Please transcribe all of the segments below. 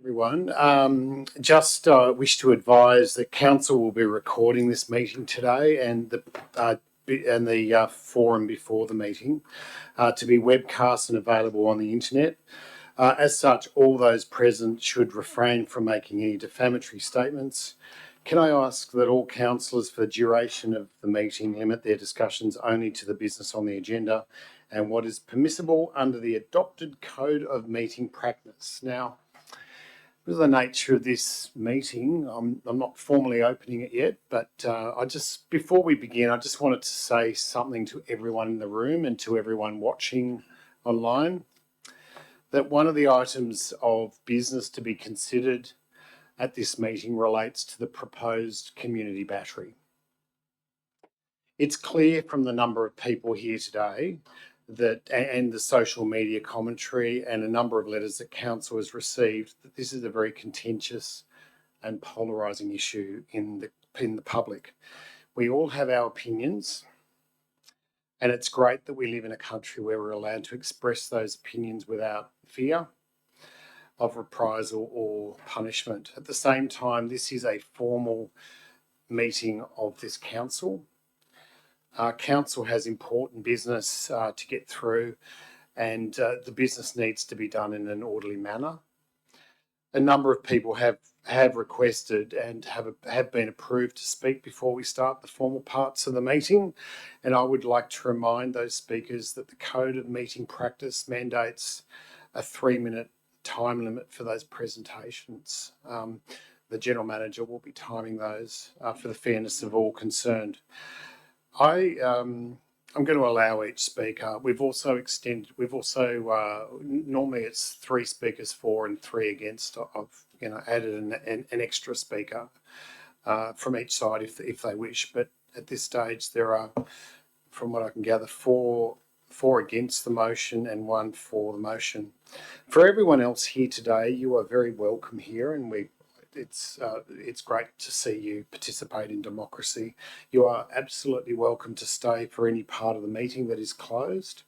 Everyone. Just wish to advise that council will be recording this meeting today and the forum before the meeting to be webcast and available on the internet. As such, all those present should refrain from making any defamatory statements. Can I ask that all councillors for the duration of the meeting limit their discussions only to the business on the agenda and what is permissible under the adopted code of meeting practice. Now, because of the nature of this meeting, I'm not formally opening it yet, but before we begin, I just wanted to say something to everyone in the room and to everyone watching online, that one of the items of business to be considered at this meeting relates to the proposed community battery. It's clear from the number of people here today and the social media commentary and a number of letters that council has received that this is a very contentious and polarising issue in the public. We all have our opinions, and it's great that we live in a country where we're allowed to express those opinions without fear of reprisal or punishment. At the same time, this is a formal meeting of this council. Council has important business to get through, and the business needs to be done in an orderly manner. A number of people have requested and have been approved to speak before we start the formal parts of the meeting, and I would like to remind those speakers that the Code of Meeting Practice mandates a 3-minute time limit for those presentations. The General Manager will be timing those for the fairness of all concerned. I'm going to allow each speaker. Normally it's 3 speakers for and 3 against. I've added an extra speaker from each side if they wish. But at this stage, there are, from what I can gather, four against the motion and 1 for the motion. For everyone else here today, you are very welcome here, and it's great to see you participate in democracy. You are absolutely welcome to stay for any part of the meeting that is closed.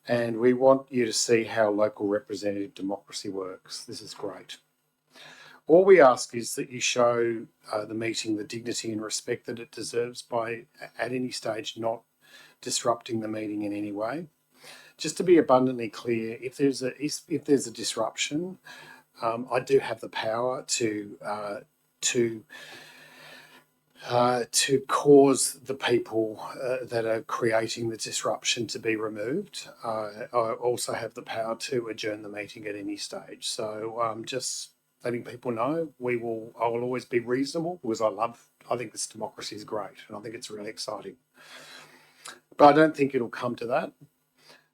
And we want you to see how local representative democracy works. This is great. All we ask is that you show the meeting the dignity and respect that it deserves by, at any stage, not disrupting the meeting in any way. Just to be abundantly clear, if there's a disruption, I do have the power to cause the people that are creating the disruption to be removed. I also have the power to adjourn the meeting at any stage. So just letting people know, I will always be reasonable because I think this democracy is great and I think it's really exciting. But I don't think it'll come to that.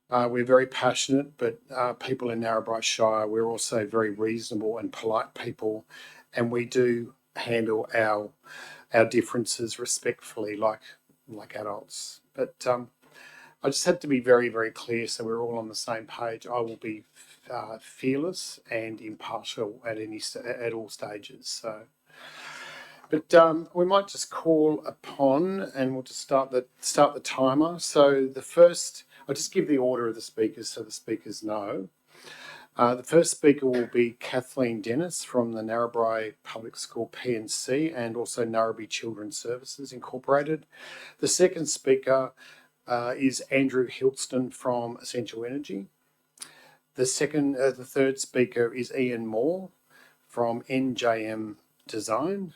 We're very passionate, but people in Narrabri Shire, we're also very reasonable and polite people, and we do handle our differences respectfully, like adults. But I just had to be very, very clear so we're all on the same page. I will be fearless and impartial at all stages. So, but we might just call upon, and we'll just start the timer. So the first. I'll just give the order of the speakers so the speakers know. The first speaker will be Kathleen Dennis from the Narrabri Public School P&C and also Narrabri Children's Services Incorporated. The second speaker is Andrew Hilston from Essential Energy. The third speaker is Ian Moore from NJM Design.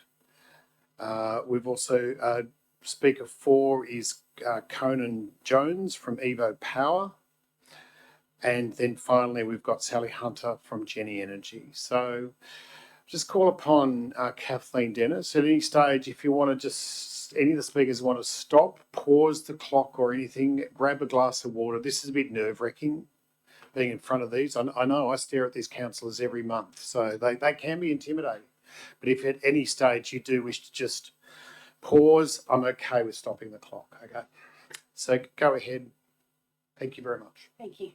We've also speaker 4 is Conan Jones from Evo Power. And then finally, we've got Sally Hunter from Jenny Energy. So just call upon Kathleen Dennis. At any stage, if you want to any of the speakers want to stop, pause the clock or anything, grab a glass of water. This is a bit nerve-wracking, being in front of these. I know I stare at these councillors every month, so they can be intimidating. But if at any stage you do wish to just pause, I'm okay with stopping the clock, okay? So go ahead. Thank you very much. Thank you.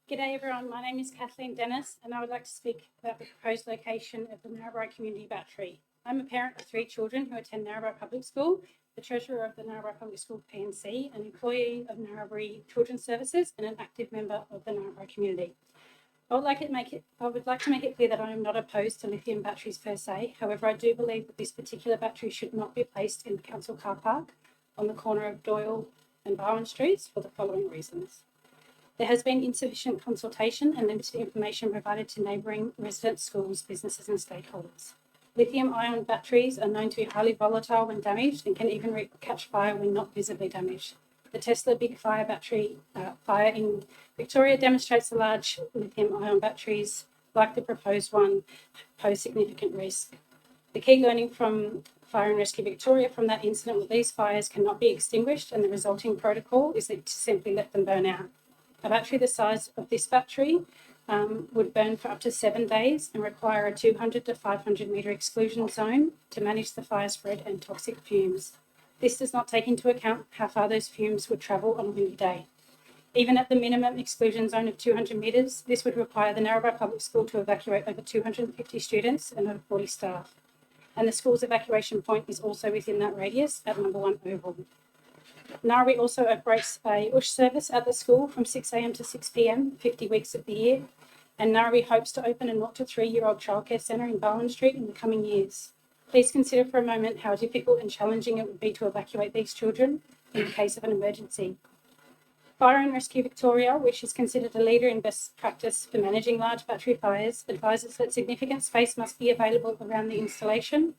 G'day everyone, my name is Kathleen Dennis and I would like to speak about the proposed location of the Narrabri Community Battery. I'm a parent of 3 children who attend Narrabri Public School, the treasurer of the Narrabri Public School P&C, an employee of Narrabri Children's Services and an active member of the Narrabri community. I would like to make it clear that I am not opposed to lithium batteries per se. However, I do believe that this particular battery should not be placed in the council car park on the corner of Doyle and Barwon Streets for the following reasons. There has been insufficient consultation and limited information provided to neighbouring residents, schools, businesses and stakeholders. Lithium-ion batteries are known to be highly volatile when damaged and can even catch fire when not visibly damaged. The Tesla Big Fire battery fire in Victoria demonstrates the large lithium-ion batteries, like the proposed one, pose significant risk. The key learning from Fire and Rescue Victoria from that incident with these fires cannot be extinguished, and the resulting protocol is to simply let them burn out. A battery the size of this battery would burn for up to 7 days and require a 200 to 500 metre exclusion zone to manage the fire spread and toxic fumes. This does not take into account how far those fumes would travel on a windy day. Even at the minimum exclusion zone of 200 metres, this would require the Narrabri Public School to evacuate over 250 students and over 40 staff. And the school's evacuation point is also within that radius at number 1 Oval. Narrabri also operates a USH service at the school from 6 a.m. to 6 p.m, 50 weeks of the year, and Narrabri hopes to open a 0 to 3-year-old childcare centre in Barwon Street in the coming years. Please consider for a moment how difficult and challenging it would be to evacuate these children in the case of an emergency. Fire and Rescue Victoria, which is considered a leader in best practice for managing large battery fires, advises that significant space must be available around the installation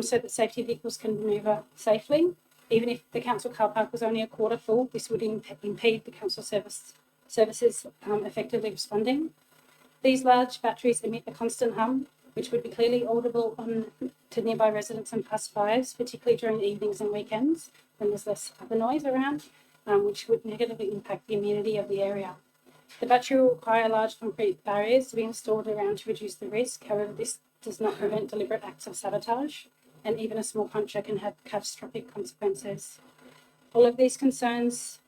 so that safety vehicles can manoeuvre safely. Even if the council car park was only a quarter full, this would impede the council services effectively responding. These large batteries emit a constant hum, which would be clearly audible to nearby residents and pacifiers, particularly during evenings and weekends when there's less other noise around, which would negatively impact the immunity of the area. The battery will require large concrete barriers to be installed around to reduce the risk. However, this does not prevent deliberate acts of sabotage, and even a small puncture can have catastrophic consequences. All of these concerns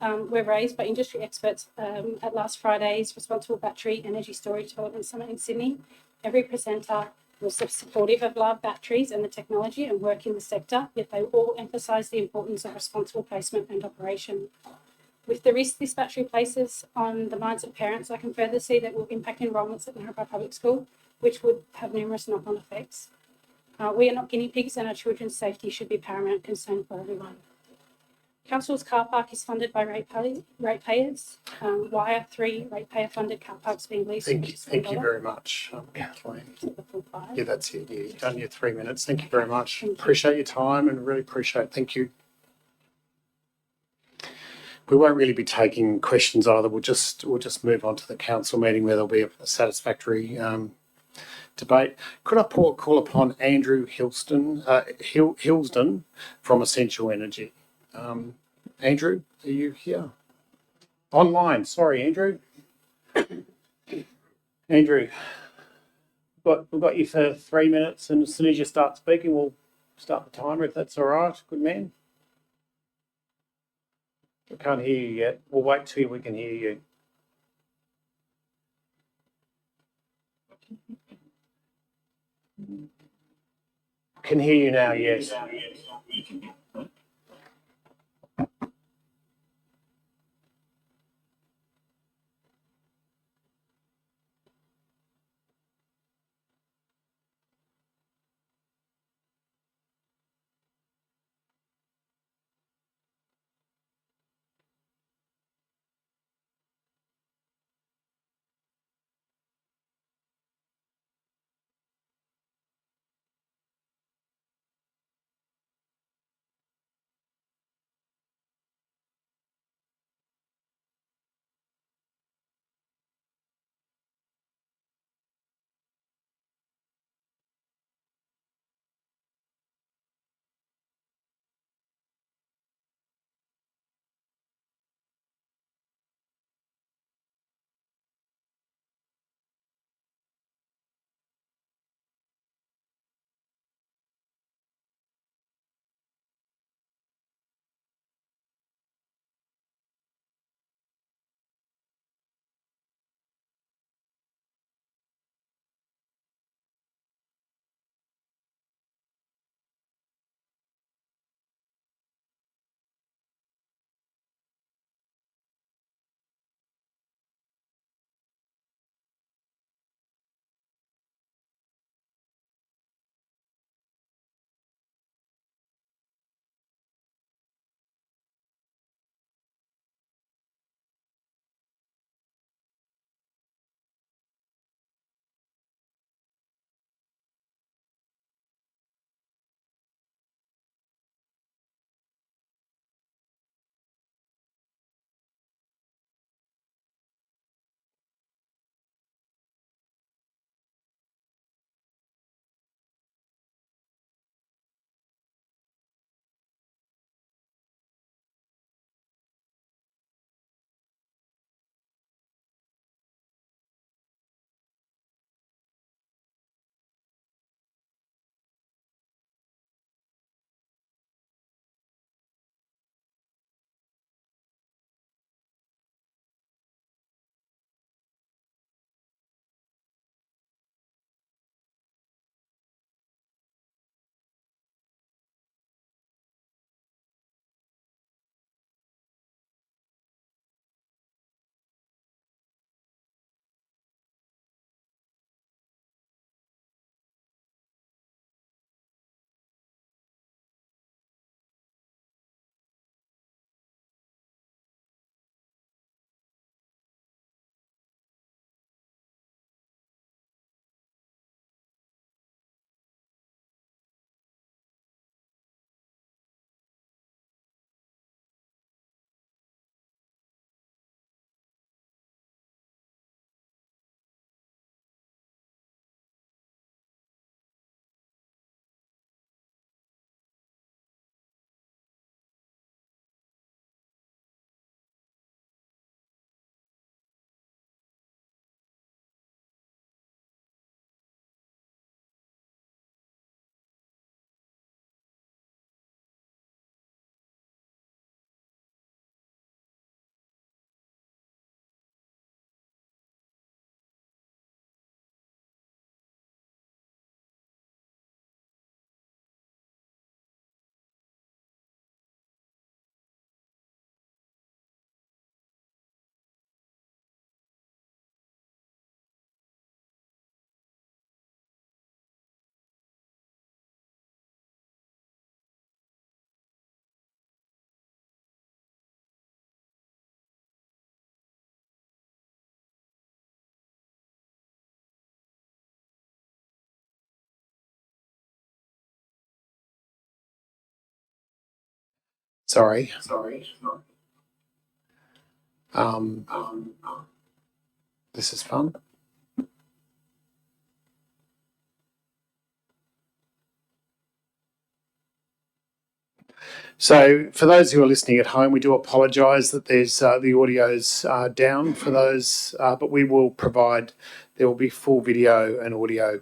were raised by industry experts at last Friday's Responsible Battery Energy Storage Development Summit in Sydney. Every presenter was supportive of LAV batteries and the technology and work in the sector, yet they all emphasised the importance of responsible placement and operation. With the risk this battery places on the minds of parents, I can further see that will impact enrolments at Narrabri Public School, which would have numerous knock-on effects. We are not guinea pigs, and our children's safety should be paramount concern for everyone. Council's car park is funded by ratepayers. Why are 3 ratepayer-funded car parks being leased? Thank you very much, Kathleen. Yeah, that's it. Yeah, you've done your 3 minutes. Thank you very much. Appreciate your time and really appreciate it. Thank you. We won't really be taking questions either. We'll just move on to the council meeting where there'll be a satisfactory debate. Could I call upon Andrew Hilsden from Essential Energy? Andrew, are you here? Online, sorry, Andrew. Andrew, we've got you for 3 minutes, and as soon as you start speaking, we'll start the timer if that's all right. Good man. I can't hear you yet. We'll wait till we can hear you. Can hear you now, yes. Sorry. This is fun. So, for those who are listening at home, we do apologise that there's the audio's down for those, but we will provide. There will be full video and audio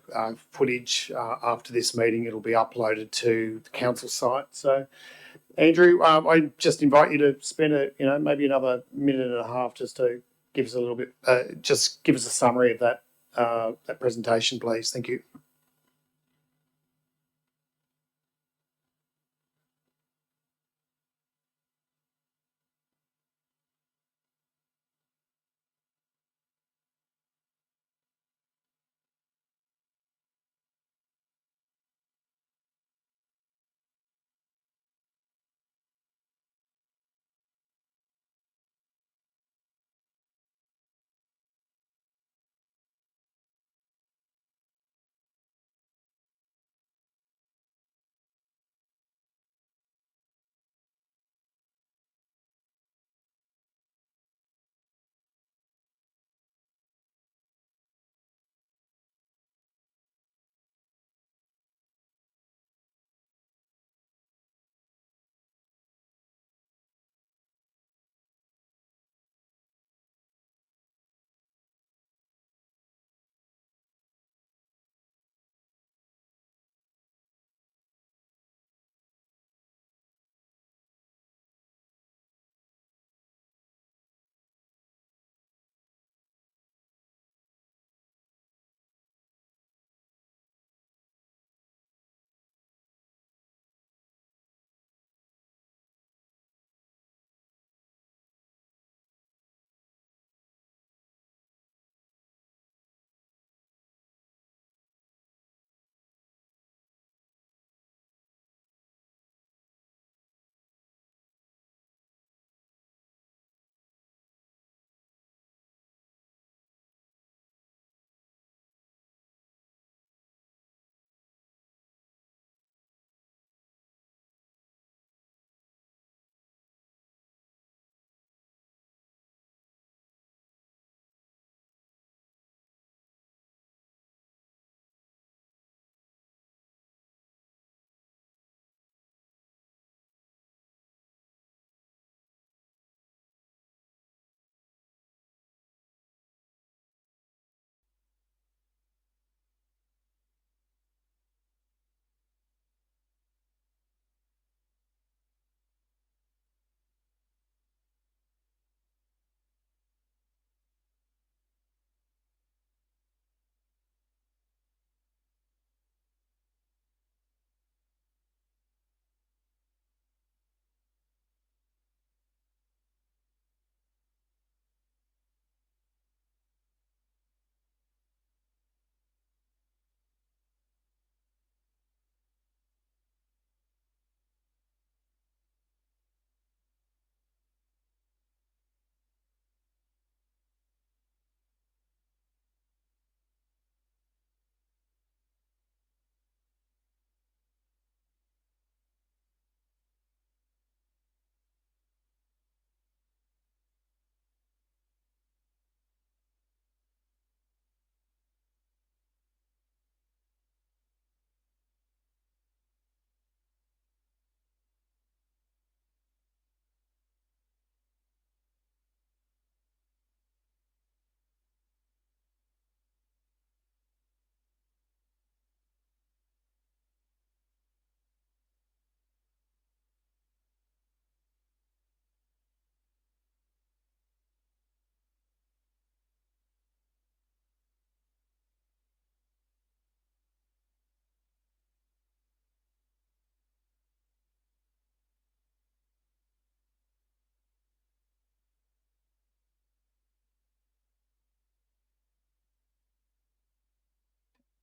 footage after this meeting. It'll be uploaded to the council site. So, Andrew, I just invite you to spend maybe another minute and a half just to give us a little bit, just give us a summary of that presentation, please. Thank you.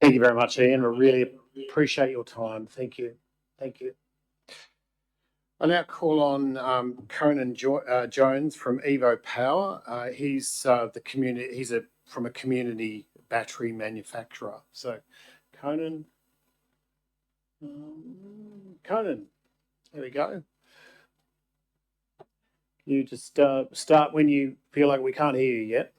Thank you very much, Ian. I really appreciate your time. Thank you. Thank you. I now call on Conan Jones from Evo Power. He's the community. He's from a community battery manufacturer. So, Conan, Conan, there we go. You just start when you feel like we can't hear you yet.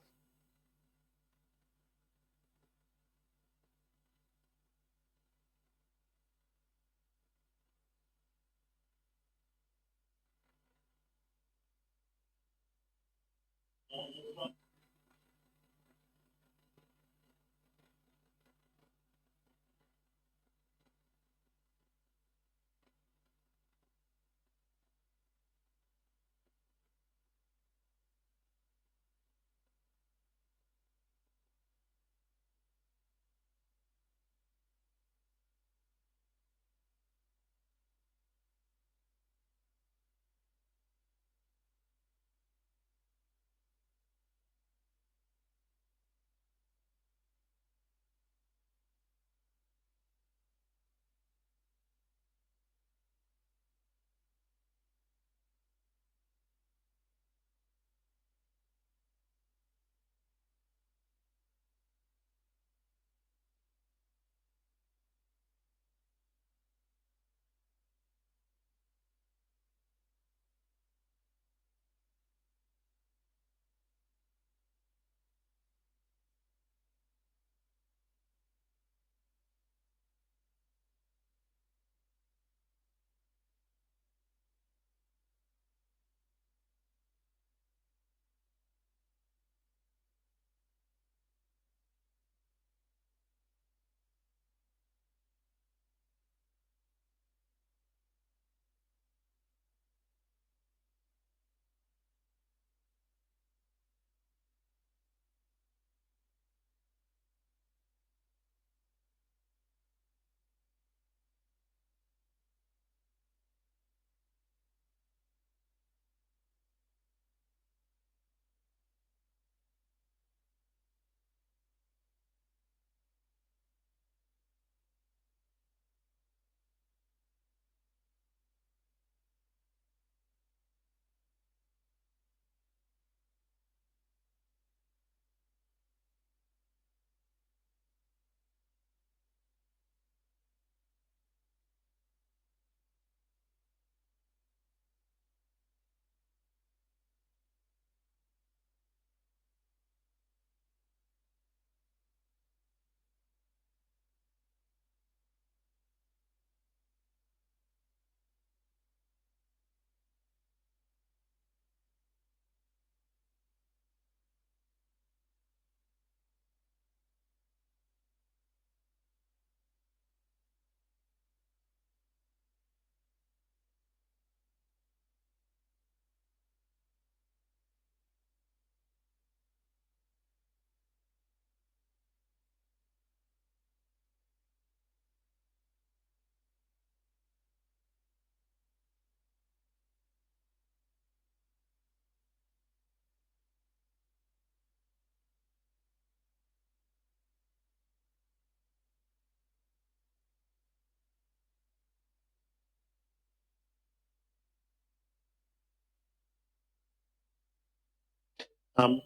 Um,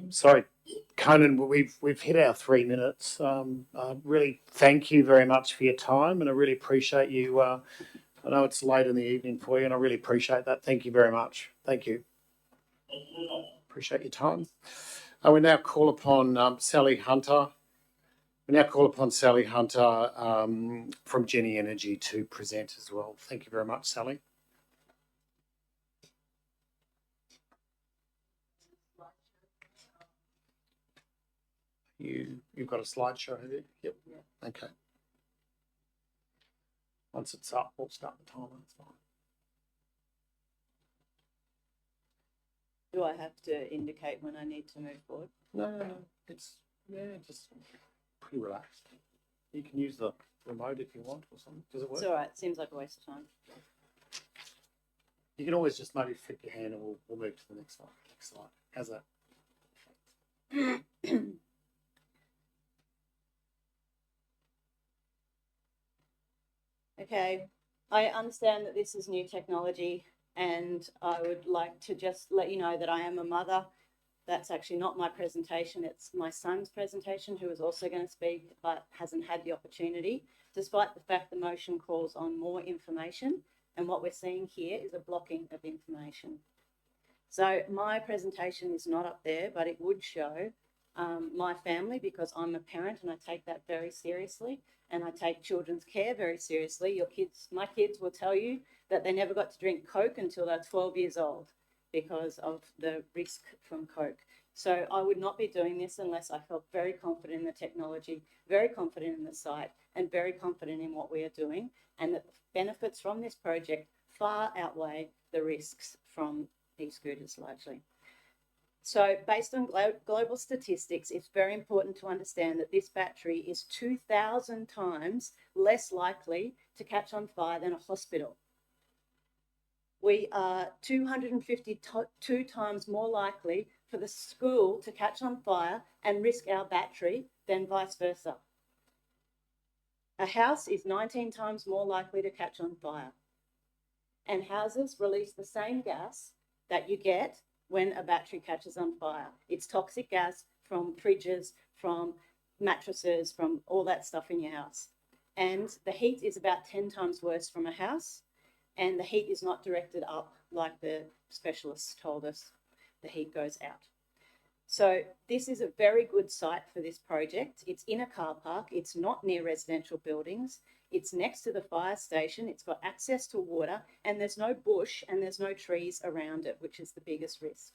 sorry, Conan, we've hit our 3 minutes. Really, thank you very much for your time, and I really appreciate you. I know it's late in the evening for you, and I really appreciate that. Thank you very much. Thank you. Appreciate your time. We now call upon Sally Hunter. We now call upon Sally Hunter from Jenny Energy to present as well. Thank you very much, Sally. You've got a slideshow, have you? Yep. Yeah. Okay. Once it's up, we'll start the timer. It's fine. Do I have to indicate when I need to move forward? No. It's just pretty relaxed. You can use the remote if you want or something. Does it work? It's all right. Seems like a waste of time. You can always just maybe flick your hand and we'll move to the next one. Next slide. How's that? Okay. I understand that this is new technology, and I would like to just let you know that I am a mother. That's actually not my presentation. It's my son's presentation, who is also going to speak, but hasn't had the opportunity, despite the fact the motion calls on more information. And what we're seeing here is a blocking of information. So my presentation is not up there, but it would show my family, because I'm a parent and I take that very seriously, and I take children's care very seriously. My kids will tell you that they never got to drink Coke until they're 12 years old because of the risk from Coke. So I would not be doing this unless I felt very confident in the technology, very confident in the site, and very confident in what we are doing, and that the benefits from this project far outweigh the risks from e-scooters largely. So based on global statistics, it's very important to understand that this battery is 2,000 times less likely to catch on fire than a hospital. We are 252 times more likely for the school to catch on fire and risk our battery than vice versa. A house is 19 times more likely to catch on fire. And houses release the same gas that you get when a battery catches on fire. It's toxic gas from fridges, from mattresses, from all that stuff in your house. And the heat is about 10 times worse from a house, and the heat is not directed up like the specialists told us. The heat goes out. So this is a very good site for this project. It's in a car park. It's not near residential buildings. It's next to the fire station. It's got access to water, and there's no bush and there's no trees around it, which is the biggest risk.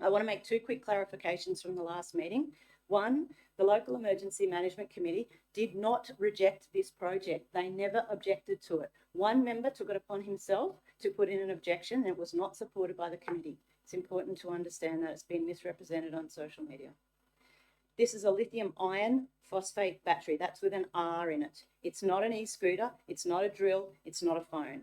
I want to make two quick clarifications from the last meeting. One, the Local Emergency Management Committee did not reject this project. They never objected to it. One member took it upon himself to put in an objection, and it was not supported by the committee. It's important to understand that it's been misrepresented on social media. This is a lithium iron phosphate battery. That's with an R in it. It's not an e-scooter. It's not a drill. It's not a phone.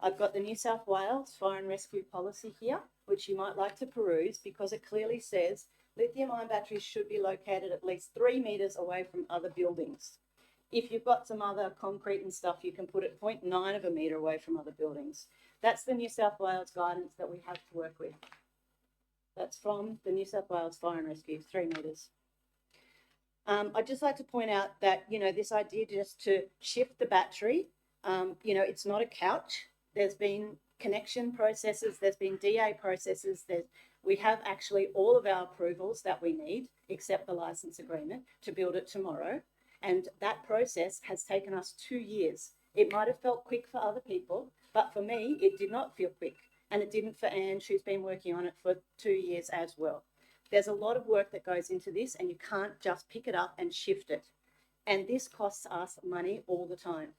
I've got the New South Wales Fire and Rescue Policy here, which you might like to peruse, because it clearly says lithium ion batteries should be located at least 3 metres away from other buildings. If you've got some other concrete and stuff, you can put it 0.9 of a metre away from other buildings. That's the New South Wales guidance that we have to work with. That's from the New South Wales Fire and Rescue, 3 metres. I'd just like to point out that, this idea just to shift the battery, it's not a couch. There's been connection processes, there's been DA processes, we have actually all of our approvals that we need, except the license agreement, to build it tomorrow. And that process has taken us 2 years. It might have felt quick for other people, but for me, it did not feel quick. And it didn't for Anne, who's been working on it for 2 years as well. There's a lot of work that goes into this, and you can't just pick it up and shift it. And this costs us money all the time.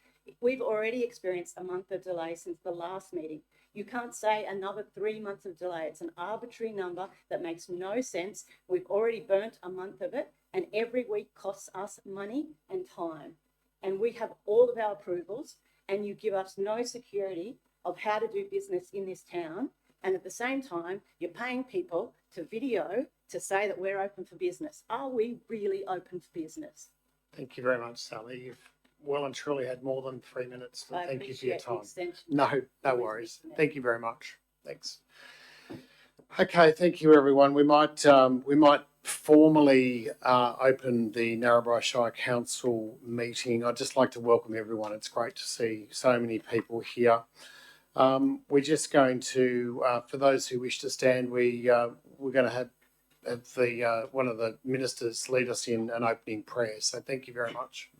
We've already experienced a month of delay since the last meeting. You can't say another 3 months of delay. It's an arbitrary number that makes no sense. We've already burnt a month of it, and every week costs us money and time. And we have all of our approvals, and you give us no security of how to do business in this town. And at the same time, you're paying people to video to say that we're open for business. Are we really open for business? Thank you very much, Sally. You've well and truly had more than 3 minutes. So thank you for your time. No worries. Thank you very much. Thanks. Okay, thank you, everyone. We might formally open the Narrabri Shire Council meeting. I'd just like to welcome everyone. It's great to see so many people here. We're just going to, for those who wish to stand, we're going to have the one of the ministers lead us in an opening prayer. So thank you very much.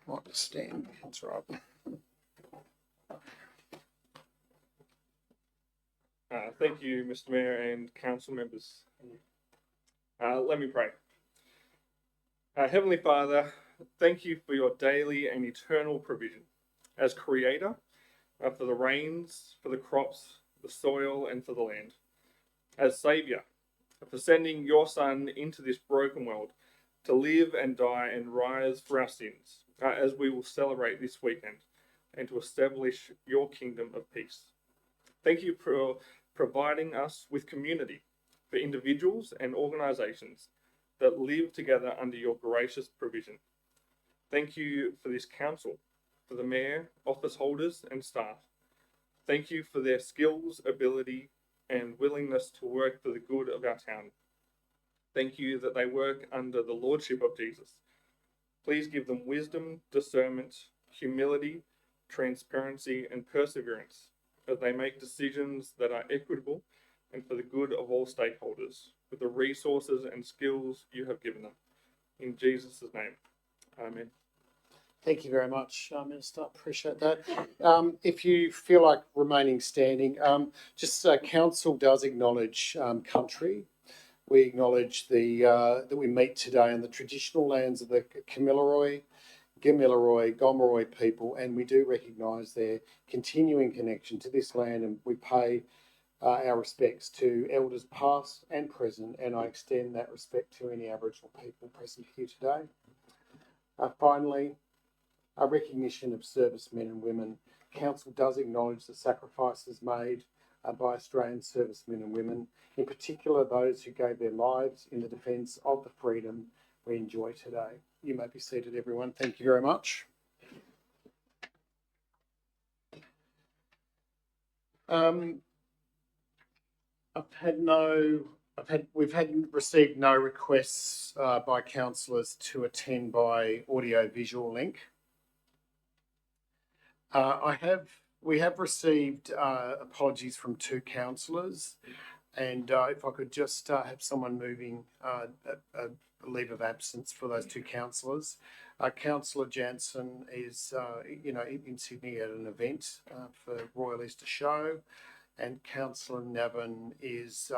Might just stand. That's right. Thank you, Mr. Mayor and council members. Let me pray. Heavenly Father, thank you for your daily and eternal provision as creator, for the rains, for the crops, the soil, and for the land. As Saviour, for sending your Son into this broken world to live and die and rise for our sins, as we will celebrate this weekend, and to establish your kingdom of peace. Thank you for providing us with community, for individuals and organisations that live together under your gracious provision. Thank you for this council, for the mayor, office holders and staff. Thank you for their skills, ability and willingness to work for the good of our town. Thank you that they work under the lordship of Jesus. Please give them wisdom, discernment, humility, transparency and perseverance as they make decisions that are equitable and for the good of all stakeholders with the resources and skills you have given them. In Jesus' name, amen. Thank you very much, Minister. Appreciate that. If you feel like remaining standing, council does acknowledge country. We acknowledge that we meet today on the traditional lands of the Kamilaroi, Gamilaroi, Gomeroi people, and we do recognise their continuing connection to this land, and we pay our respects to elders past and present, and I extend that respect to any Aboriginal people present here today. Finally, a recognition of servicemen and women. Council does acknowledge the sacrifices made by Australian servicemen and women, in particular those who gave their lives in the defence of the freedom we enjoy today. You may be seated, everyone. Thank you very much. We've received no requests by councillors to attend by audio-visual link. We have received apologies from 2 councillors, and if I could just have someone moving a leave of absence for those 2 councillors. Councillor Jansen is, in Sydney at an event for Royal Easter Show, and Councillor Navin is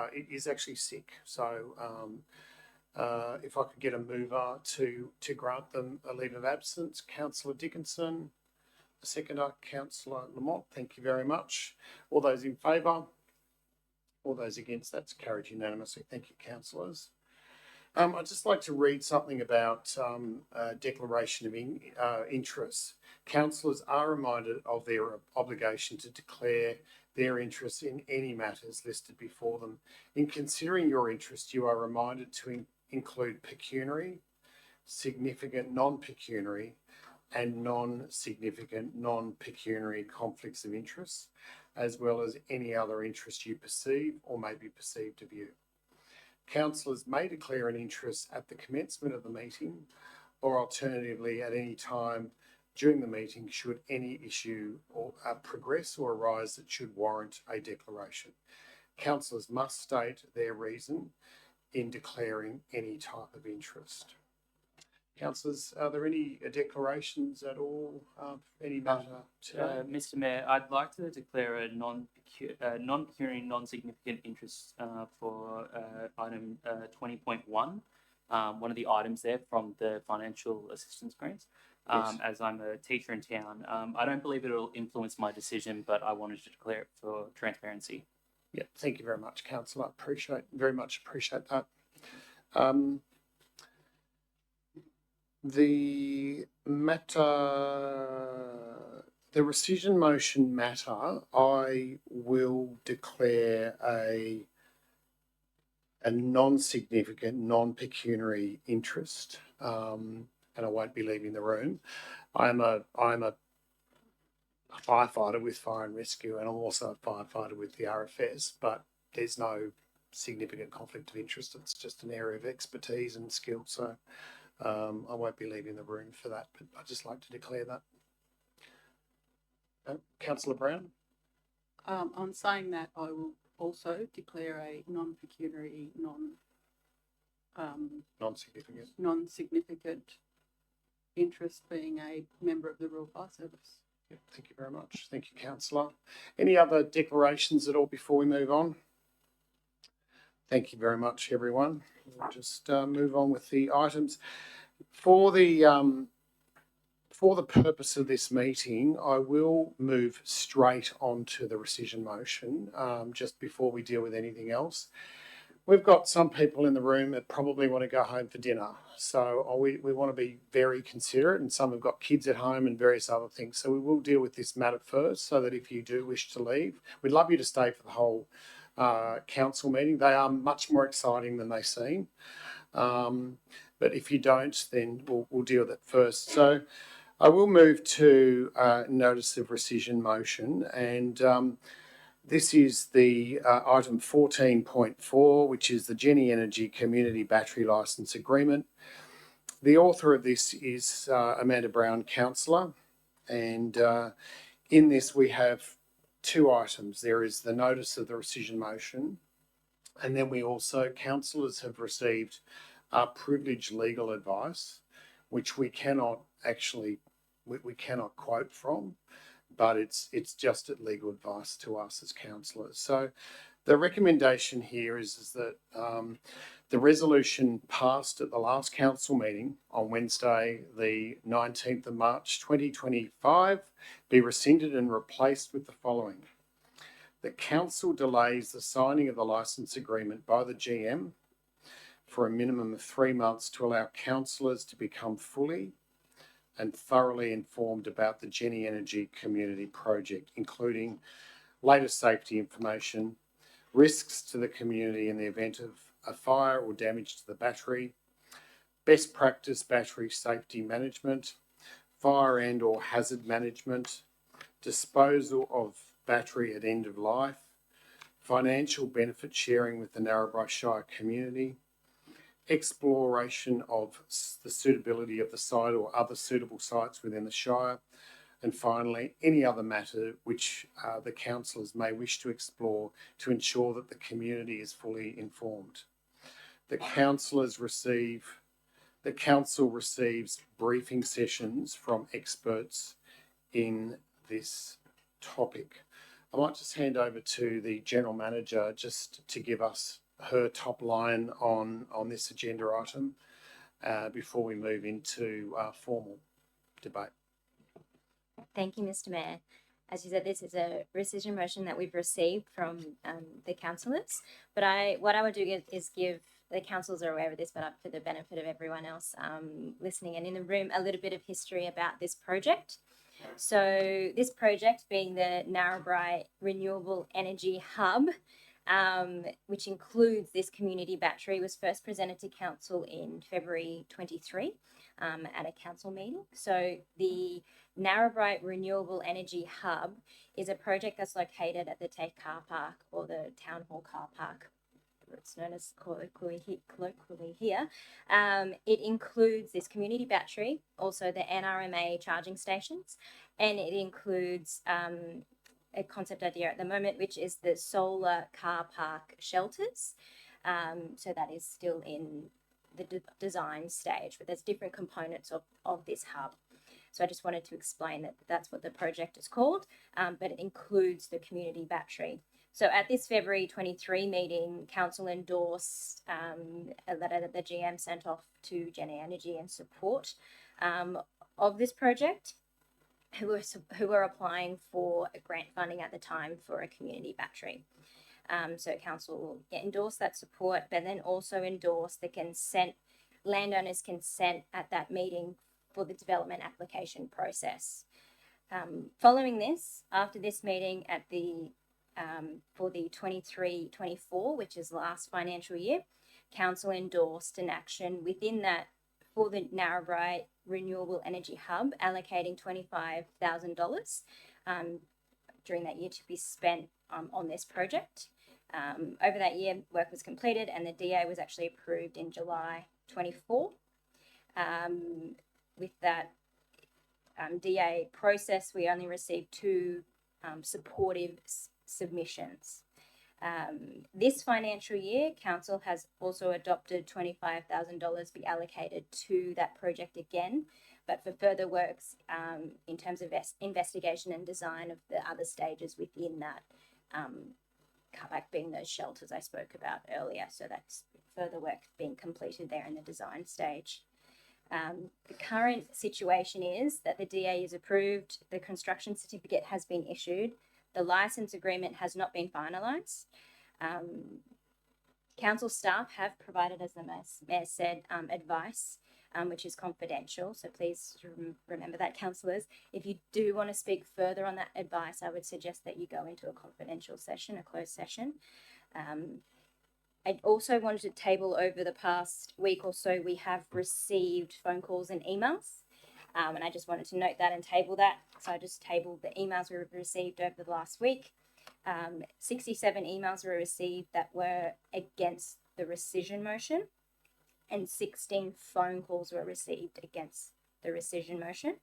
actually sick. So if I could get a mover to grant them a leave of absence, Councillor Dickinson. A seconder, Councillor Lamont. Thank you very much. All those in favour? All those against? That's carried unanimously. Thank you, councillors. I'd just like to read something about declaration of interest. Councillors are reminded of their obligation to declare their interest in any matters listed before them. In considering your interest, you are reminded to include pecuniary, significant non-pecuniary, and non-significant non-pecuniary conflicts of interest, as well as any other interest you perceive or may be perceived of you. Councillors may declare an interest at the commencement of the meeting, or alternatively at any time during the meeting should any issue or progress or arise that should warrant a declaration. Councillors must state their reason in declaring any type of interest. Councillors, are there any declarations at all of any matter today? Mr. Mayor, I'd like to declare a non-pecuniary, non-significant interest for item 20.1, one of the items there from the financial assistance grants. Yes. As I'm a teacher in town, I don't believe it'll influence my decision, but I wanted to declare it for transparency. Yeah, thank you very much, Councillor. Very much appreciate that. The rescission motion matter, I will declare a non-significant, non-pecuniary interest, and I won't be leaving the room. I'm a firefighter with Fire and Rescue, and I'm also a firefighter with the RFS, but there's no significant conflict of interest. It's just an area of expertise and skill. So I won't be leaving the room for that, but I'd just like to declare that. Councillor Brown? On saying that, I will also declare a non-pecuniary, Non-significant. non-significant interest being a member of the Royal Fire Service. Yeah, thank you very much. Thank you, Councillor. Any other declarations at all before we move on? Thank you very much, everyone. We'll just move on with the items. For the purpose of this meeting, I will move straight on to the rescission motion just before we deal with anything else. We've got some people in the room that probably want to go home for dinner. So we want to be very considerate, and some have got kids at home and various other things. So we will deal with this matter first, so that if you do wish to leave, we'd love you to stay for the whole council meeting. They are much more exciting than they seem. But if you don't, then we'll deal with it first. So I will move to notice of rescission motion, and this is the item 14.4, which is the Jenny Energy Community Battery Licence Agreement. The author of this is Amanda Brown, councillor, and in this we have two items. There is the notice of the rescission motion, and then we also, councillors have received privileged legal advice, which we cannot actually, we cannot quote from, but it's just legal advice to us as councillors. So the recommendation here is that the resolution passed at the last council meeting on Wednesday, the 19th of March 2025, be rescinded and replaced with the following. The council delays the signing of the licence agreement by the GM for a minimum of 3 months to allow councillors to become fully and thoroughly informed about the Jenny Energy Community Project, including latest safety information, risks to the community in the event of a fire or damage to the battery, best practice battery safety management, fire and or hazard management, disposal of battery at end of life, financial benefit sharing with the Narrabri Shire community, exploration of the suitability of the site or other suitable sites within the Shire, and finally, any other matter which the councillors may wish to explore to ensure that the community is fully informed. The council receives briefing sessions from experts in this topic. I might just hand over to the General Manager just to give us her top line on this agenda item before we move into formal debate. Thank you, Mr. Mayor. As you said, this is a rescission motion that we've received from the councillors. But what I would do is give the councillors are aware of this, but for the benefit of everyone else listening and in the room, a little bit of history about this project. So this project being the Narrabri Renewable Energy Hub, which includes this community battery, was first presented to council in February 23 at a council meeting. So the Narrabri Renewable Energy Hub is a project that's located at the TAFE car park, or the Town Hall car park, it's known as colloquially here. It includes this community battery, also the NRMA charging stations, and it includes a concept idea at the moment, which is the solar car park shelters. So that is still in the design stage, but there's different components of this hub. So I just wanted to explain that that's what the project is called, but it includes the community battery. So at this February 23 meeting, council endorsed a letter that the GM sent off to Jenny Energy in support of this project, who were applying for a grant funding at the time for a community battery. So council endorsed that support, but then also endorsed the consent, landowners' consent at that meeting for the development application process. Following this, after this meeting at the for the 23-24, which is last financial year, council endorsed an action within that for the Narrabri Renewable Energy Hub, allocating $25,000 during that year to be spent on this project. Over that year, work was completed and the DA was actually approved in July 24. With that DA process, we only received 2 supportive submissions. This financial year, council has also adopted $25,000 be allocated to that project again, but for further works in terms of investigation and design of the other stages within that car park, being those shelters I spoke about earlier. So that's further work being completed there in the design stage. The current situation is that the DA is approved, the construction certificate has been issued, the license agreement has not been finalised. Council staff have provided, as the Mayor said, advice, which is confidential. So please remember that, councillors. If you do want to speak further on that advice, I would suggest that you go into a confidential session, a closed session. I also wanted to table over the past week or so, we have received phone calls and emails. And I just wanted to note that and table that. So I just tabled the emails we received over the last week. 67 emails were received that were against the rescission motion, and 16 phone calls were received against the rescission motion.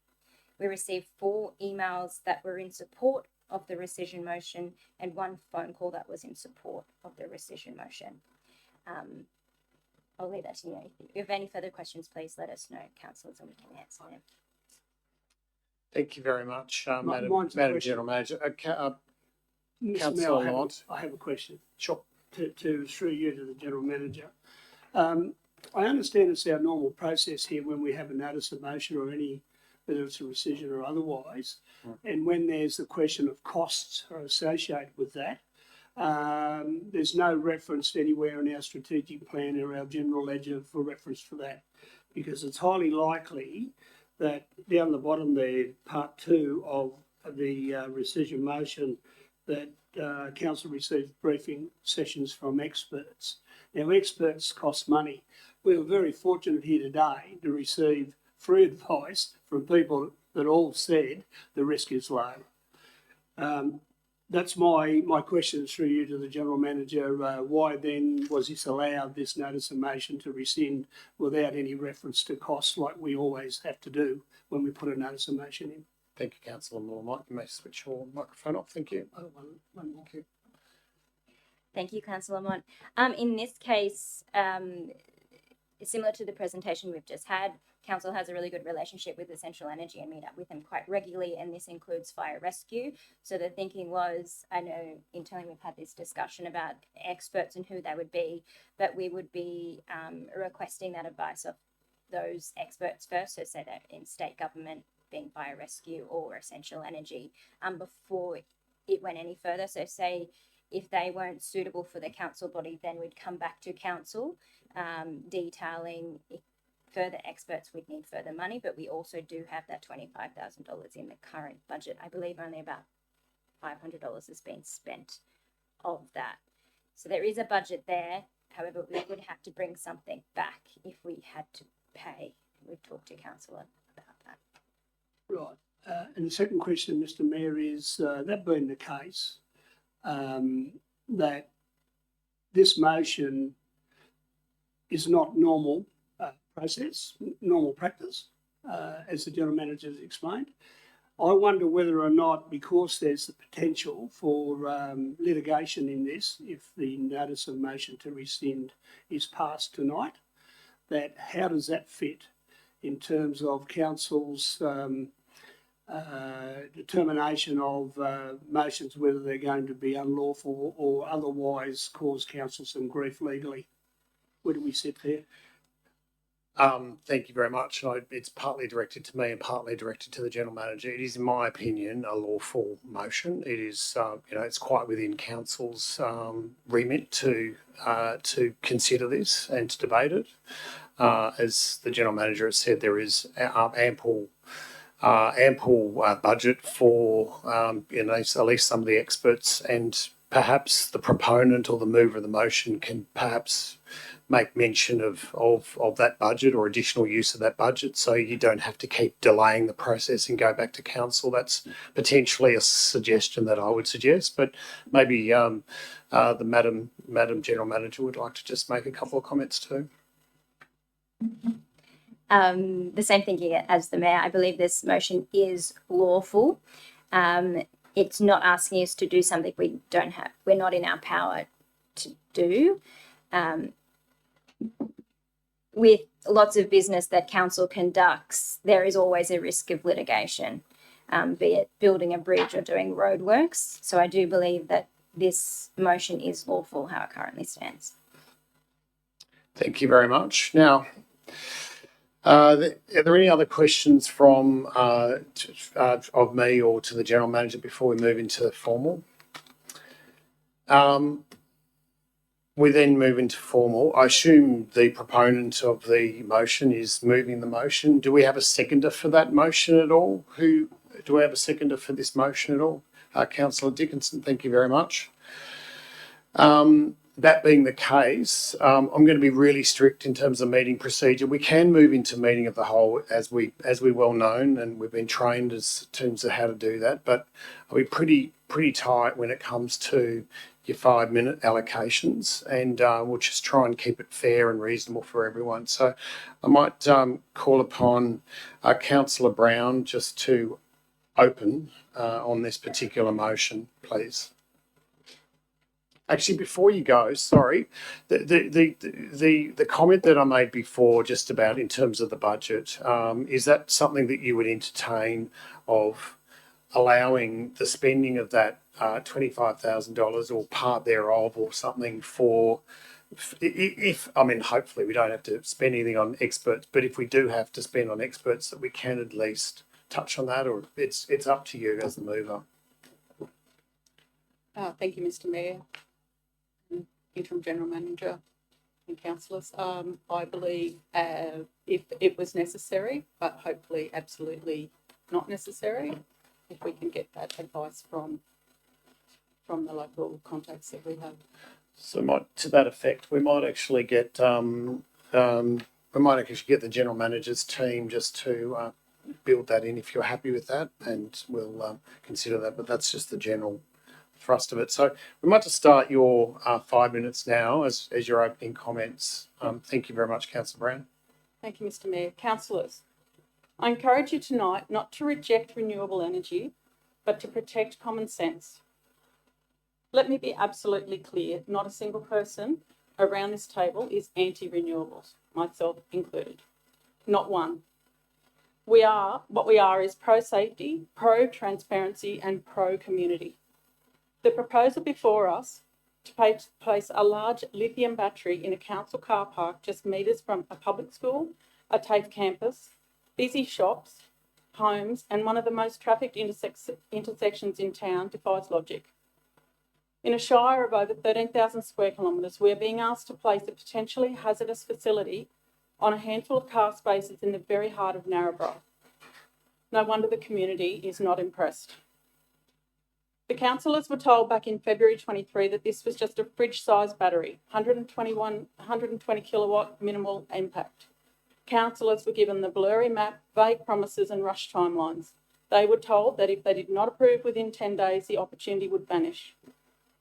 We received 4 emails that were in support of the rescission motion and 1 phone call that was in support of the rescission motion. I'll leave that to you. If you have any further questions, please let us know, councillors, and we can answer them. Thank you very much, Mine's a Madam question. General Manager. Mr. Councillor Mayor, Lamont. I have a question Sure. through you to the General Manager. I understand it's our normal process here when we have a notice of motion or any, whether it's a rescission or otherwise, and when there's the question of costs are associated with that, there's no reference anywhere in our strategic plan or our general ledger for reference for that, because it's highly likely that down the bottom there, part 2 of the rescission motion, that council received briefing sessions from experts. Now, experts cost money. We were very fortunate here today to receive free advice from people that all said the risk is low. That's my question through you to the General Manager. Why then was this allowed, this notice of motion to rescind without any reference to costs like we always have to do when we put a notice of motion in? Thank you, Councillor Lamont. You may switch your microphone off. Thank you. One more. Thank you, Councillor Mont. In this case, similar to the presentation we've just had, Council has a really good relationship with Essential Energy and meet up with them quite regularly, and this includes fire rescue. So the thinking was, I know internally we've had this discussion about experts and who they would be, but we would be requesting that advice of those experts first, so say that in state government, being fire rescue or Essential Energy, before it went any further. So say if they weren't suitable for the council body, then we'd come back to council detailing if further experts would need further money, but we also do have that $25,000 in the current budget. I believe only about $500 has been spent of that. So there is a budget there. However, we would have to bring something back if we had to pay. We'd talk to council about that. Right. And the second question, Mr. Mayor, is that being the case, that this motion is not normal process, normal practice, as the General Manager has explained. I wonder whether or not, because there's the potential for litigation in this, if the notice of motion to rescind is passed tonight, that how does that fit in terms of council's determination of motions, whether they're going to be unlawful or otherwise cause council some grief legally? Where do we sit there? Thank you very much. It's partly directed to me and partly directed to the General Manager. It is, in my opinion, a lawful motion. It is, it's quite within council's remit to consider this and to debate it. As the General Manager has said, there is ample budget for at least some of the experts, and perhaps the proponent or the mover of the motion can perhaps make mention of that budget or additional use of that budget, so you don't have to keep delaying the process and go back to council. That's potentially a suggestion that I would suggest, but maybe the Madam General Manager would like to just make a couple of comments too. The same thinking as the Mayor. I believe this motion is lawful. It's not asking us to do something we're not in our power to do. With lots of business that council conducts, there is always a risk of litigation, be it building a bridge or doing roadworks. So I do believe that this motion is lawful how it currently stands. Thank you very much. Now, are there any other questions from of me or to the General Manager before we move into formal? We then move into formal. I assume the proponent of the motion is moving the motion. Do we have a seconder for that motion at all? Do we have a seconder for this motion at all? Councillor Dickinson, thank you very much. That being the case, I'm going to be really strict in terms of meeting procedure. We can move into meeting of the whole as we well known, and we've been trained in terms of how to do that. But I'll be pretty tight when it comes to your 5-minute allocations, and we'll just try and keep it fair and reasonable for everyone. So I might call upon Councillor Brown just to open on this particular motion, please? Actually, before you go, sorry, the comment that I made before, just about in terms of the budget, is that something that you would entertain of allowing the spending of that $25,000 or part thereof or something for, if I mean, hopefully we don't have to spend anything on experts, but if we do have to spend on experts, that we can at least touch on that, or it's up to you as the mover. Thank you, Mr. Mayor, Interim General Manager and councillors. I believe if it was necessary, but hopefully absolutely not necessary, if we can get that advice from the local contacts that we have. So to that effect, we might actually get the general manager's team just to build that in if you're happy with that, and we'll consider that. But that's just the general thrust of it. So we might just start your 5 minutes now as your opening comments. Thank you very much, Councillor Brown. Thank you, Mr. Mayor. Councillors, I encourage you tonight not to reject renewable energy, but to protect common sense. Let me be absolutely clear, not a single person around this table is anti-renewables, myself included. Not one. What we are is pro-safety, pro-transparency and pro-community. The proposal before us to place a large lithium battery in a council car park just metres from a public school, a TAFE campus, busy shops, homes and one of the most trafficked intersections in town defies logic. In a shire of over 13,000 square kilometres, we are being asked to place a potentially hazardous facility on a handful of car spaces in the very heart of Narrabri. No wonder the community is not impressed. The councillors were told back in February 23 that this was just a fridge-sized battery, 120 kilowatt minimal impact. Councillors were given the blurry map, vague promises and rushed timelines. They were told that if they did not approve within 10 days, the opportunity would vanish.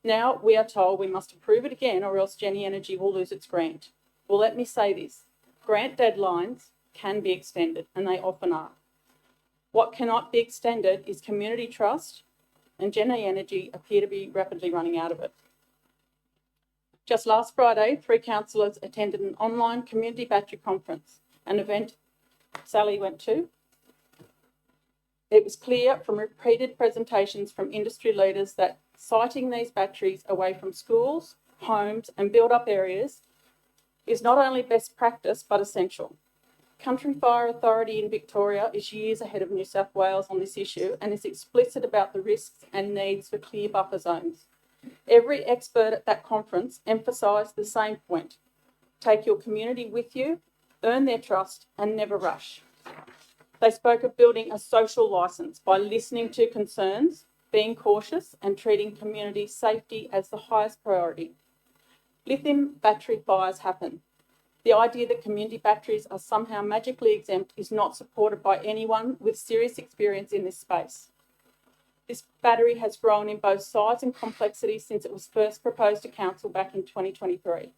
Now we are told we must approve it again or else Genie Energy will lose its grant. Well, let me say this. Grant deadlines can be extended, and they often are. What cannot be extended is community trust, and Genie Energy appear to be rapidly running out of it. Just last Friday, 3 councillors attended an online community battery conference, an event Sally went to. It was clear from repeated presentations from industry leaders that siting these batteries away from schools, homes and built-up areas is not only best practice but essential. Country Fire Authority in Victoria is years ahead of New South Wales on this issue and is explicit about the risks and needs for clear buffer zones. Every expert at that conference emphasised the same point. Take your community with you, earn their trust and never rush. They spoke of building a social licence by listening to concerns, being cautious and treating community safety as the highest priority. Lithium battery fires happen. The idea that community batteries are somehow magically exempt is not supported by anyone with serious experience in this space. This battery has grown in both size and complexity since it was first proposed to council back in 2023.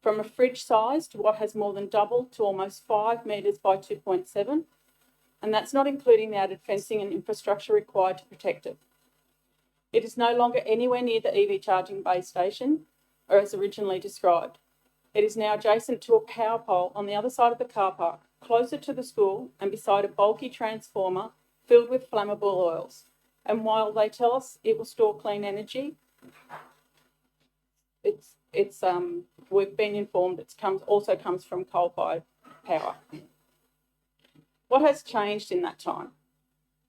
From a fridge size to what has more than doubled to almost 5 metres by 2.7, and that's not including the added fencing and infrastructure required to protect it. It is no longer anywhere near the EV charging base station, or as originally described. It is now adjacent to a power pole on the other side of the car park, closer to the school and beside a bulky transformer filled with flammable oils. And while they tell us it will store clean energy, we've been informed it also comes from coal-fired power. What has changed in that time?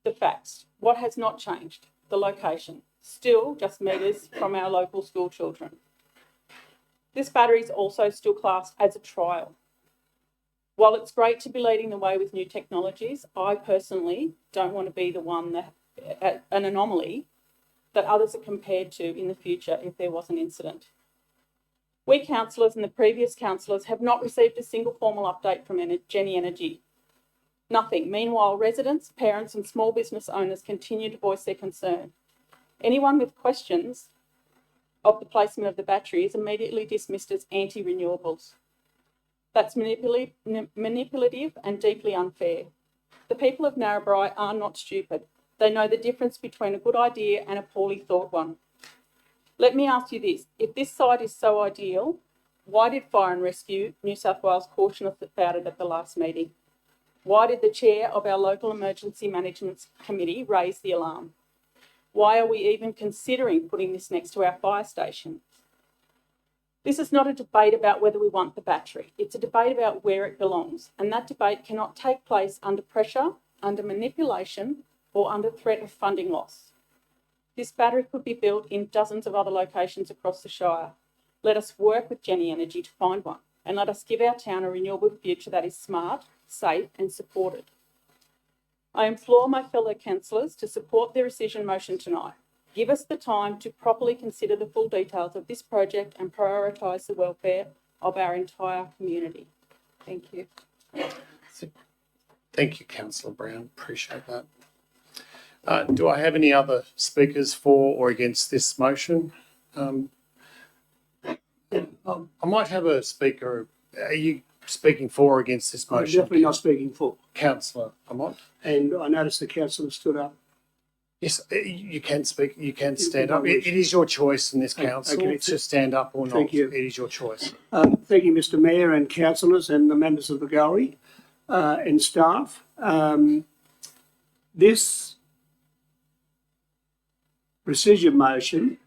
The facts. What has not changed? The location. Still just metres from our local school children. This battery is also still classed as a trial. While it's great to be leading the way with new technologies, I personally don't want to be the one that an anomaly that others are compared to in the future if there was an incident. We councillors and the previous councillors have not received a single formal update from Genie Energy. Nothing. Meanwhile, residents, parents and small business owners continue to voice their concern. Anyone with questions of the placement of the battery is immediately dismissed as anti-renewables. That's manipulative and deeply unfair. The people of Narrabri are not stupid. They know the difference between a good idea and a poorly thought one. Let me ask you this. If this site is so ideal, why did Fire and Rescue New South Wales caution us about it at the last meeting? Why did the chair of our local emergency management committee raise the alarm? Why are we even considering putting this next to our fire station? This is not a debate about whether we want the battery. It's a debate about where it belongs. And that debate cannot take place under pressure, under manipulation, or under threat of funding loss. This battery could be built in dozens of other locations across the Shire. Let us work with Jenny Energy to find one, and let us give our town a renewable future that is smart, safe and supported. I implore my fellow councillors to support the rescission motion tonight. Give us the time to properly consider the full details of this project and prioritise the welfare of our entire community. Thank you. Thank you, Councillor Brown. Appreciate that. Do I have any other speakers for or against this motion? I might have a speaker. Are you speaking for or against this I'm motion? definitely not speaking for. Councillor Amott? And I noticed the councillor stood up. Yes, you can speak. You can If stand I up. wish. It is your choice in this Okay, council okay. to stand up or not. Thank you. It is your choice. Thank you, Mr Mayor and councillors and the members of the gallery and staff. This rescission motion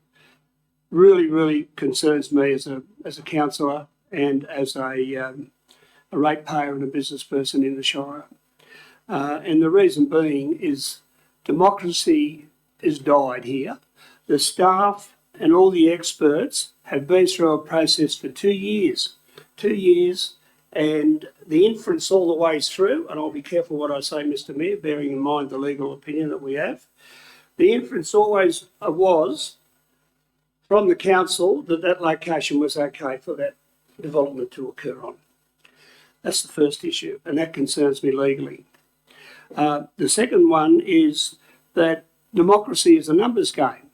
really concerns me as a councillor and as a ratepayer and a business person in the Shire. And the reason being is democracy has died here. The staff and all the experts have been through a process for 2 years. 2 years, and the inference all the way through, and I'll be careful what I say, Mr Mayor, bearing in mind the legal opinion that we have. The inference always was from the council that that location was okay for that development to occur on. That's the first issue, and that concerns me legally. The second one is that democracy is a numbers game.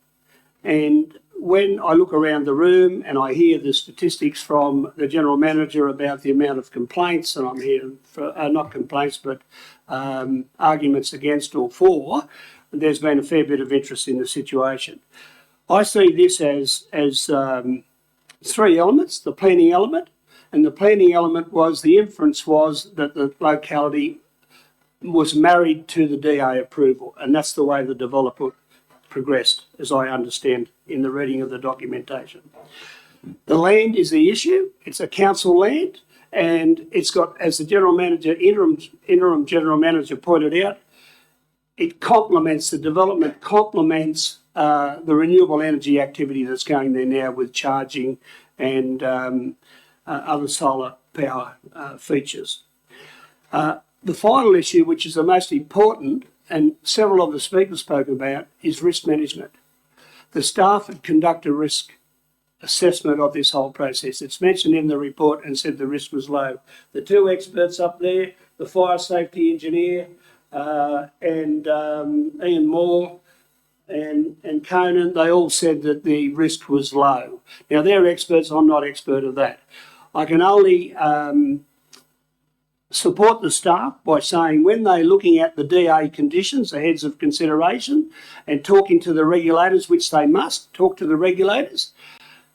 And when I look around the room and I hear the statistics from the General Manager about the amount of complaints, and I'm hearing, not complaints, but arguments against or for, there's been a fair bit of interest in the situation. I see this as three elements: the planning element, and the planning element was the inference was that the locality was married to the DA approval, and that's the way the developer progressed, as I understand in the reading of the documentation. The land is the issue. It's a council land, and it's got, as the general manager, interim general manager pointed out, it complements, the development complements the renewable energy activity that's going there now with charging and other solar power features. The final issue, which is the most important, and several of the speakers spoke about, is risk management. The staff had conducted a risk assessment of this whole process. It's mentioned in the report and said the risk was low. The two experts up there, the fire safety engineer and Ian Moore and Conan, they all said that the risk was low. Now, they're experts, I'm not expert of that. I can only support the staff by saying when they're looking at the DA conditions, the heads of consideration, and talking to the regulators, which they must talk to the regulators,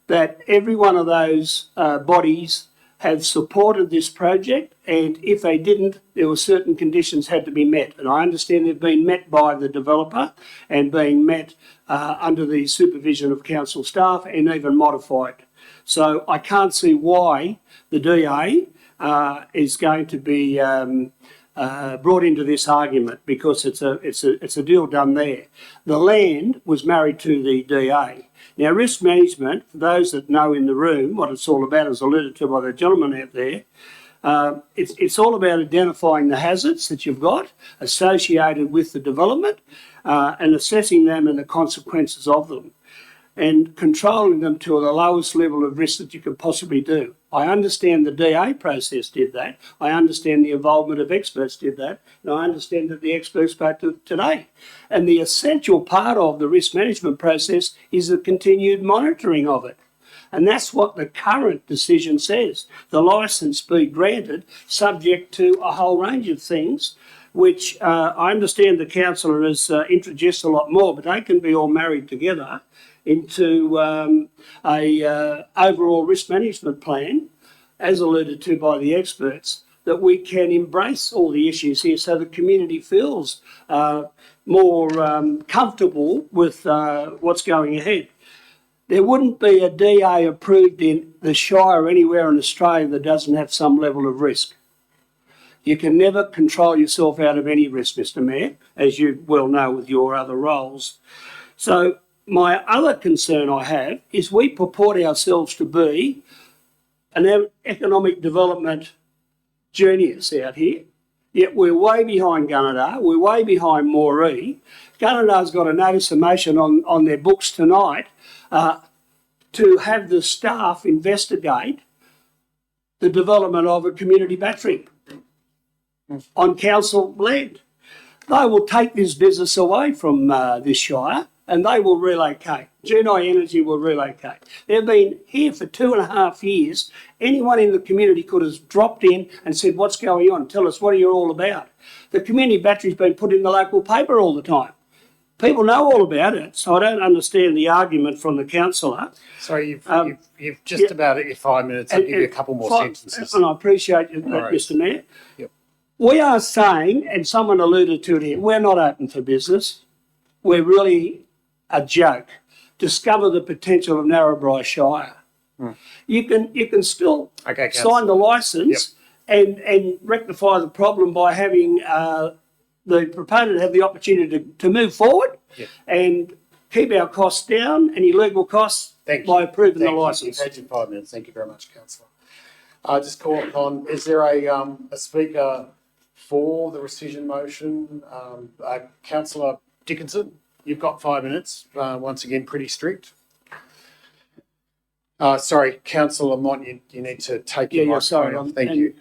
that every one of those bodies have supported this project, and if they didn't, there were certain conditions had to be met. And I understand they've been met by the developer and being met under the supervision of council staff and even modified. So I can't see why the DA is going to be brought into this argument, because it's a deal done there. The land was married to the DA. Now, risk management, for those that know in the room what it's all about, as alluded to by the gentleman out there, it's all about identifying the hazards that you've got associated with the development and assessing them and the consequences of them, and controlling them to the lowest level of risk that you could possibly do. I understand the DA process did that. I understand the involvement of experts did that. And I understand that the experts spoke to today. And the essential part of the risk management process is the continued monitoring of it. And that's what the current decision says. The licence be granted subject to a whole range of things, which I understand the councillor has introduced a lot more, but they can be all married together into a overall risk management plan, as alluded to by the experts, that we can embrace all the issues here so the community feels more comfortable with what's going ahead. There wouldn't be a DA approved in the Shire or anywhere in Australia that doesn't have some level of risk. You can never control yourself out of any risk, Mr. Mayor, as you well know with your other roles. So my other concern I have is we purport ourselves to be an economic development genius out here, yet we're way behind Gunnedah, we're way behind Moree. Gunnedah's got a notice of motion on their books tonight to have the staff investigate the development of a community battery on council land. They will take this business away from this Shire and they will relocate. Genii Energy will relocate. They've been here for 2.5 years. Anyone in the community could have dropped in and said, what's going on? Tell us, what are you all about? The community battery's been put in the local paper all the time. People know all about it, so I don't understand the argument from the councillor. Sorry, you've just about at your 5 minutes. I'll give you a couple more sentences. And I appreciate that, right. Mr. Mayor. Yep. We are saying, and someone alluded to it here, we're not open for business. We're really a joke. Discover the potential of Narrabri Shire. You can still sign the licence and rectify the problem by having the proponent have the opportunity to move forward and keep our costs down, any legal costs, by approving the licence. You've had your 5 minutes. Thank you very much, councillor. Just call upon, is there a speaker for the rescission motion? Councillor Dickinson, you've got 5 minutes. Once again, pretty strict. Sorry, Councillor Mont, you need to take your microphone off. Thank you.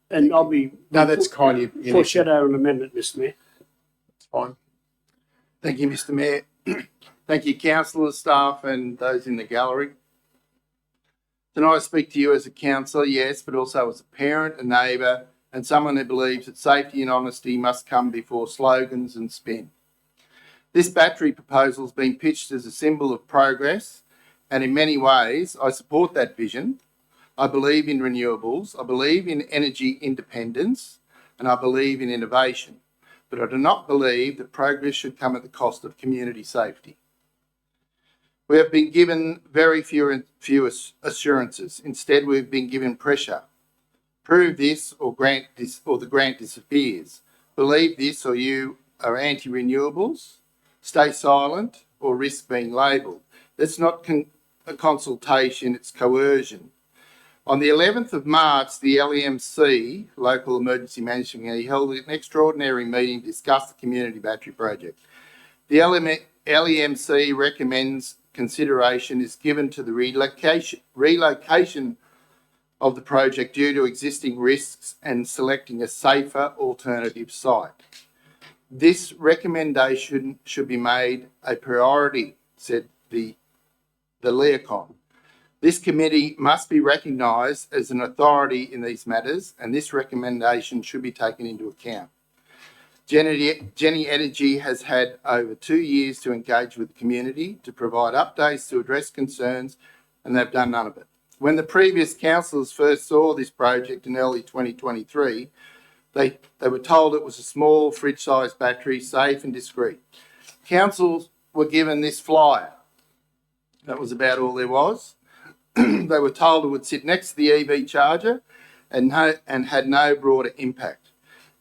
And I'll be... No, that's kind. You foreshadow an amendment, Mr. Mayor. It's fine. Thank you, Mr. Mayor. Thank you, councillors, staff and those in the gallery. Tonight I speak to you as a councillor, yes, but also as a parent, a neighbour and someone who believes that safety and honesty must come before slogans and spin. This battery proposal has been pitched as a symbol of progress, and in many ways I support that vision. I believe in renewables, I believe in energy independence, and I believe in innovation. But I do not believe that progress should come at the cost of community safety. We have been given very few assurances. Instead, we've been given pressure. Prove this or grant this, or the grant disappears. Believe this or you are anti-renewables. Stay silent or risk being labelled. That's not a consultation, it's coercion. On the 11th of March, the LEMC, Local Emergency Management Committee, held an extraordinary meeting to discuss the community battery project. The LEMC recommends consideration is given to the relocation of the project due to existing risks and selecting a safer alternative site. This recommendation should be made a priority, said the LEACOM. This committee must be recognised as an authority in these matters, and this recommendation should be taken into account. Genii Energy has had over 2 years to engage with the community to provide updates to address concerns, and they've done none of it. When the previous councillors first saw this project in early 2023, they were told it was a small fridge-sized battery, safe and discreet. Councils were given this flyer. That was about all there was. They were told it would sit next to the EV charger and had no broader impact.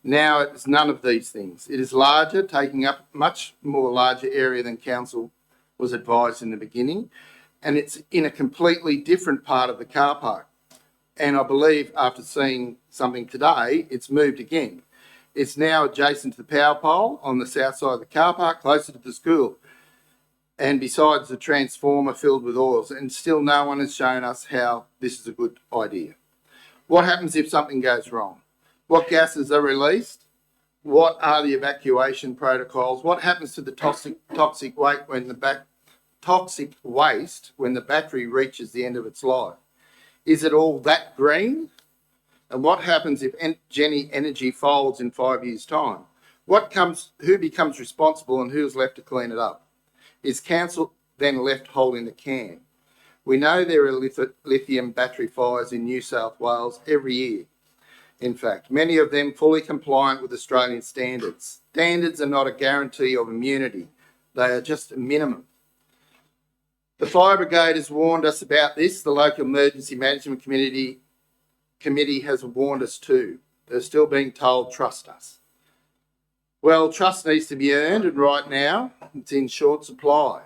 Now it's none of these things. It is larger, taking up much more larger area than council was advised in the beginning, and it's in a completely different part of the car park. And I believe after seeing something today, it's moved again. It's now adjacent to the power pole on the south side of the car park, closer to the school. And besides the transformer filled with oils, and still no one has shown us how this is a good idea. What happens if something goes wrong? What gases are released? What are the evacuation protocols? What happens to the toxic waste when the battery reaches the end of its life? Is it all that green? And what happens if Genii Energy folds in 5 years' time? Who becomes responsible and who's left to clean it up? Is council then left holding the can? We know there are lithium battery fires in New South Wales every year. In fact, many of them fully compliant with Australian standards. Standards are not a guarantee of immunity. They are just a minimum. The Fire Brigade has warned us about this. The local emergency management committee has warned us too. They're still being told, trust us. Well, trust needs to be earned, and right now it's in short supply.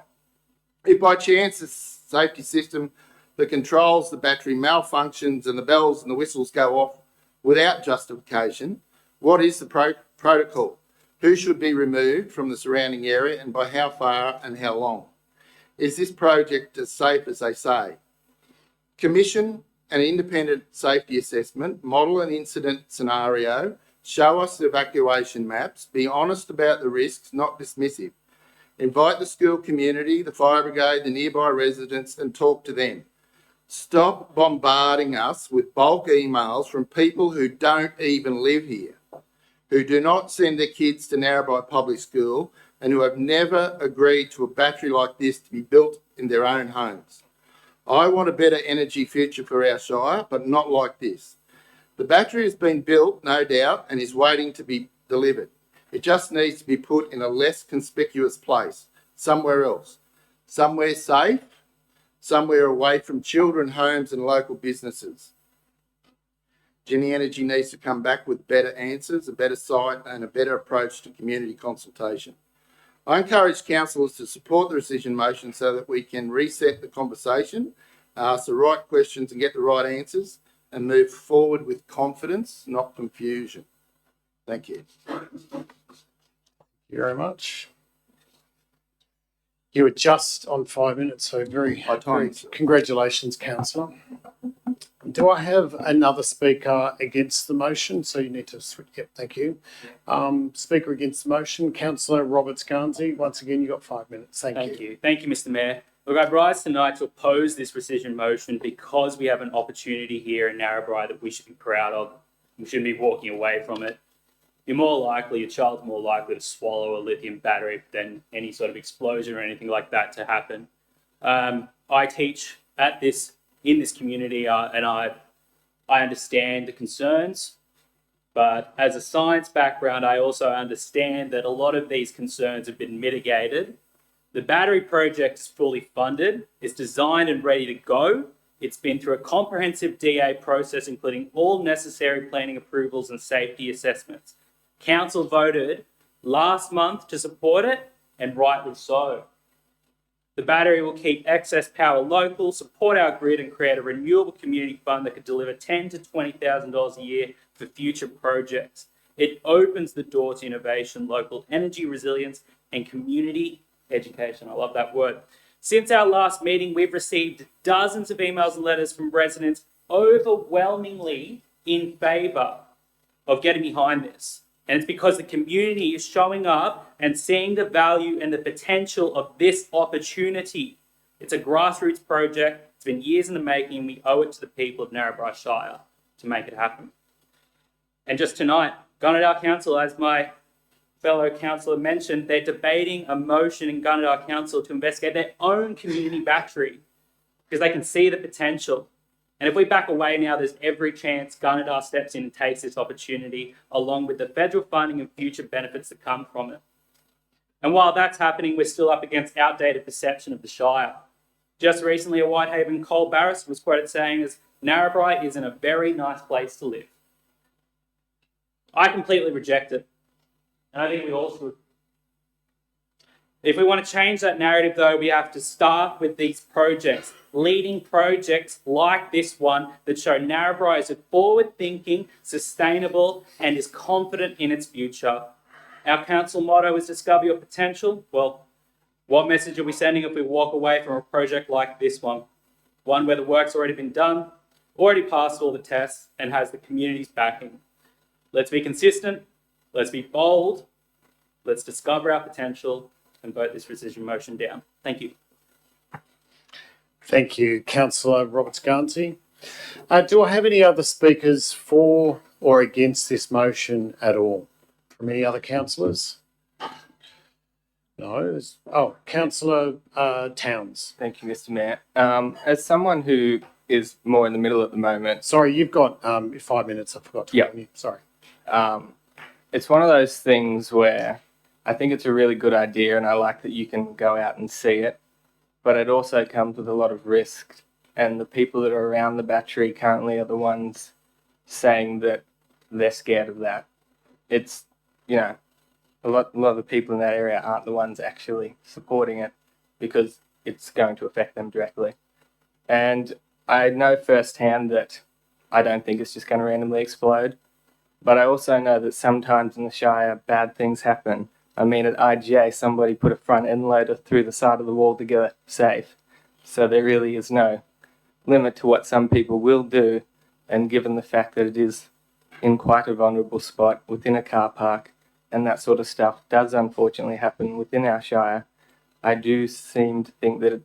If by chance the safety system that controls the battery malfunctions and the bells and the whistles go off without justification, what is the protocol? Who should be removed from the surrounding area and by how far and how long? Is this project as safe as they say? Commission an independent safety assessment, model an incident scenario, show us the evacuation maps, be honest about the risks, not dismissive. Invite the school community, the fire brigade, the nearby residents and talk to them. Stop bombarding us with bulk emails from people who don't even live here, who do not send their kids to Narrabri Public School and who have never agreed to a battery like this to be built in their own homes. I want a better energy future for our Shire, but not like this. The battery has been built, no doubt, and is waiting to be delivered. It just needs to be put in a less conspicuous place, somewhere else, somewhere safe, somewhere away from children, homes and local businesses. Ginny Energy needs to come back with better answers, a better site and a better approach to community consultation. I encourage councillors to support the rescission motion so that we can reset the conversation, ask the right questions and get the right answers and move forward with confidence, not confusion. Thank you. Thank you very much. You were just on 5 minutes, so very congratulations, councillor. Do I have another speaker against the motion? So you need to switch. Yep, thank you. Speaker against the motion, Councillor Roberts Garnsey. Once again, you got 5 minutes. Thank you. Thank you, Mr. Mayor. Look, I rise tonight to oppose this rescission motion because we have an opportunity here in Narrabri that we should be proud of. We shouldn't be walking away from it. Your child's more likely to swallow a lithium battery than any sort of explosion or anything like that to happen. I teach in this community and I understand the concerns, but as a science background, I also understand that a lot of these concerns have been mitigated. The battery project is fully funded, it's designed and ready to go. It's been through a comprehensive DA process, including all necessary planning approvals and safety assessments. Council voted last month to support it, and rightly so. The battery will keep excess power local, support our grid, and create a renewable community fund that could deliver $10,000 to $20,000 a year for future projects. It opens the door to innovation, local energy resilience, and community education. I love that word. Since our last meeting, we've received dozens of emails and letters from residents overwhelmingly in favour of getting behind this. And it's because the community is showing up and seeing the value and the potential of this opportunity. It's a grassroots project. It's been years in the making, and we owe it to the people of Narrabri Shire to make it happen. And just tonight, Gunnedah Council, as my fellow councillor mentioned, they're debating a motion in Gunnedah Council to investigate their own community battery because they can see the potential. And if we back away now, there's every chance Gunnedah steps in and takes this opportunity, along with the federal funding and future benefits that come from it. And while that's happening, we're still up against outdated perception of the Shire. Just recently, a Whitehaven coal barrister was quoted saying, as Narrabri isn't a very nice place to live. I completely reject it. And I think we all should. If we want to change that narrative, though, we have to start with these projects, leading projects like this one that show Narrabri is a forward-thinking, sustainable, and is confident in its future. Our council motto is discover your potential. Well, what message are we sending if we walk away from a project like this one? One where the work's already been done, already passed all the tests, and has the community's backing. Let's be consistent. Let's be bold. Let's discover our potential and vote this rescission motion down. Thank you. Thank you, Councillor Roberts Garnsey. Do I have any other speakers for or against this motion at all? From any other councillors? No. Councillor Towns. Thank you, Mr. Mayor. As someone who is more in the middle at the moment, Sorry, you've got 5 minutes. I forgot to Yeah. warn you. Sorry. it's one of those things where I think it's a really good idea and I like that you can go out and see it, but it also comes with a lot of risk. And the people that are around the battery currently are the ones saying that they're scared of that. It's, you know, a lot of the people in that area aren't the ones actually supporting it because it's going to affect them directly. And I know firsthand that I don't think it's just going to randomly explode. But I also know that sometimes in the Shire, bad things happen. I mean, at IGA, somebody put a front end loader through the side of the wall to get it safe. So there really is no limit to what some people will do. And given the fact that it is in quite a vulnerable spot within a car park, and that sort of stuff does unfortunately happen within our Shire, I do seem to think that it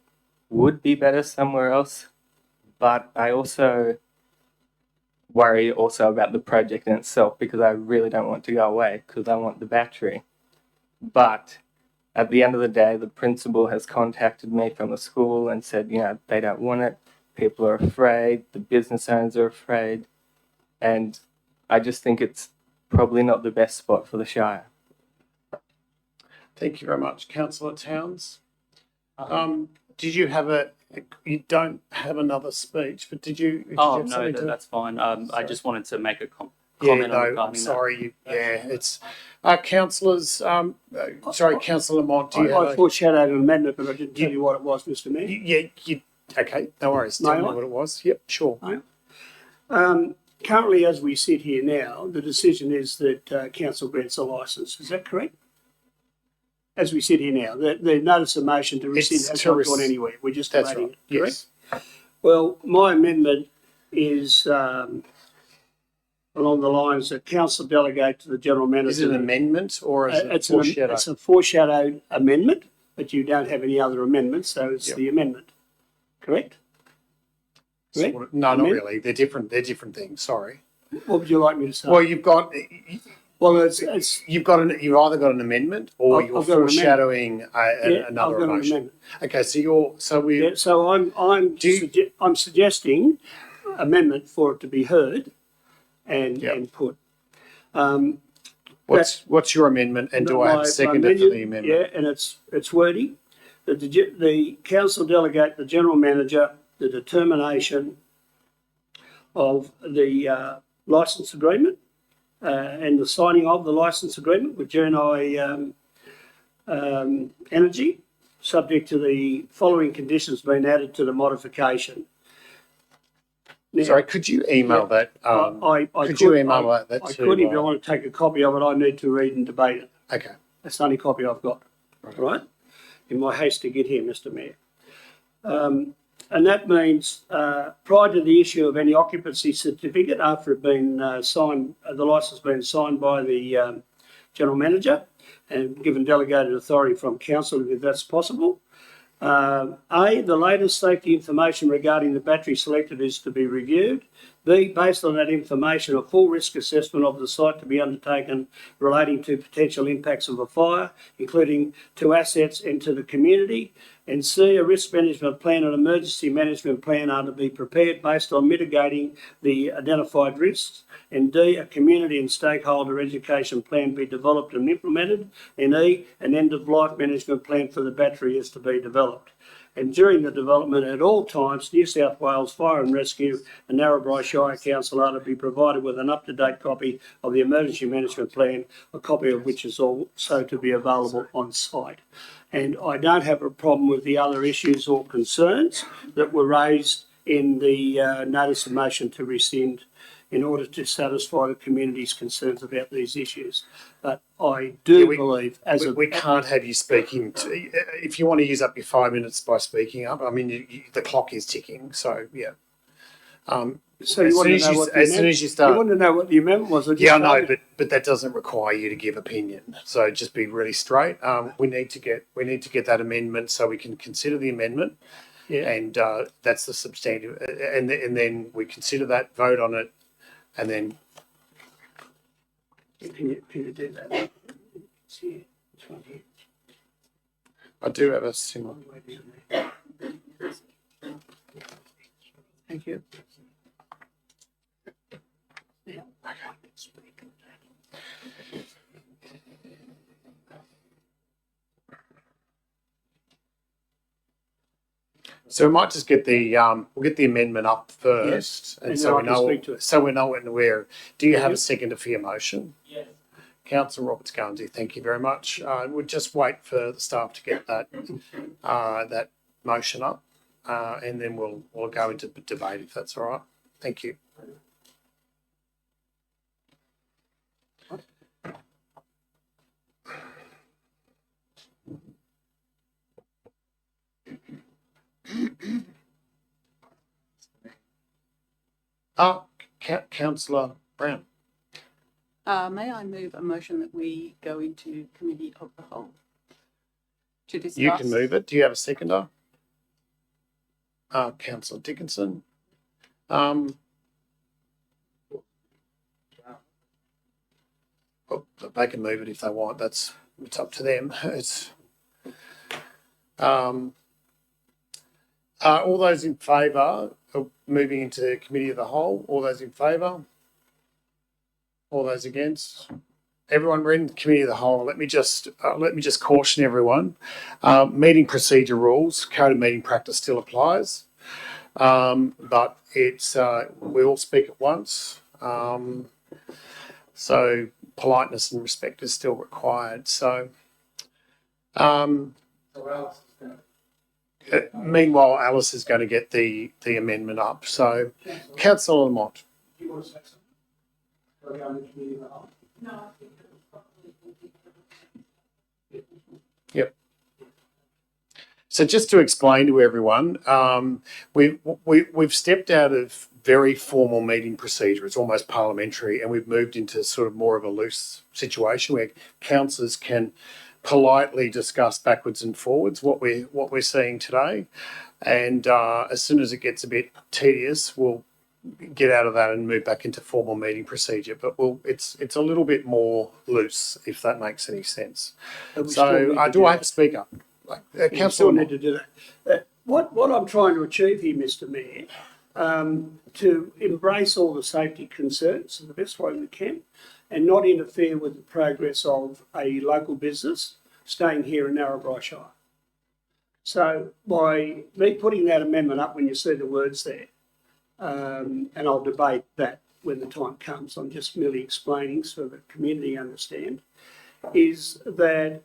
would be better somewhere else. But I also worry also about the project in itself because I really don't want to go away because I want the battery. But at the end of the day, the principal has contacted me from the school and said, you know, they don't want it. People are afraid. The business owners are afraid. And I just think it's probably not the best spot for the Shire. Thank you very much, Councillor Towns. Did you have you don't have another speech, but did you have No, something to? that's fine. I Sorry. just wanted to make a comment Yeah, on no, I'm regarding sorry. It's councillors. Sorry, Councillor Lamont. Do you I have? foreshadowed an amendment, but I didn't tell you what it was, Mr. Mayor. Okay, no worries. May Tell me I? what it was. Yep, sure. Currently, as we sit here now, the decision is that council grants a licence. Is that correct? As we sit here now, the notice of motion to rescind It's has to not gone anywhere. We're just That's debating right. it, correct? Yes. Well, my amendment is along the lines that council delegate to the general manager. Is it an amendment or is it It's foreshadow? a foreshadowed amendment, but you don't have any other amendments, so it's Yep. the amendment. Correct? Correct? No, not Amendment? really. They're different. They're different things. Sorry. What would you like me to say? Well, you've got it's you've either got an amendment or I've you're got an amendment. foreshadowing yeah, another I've got an emotion. amendment. Okay, Yeah, so I'm suggesting amendment for it to be heard and Yep. and put. What's your amendment, and do I have a seconder for the amendment? Yeah, and it's wordy. That the council delegate the general manager the determination of the licence agreement and the signing of the licence agreement with Jernai Energy, subject to the following conditions being added to the modification. Now, Sorry, could you email that? I could you email that I to? could, if you want to take a copy of it, I need to read and debate it. Okay. That's the only copy I've got, right? In my haste to get here, Mr. Mayor. And that means prior to the issue of any occupancy certificate, after it been signed, the licence being signed by the general manager and given delegated authority from council if that's possible. A, the latest safety information regarding the battery selected is to be reviewed. B, based on that information, a full risk assessment of the site to be undertaken relating to potential impacts of a fire, including to assets and to the community. And C, a risk management plan and emergency management plan are to be prepared based on mitigating the identified risks. And D, a community and stakeholder education plan be developed and implemented. And E, an end-of-life management plan for the battery is to be developed. And during the development at all times, New South Wales Fire and Rescue and Narrabri Shire Council are to be provided with an up-to-date copy of the emergency management plan, a copy of which is also to be available on site. And I don't have a problem with the other issues or concerns that were raised in the notice of motion to rescind in order to satisfy the community's concerns about these issues. But I do believe we can't have you speaking if you want to use up your 5 minutes by speaking up. I mean, the clock is ticking, so yeah. So you want to know what as soon as you start, you want to know what the amendment was? yeah, I know, but that doesn't require you to give opinion. So just be really straight. We need to get that amendment so we can consider the amendment. Yeah. And that's the substantive, and then we consider that, vote on it, and then Can you do that? It's here. It's right here. I do have a similar. All the way down there. Thank you. Yeah. So we might just get the we'll get the amendment up first, And so we then I can know speak to it. so we know when we're. Do you have Yep. a seconder for your motion? Yes. Councillor Roberts Guernsey, thank you very much. We'll just wait for the staff to get that that motion up, and then we'll go into debate if that's all right. Thank you. Councillor Brown. May I move a motion that we go into committee of the whole to discuss? You can move it. Do you have a seconder? Councillor Dickinson. Well, they can move it if they want. It's up to them. It's all those in favour of moving into committee of the whole. All those in favour. All those against. Everyone, we're in committee of the whole. Let me just caution everyone. Meeting procedure rules, code of meeting practice still applies, but it's we all speak at once. So politeness and respect is still required. So, meanwhile, Alice is going to get the amendment up. So, Councillor Lamont. Do you want to say something? We're going to committee of the whole. Yep. So just to explain to everyone, we've stepped out of very formal meeting procedure. It's almost parliamentary, and we've moved into sort of more of a loose situation where councillors can politely discuss backwards and forwards what we're seeing today. And as soon as it gets a bit tedious, we'll get out of that and move back into formal meeting procedure. But it's a little bit more loose, if that makes any sense. But we still So need to do I have a speaker? We Councillor still need to do that. What I'm trying to achieve here, Mr Mayor, to embrace all the safety concerns in the best way we can and not interfere with the progress of a local business staying here in Narrabri Shire. So by me putting that amendment up when you see the words there, and I'll debate that when the time comes, I'm just merely explaining so the community understand, is that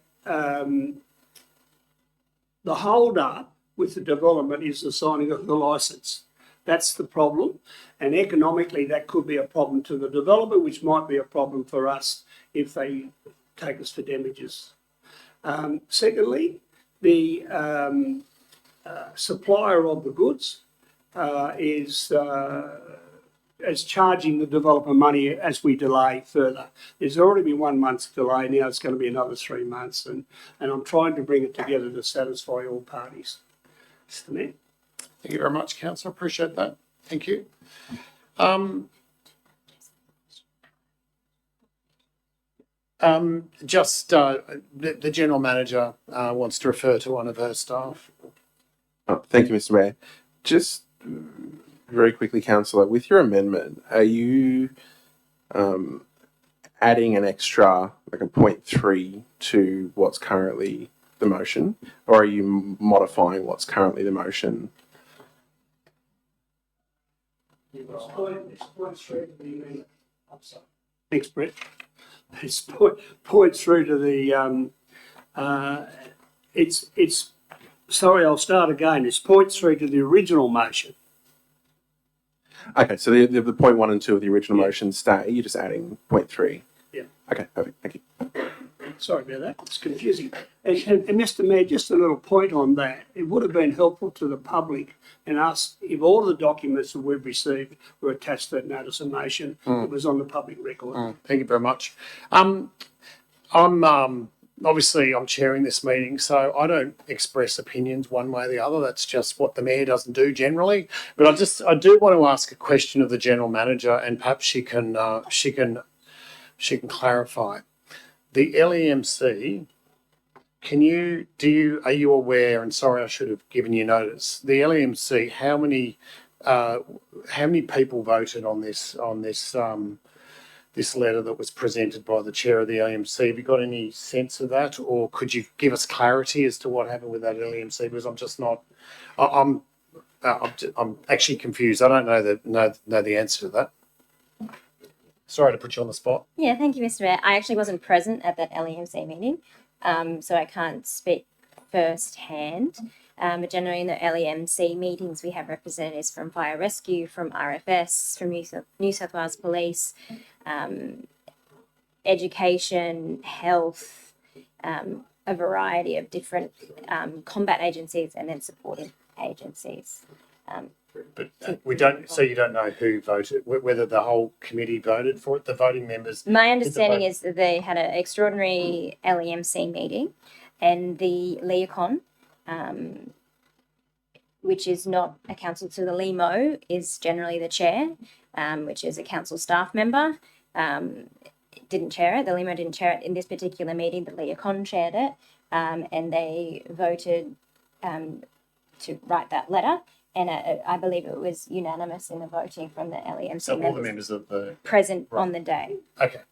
the hold up with the development is the signing of the licence. That's the problem. And economically, that could be a problem to the developer, which might be a problem for us if they take us for damages. Secondly, the supplier of the goods is charging the developer money as we delay further. There's already been 1 month's delay, now it's going to be another 3 months, and I'm trying to bring it together to satisfy all parties. Mr Mayor. Thank you very much, Councillor. Appreciate that. Thank you. The General Manager wants to refer to one of her staff. Thank you, Mr. Mayor. Just very quickly, Councillor, with your amendment, are you adding an extra, like a 0.3 to what's currently the motion, or are you modifying what's currently the motion? Thanks, Brett. It's point through to the it's sorry, I'll start again. It's points through to the original motion. Okay, so the 0.1 and 2 of the original motion stay. You're just adding 0.3. Yeah. Okay, perfect. Thank you. Sorry about that. It's confusing. And Mr. Mayor, just a little point on that. It would have been helpful to the public and us if all the documents that we've received were attached to that notice of motion. It was on the public record. Thank you very much. I'm obviously I'm chairing this meeting, so I don't express opinions one way or the other. That's just what the Mayor doesn't do generally. But I do want to ask a question of the General Manager, and perhaps she can she can clarify. The LEMC, are you aware, and sorry, I should have given you notice, the LEMC, how many people voted on this this letter that was presented by the chair of the LEMC? Have you got any sense of that, or could you give us clarity as to what happened with that LEMC? Because I'm just not, I'm actually confused. I don't know the answer to that. Sorry to put you on the spot. Yeah, thank you, Mr. Mayor. I actually wasn't present at that LEMC meeting, so I can't speak firsthand. But generally in the LEMC meetings, we have representatives from Fire Rescue, from RFS, from New South Wales Police, education, health, a variety of different combat agencies and then supporting agencies. But we don't. So you don't know who voted, whether the whole committee voted for it. The voting members. My understanding is that they had an extraordinary LEMC meeting, and the Leacon, which is not a council to the LEMO, is generally the chair, which is a council staff member. Didn't chair it. The LEMO didn't chair it in this particular meeting. The Leacon chaired it, and they voted to write that letter. And I believe it was unanimous in the voting from the LEMC So all the members of the present on the day. Okay.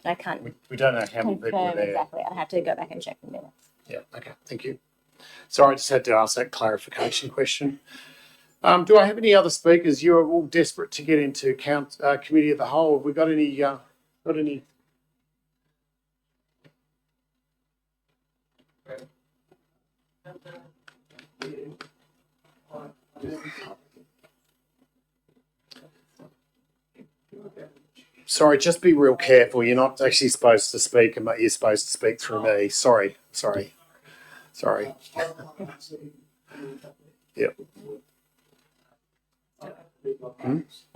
I can't We don't know how many people were confirm there. exactly. I'd have to go back and check the minutes. Yeah. Okay. Thank you. Sorry, I just had to ask that clarification question. Do I have any other speakers? You are all desperate to get into committee of the whole. Have we got any? Sorry, just be real careful. You're not actually supposed to speak, but you're supposed to speak through me. Sorry. Yep. They're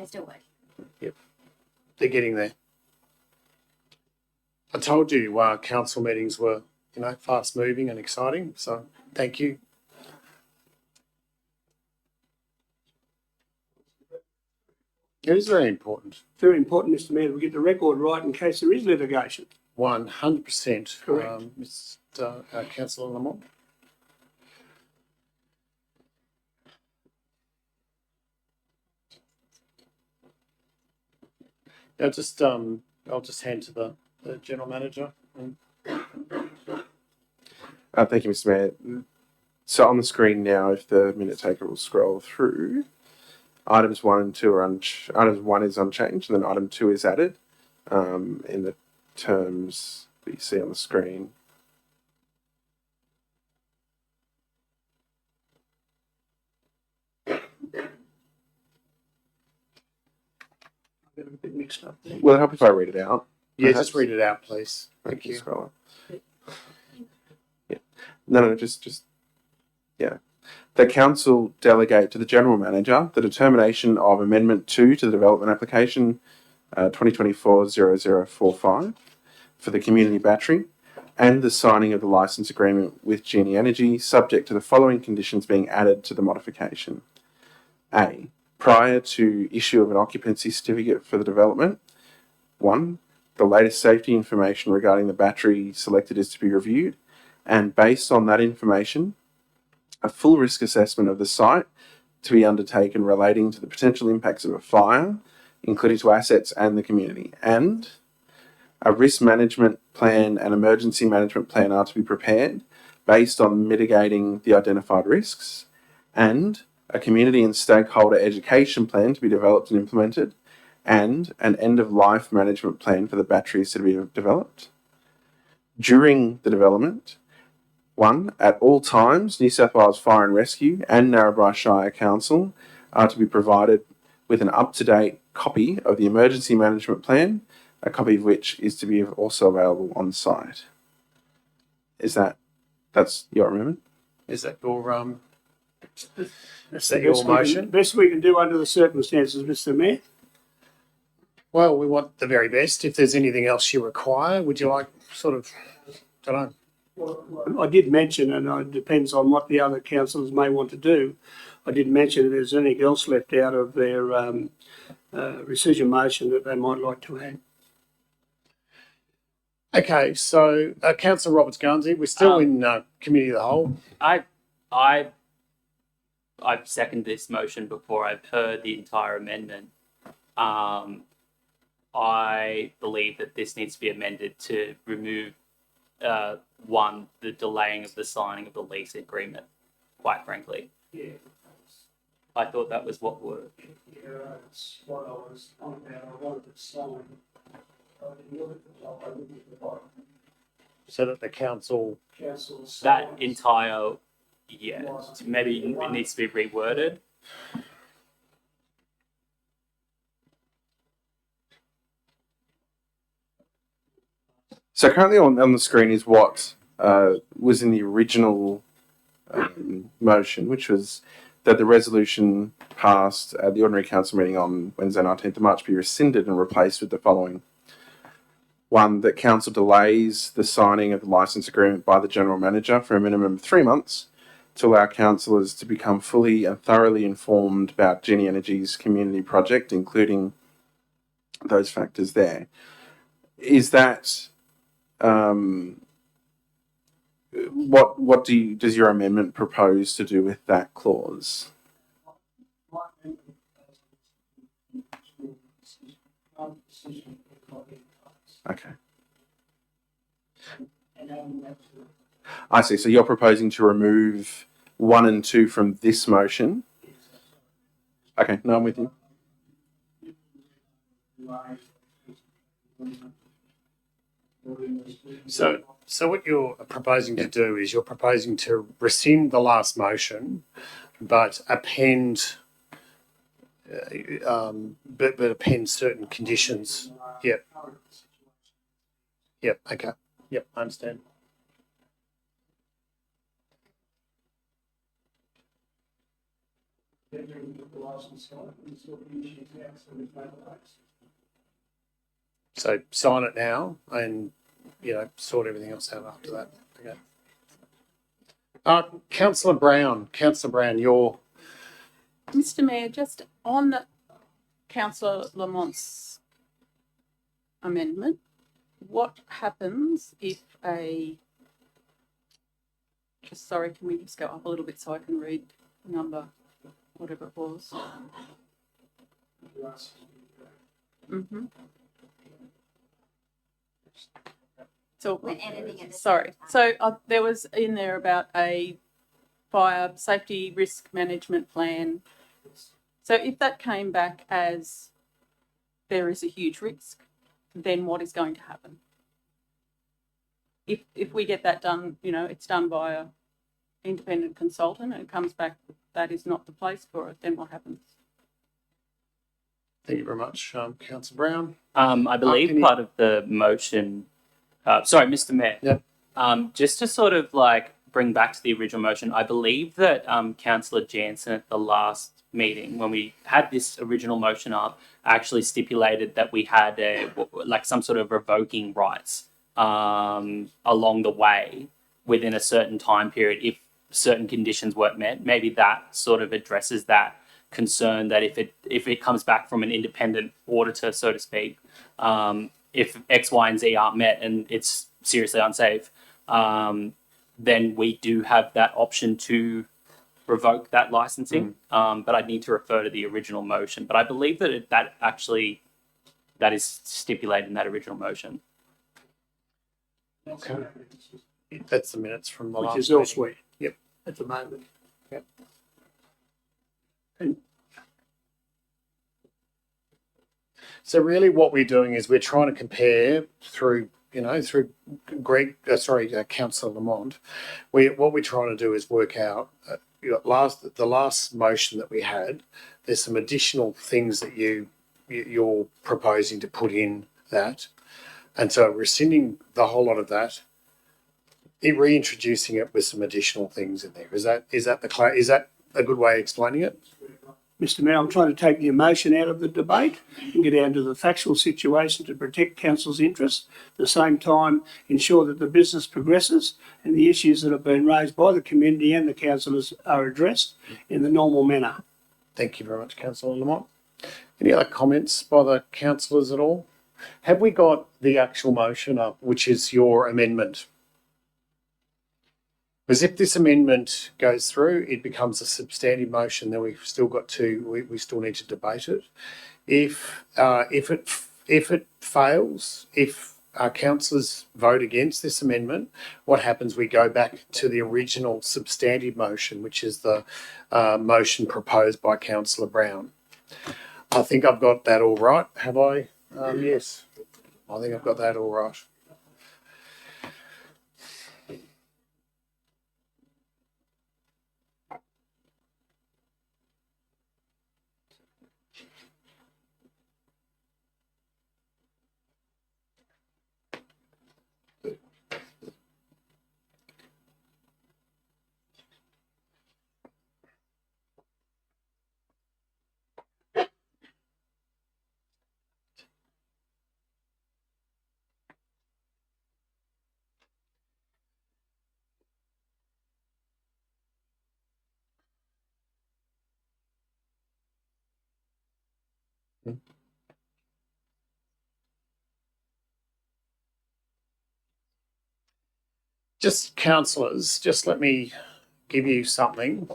still working. Yep. They're getting there. I told you council meetings were, fast moving and exciting. So thank you. It is very important. Very important, Mr. Mayor, we get the record right in case there is litigation. 100%. Correct. Mr. Councillor Lamont. I'll just hand to the general manager. Thank you, Mr. Mayor. So on the screen now, if the minute taker will scroll through, items 1 and 2 are items 1 is unchanged, and then item 2 is added in the terms that you see on the screen. Got a bit mixed up there. Will it help if I read it out? Yeah, Perhaps? just read it out, please. Thank you. Scroll up. Yeah. No, just yeah. The council delegate to the general manager the determination of amendment 2 to the development application 2024-0045 for the community battery and the signing of the license agreement with Genie Energy, subject to the following conditions being added to the modification. A. Prior to issue of an occupancy certificate for the development, 1. The latest safety information regarding the battery selected is to be reviewed, and based on that information, a full risk assessment of the site to be undertaken relating to the potential impacts of a fire, including to assets and the community, and a risk management plan and emergency management plan are to be prepared based on mitigating the identified risks, and a community and stakeholder education plan to be developed and implemented, and an end-of-life management plan for the batteries to be developed. During the development, 1. At all times, New South Wales Fire and Rescue and Narrabri Shire Council are to be provided with an up-to-date copy of the emergency management plan, a copy of which is to be also available on site. That's your amendment? Is that your That's that the your best we can- motion? Best we can do under the circumstances, Mr. Mayor. Well, we want the very best. If there's anything else you require, would you like don't know. I did mention, and it depends on what the other councillors may want to do, I did mention if there's anything else left out of their rescission motion that they might like to add. Okay, so Councillor Roberts Guernsey, we're still in committee of the whole. I've seconded this motion before I've heard the entire amendment. I believe that this needs to be amended to remove one, the delaying of the signing of the lease agreement. Quite frankly, I thought that was what were. That's what I was on about. I wanted to sign. So that the council. That entire, maybe it needs to be reworded. So currently on the screen is what was in the original motion, which was that the resolution passed at the ordinary council meeting on Wednesday 19th of March be rescinded and replaced with the following. One, that council delays the signing of the licence agreement by the general manager for a minimum of 3 months to allow councillors to become fully and thoroughly informed about Genie Energy's community project, including those factors there. Is that what does your amendment propose to do with that clause? Okay. I see. So you're proposing to remove 1 and 2 from this motion? Okay, no, I'm with you. So what you're proposing to do is you're proposing to rescind the last motion, but append, but append certain conditions. Yep. Yep. Okay. Yep. I understand. So sign it now and, sort everything else out after that. Okay. Councillor Brown, you're... Mr. Mayor, just on Councillor Lamont's amendment, what happens if sorry, can we just go up a little bit so I can read the number, whatever it was? So, sorry. So there was in there about a fire safety risk management plan. So if that came back as there is a huge risk, then what is going to happen? If we get that done, it's done by an independent consultant and it comes back that is not the place for it, then what happens? Thank you very much, Councillor Brown. I believe part of the motion. Sorry, Mr. Mayor. Yep. Just to sort of bring back to the original motion, I believe that Councillor Jansen at the last meeting, when we had this original motion up, actually stipulated that we had some sort of revoking rights along the way within a certain time period if certain conditions weren't met. Maybe that sort of addresses that concern that if it comes back from an independent auditor, so to speak, if X, Y, and Z aren't met and it's seriously unsafe, then we do have that option to revoke that licensing. But I'd need to refer to the original motion. But I believe that that is stipulated in that original motion. Okay. That's the minutes from the last Which is meeting. elsewhere. Yep. At the moment. Yep. And so really what we're doing is we're trying to compare through Councillor Lamont. What we're trying to do is work out the last motion that we had. There's some additional things that you're proposing to put in that, and so rescinding the whole lot of that, reintroducing it with some additional things in there. Is that a good way of explaining it? Mr. Mayor, I'm trying to take the emotion out of the debate and get down to the factual situation to protect council's interests, at the same time ensure that the business progresses and the issues that have been raised by the community and the councillors are addressed in the normal manner. Thank you very much, Councillor Lamont. Any other comments by the councillors at all? Have we got the actual motion up, which is your amendment? Because if this amendment goes through, it becomes a substantive motion. Then we've still got to we still need to debate it. If it fails, if our councillors vote against this amendment, what happens? We go back to the original substantive motion, which is the motion proposed by Councillor Brown. I think I've got that all right. Have I? Yes, I think I've got that all right. Just councillors, just let me give you something.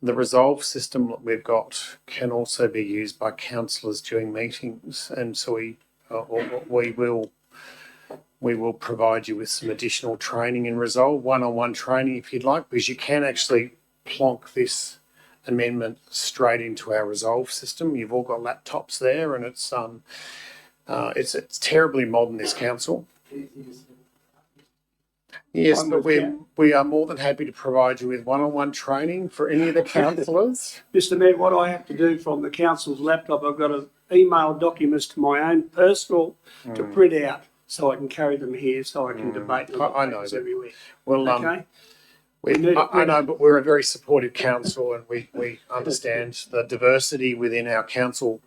The resolve system that we've got can also be used by councillors during meetings, and so we will provide you with some additional training in resolve, one-on-one training if you'd like, because you can actually plonk this amendment straight into our resolve system. You've all got laptops there, and it's terribly modern, this council. Yes, but we are more than happy to provide you with one-on-one training for any of the councillors. Mr Mayor, what I have to do from the council's laptop, I've got to email documents to my own personal to print out so I can carry them here so I can debate them I know that. everywhere. Well, Okay? I know, but we're a very supportive council, and we understand the diversity within our council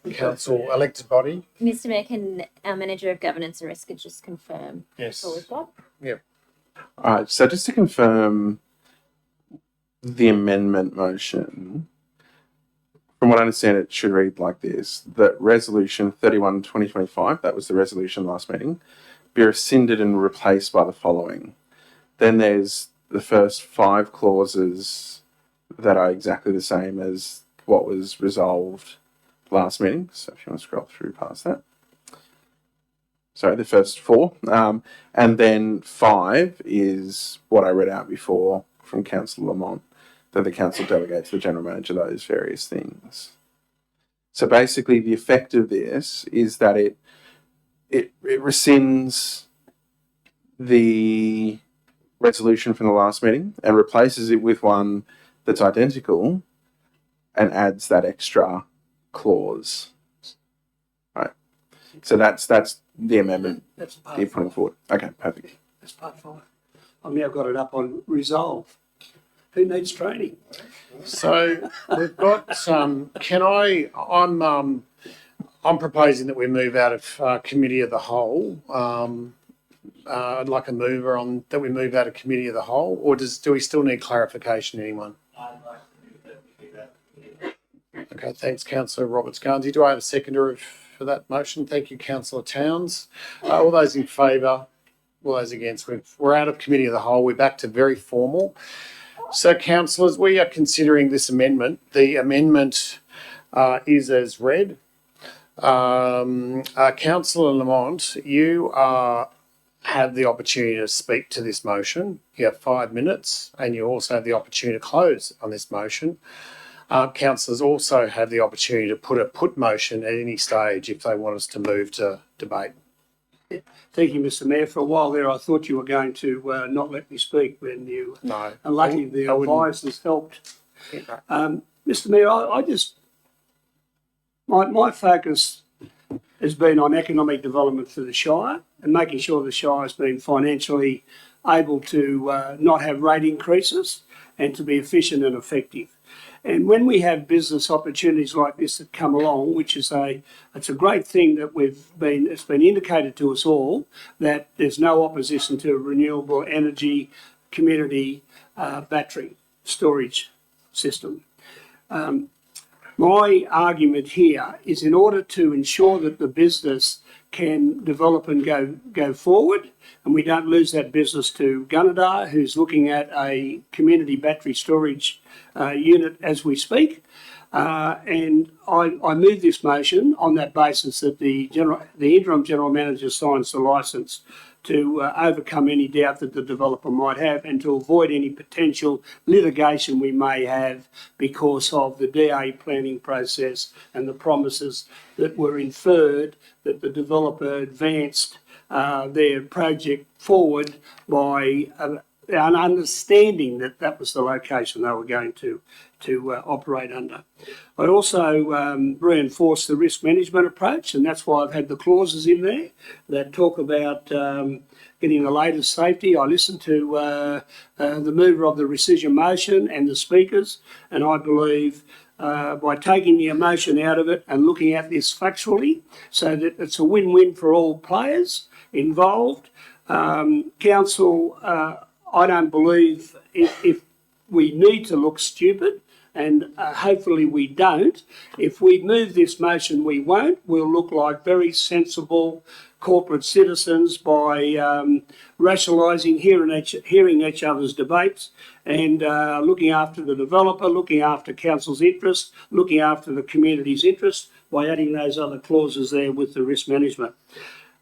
elected body. Mr. Mayor, can our Manager of Governance and Risk just confirm Yes. what we've got? All right, so just to confirm the amendment motion, from what I understand, it should read like this: that Resolution 31/2025, that was the resolution last meeting, be rescinded and replaced by the following. Then there's the first 5 clauses that are exactly the same as what was resolved last meeting. So if you want to scroll through past that. Sorry, the first 4. And then 5 is what I read out before from Councillor Lamont, that the council delegates to the general manager those various things. So basically the effect of this is that it rescinds the resolution from the last meeting and replaces it with one that's identical and adds that extra clause. Right. So that's the amendment That's part you're putting 5. forward. Okay, perfect. That's part 5. I've now got it up on resolve. Who needs training? So we've got I'm proposing that we move out of committee of the whole. I'd like a mover on that we move out of committee of the whole, or do we still need clarification, anyone? I'd like to move that we do that. Okay, thanks, Councillor Roberts-Garnsey. Do I have a seconder for that motion? Thank you, Councillor Towns. All those in favour? All those against? We're out of committee of the whole. We're back to very formal. So, councillors, we are considering this amendment. The amendment is as read. Councillor Lamont, you have the opportunity to speak to this motion. You have 5 minutes, and you also have the opportunity to close on this motion. Councillors also have the opportunity to put a put motion at any stage if they want us to move to debate. Thank you, Mr Mayor. For a while there, I thought you were going to not let me speak when you... No. And luckily the I wouldn't. advisors helped. Mr Mayor, I just... My focus has been on economic development for the Shire and making sure the Shire has been financially able to not have rate increases and to be efficient and effective. And when we have business opportunities like this that come along, which is it's a great thing that it's been indicated to us all that there's no opposition to a renewable energy community battery storage system. My argument here is in order to ensure that the business can develop and go forward, and we don't lose that business to Gunnedah, who's looking at a community battery storage unit as we speak. And I move this motion on that basis that the interim general manager signs the licence to overcome any doubt that the developer might have and to avoid any potential litigation we may have because of the DA planning process and the promises that were inferred that the developer advanced their project forward by an understanding that that was the location they were going to operate under. I also reinforce the risk management approach, and that's why I've had the clauses in there that talk about getting the latest safety. I listened to the mover of the rescission motion and the speakers, and I believe by taking the emotion out of it and looking at this factually so that it's a win-win for all players involved. Council, I don't believe if we need to look stupid, and hopefully we don't. If we move this motion, we won't. We'll look like very sensible corporate citizens by rationalising, hearing each other's debates and looking after the developer, looking after council's interests, looking after the community's interests by adding those other clauses there with the risk management.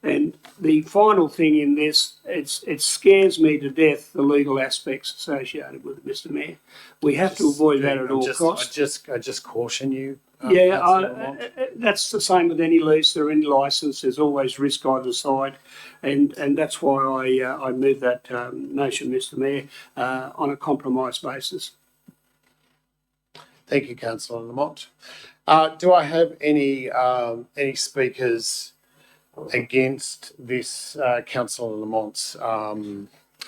And the final thing in this, it scares me to death, the legal aspects associated with it, Mr Mayor. We have to avoid that at all costs. I just caution you. That's the same with any lease or any licence. There's always risk either side. And that's why I move that motion, Mr Mayor, on a compromise basis. Thank you, Councillor Lamont. Do I have any speakers against this Councillor Lamont's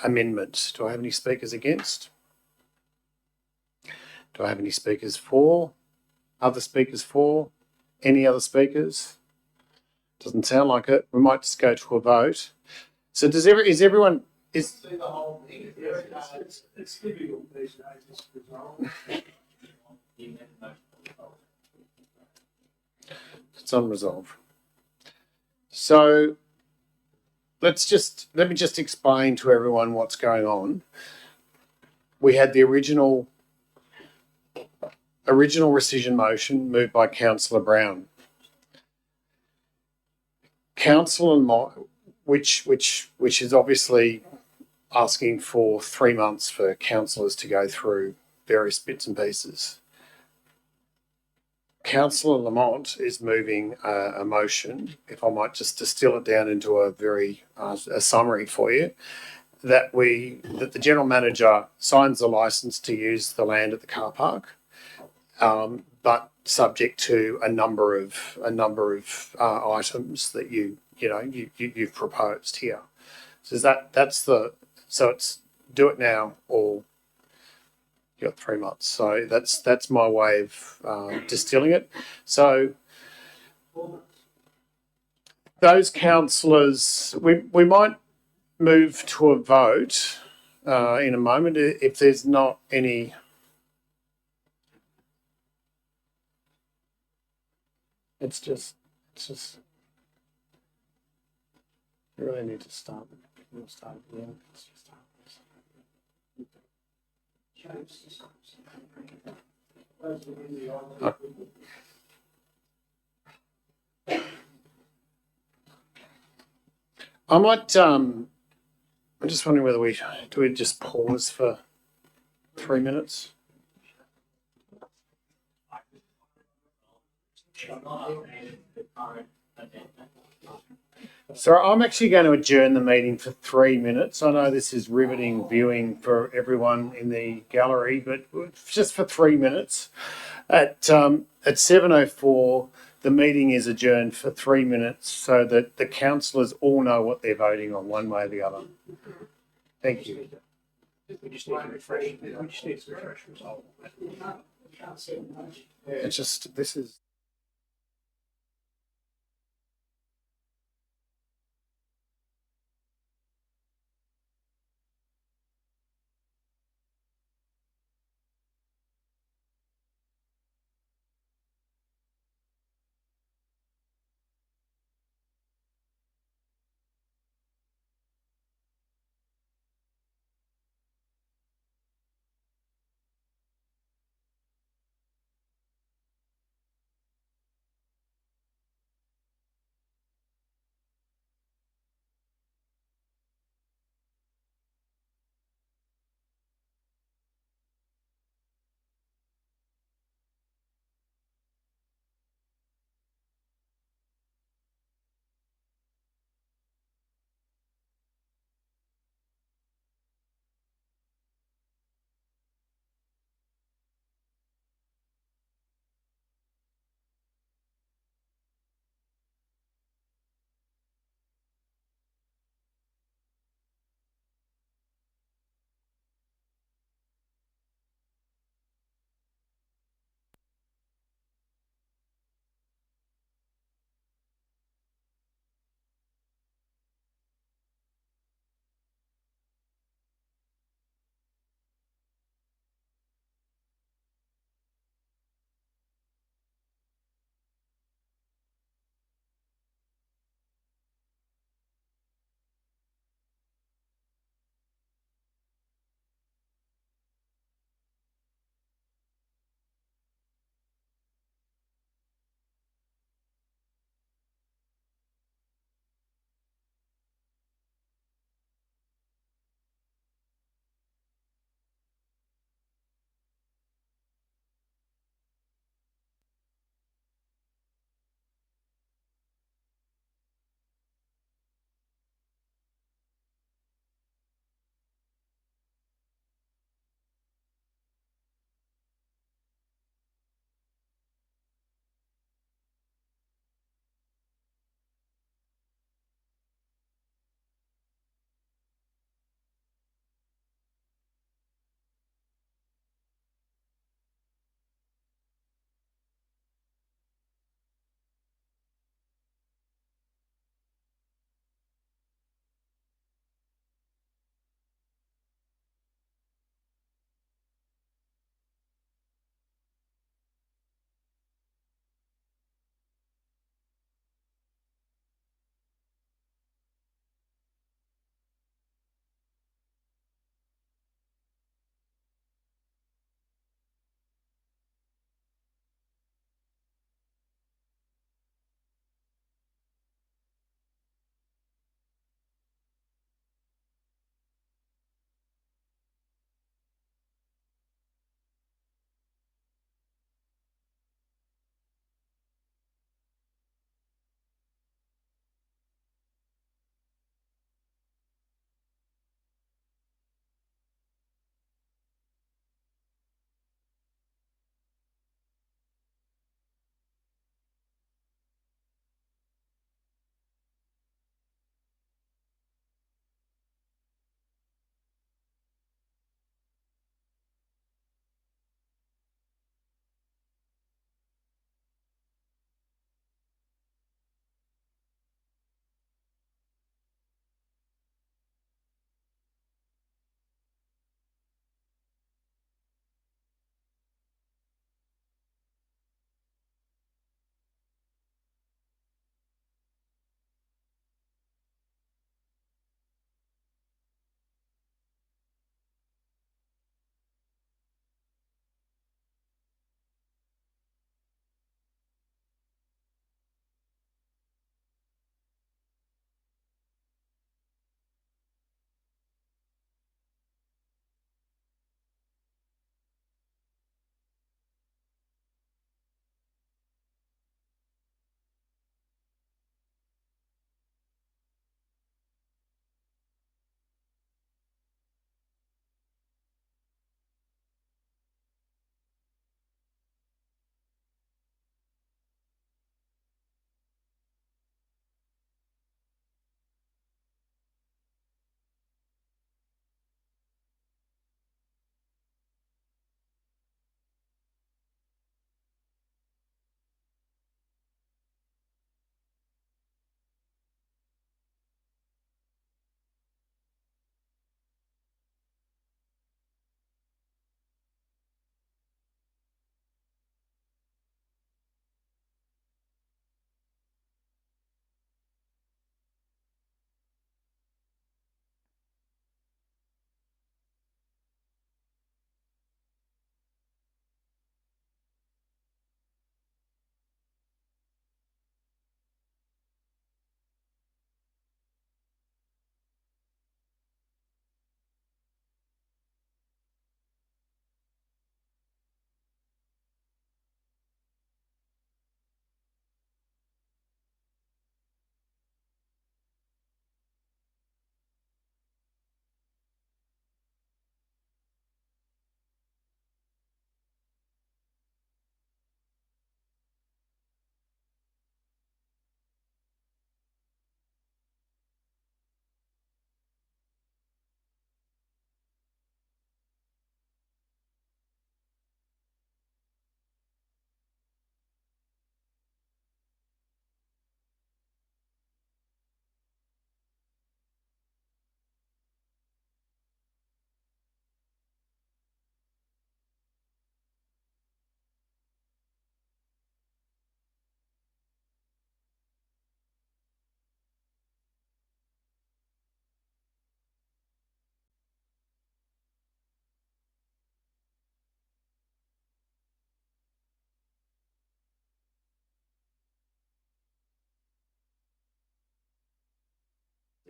amendment? Do I have any speakers against? Do I have any speakers for? Other speakers for? Any other speakers? Doesn't sound like it. We might just go to a vote. So is everyone? It's difficult these days. It's unresolved. So let me just explain to everyone what's going on. We had the original rescission motion moved by Councillor Brown. Councillor Mott, which is obviously asking for 3 months for councillors to go through various bits and pieces. Councillor Lamont is moving a motion, if I might just distill it down into a very a summary for you, that the general manager signs the licence to use the land at the car park, but subject to a number of items that you've proposed here. So so it's do it now or you got 3 months. So that's my way of distilling it. So those councillors, we might move to a vote in a moment if there's not any. It's just you really need to start. We'll start. Yeah, let's just start. I might. I'm just wondering whether we just pause for 3 minutes. So I'm actually going to adjourn the meeting for 3 minutes. I know this is riveting viewing for everyone in the gallery, but just for 3 minutes. At 7:04, the meeting is adjourned for 3 minutes so that the councillors all know what they're voting on, one way or the other. Thank you. We just need to refresh. It's just, this is.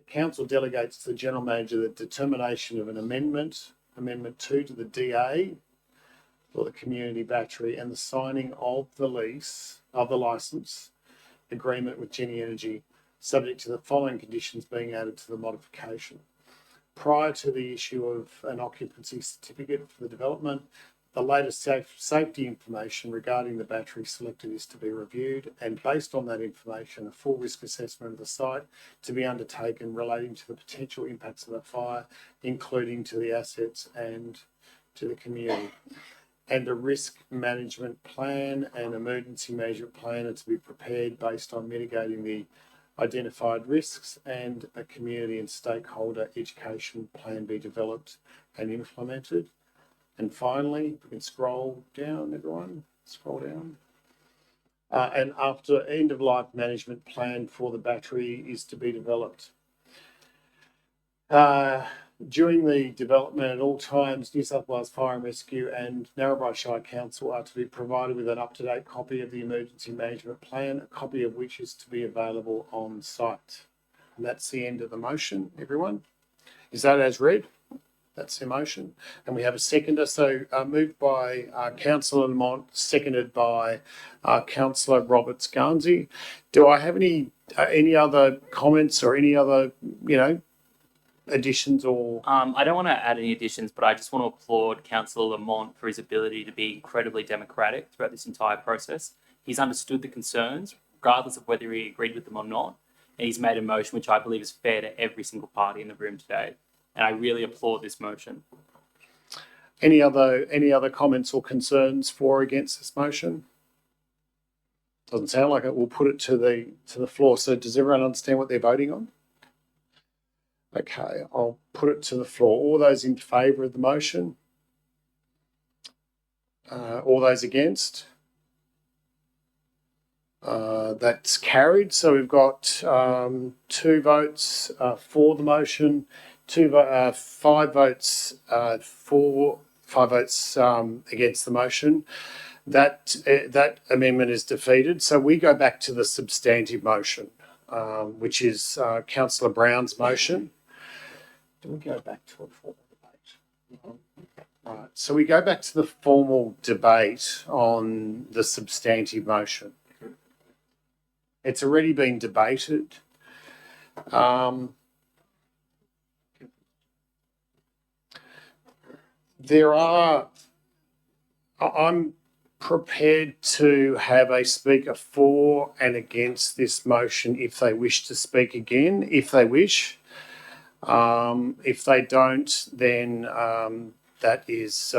the council delegates to the general manager the determination of an amendment 2 to the DA for the community battery and the signing of the license agreement with Jenny Energy, subject to the following conditions being added to the modification. Prior to the issue of an occupancy certificate for the development, the latest safety information regarding the battery selected is to be reviewed, and based on that information, a full risk assessment of the site to be undertaken relating to the potential impacts of the fire, including to the assets and to the community. And a risk management plan and emergency management plan are to be prepared based on mitigating the identified risks, and a community and stakeholder education plan be developed and implemented. And finally, we can scroll down, everyone, scroll down. And after end of life management plan for the battery is to be developed. During the development at all times, New South Wales Fire and Rescue and Narrabri Shire Council are to be provided with an up-to-date copy of the emergency management plan, a copy of which is to be available on site. And that's the end of the motion, everyone. Is that as read? That's the motion. And we have a seconder. So moved by Councillor Lamont, seconded by Councillor Roberts Garnsey. Do I have any other comments or any other, additions or? I don't want to add any additions, but I just want to applaud Councillor Lamont for his ability to be incredibly democratic throughout this entire process. He's understood the concerns, regardless of whether he agreed with them or not, and he's made a motion which I believe is fair to every single party in the room today. And I really applaud this motion. Any other comments or concerns for or against this motion? Doesn't sound like it. We'll put it to the floor. So does everyone understand what they're voting on? Okay, I'll put it to the floor. All those in favour of the motion? All those against? That's carried. So we've got 2 votes for the motion, 5 votes for, 5 votes against the motion. That amendment is defeated. So we go back to the substantive motion, which is Councillor Brown's motion. Do we go back to a formal debate? Right. So we go back to the formal debate on the substantive motion. It's already been debated. I'm prepared to have a speaker for and against this motion if they wish to speak again, if they wish. If they don't, then that is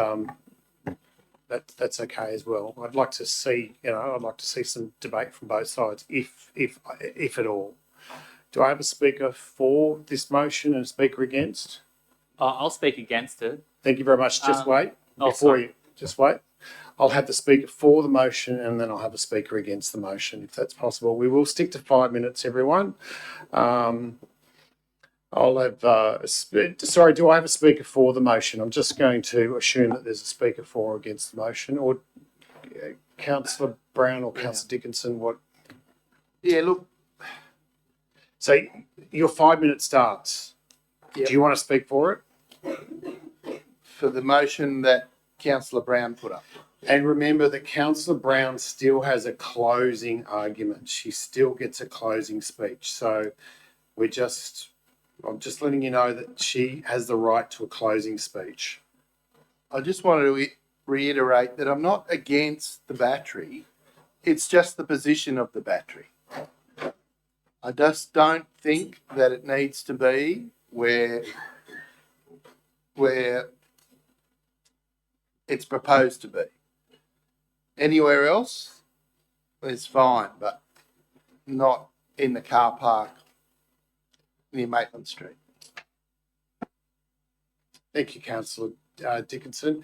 that's okay as well. I'd like to see, some debate from both sides, if at all. Do I have a speaker for this motion and a speaker against? I'll speak against it. Thank you very much. Just wait. Just wait. I'll have the speaker for the motion and then I'll have a speaker against the motion, if that's possible. We will stick to 5 minutes, everyone. I'll have, do I have a speaker for the motion? I'm just going to assume that there's a speaker for or against the motion, or Councillor Brown or Councillor Dickinson, what? Yeah, look. So your 5 minutes starts. Yep. Do you want to speak for it? For the motion that Councillor Brown put up. And remember that Councillor Brown still has a closing argument. She still gets a closing speech. So I'm just letting you know that she has the right to a closing speech. I just wanted to reiterate that I'm not against the battery. It's just the position of the battery. I just don't think that it needs to be where it's proposed to be. Anywhere else is fine, but not in the car park near Maitland Street. Thank you, Councillor Dickinson.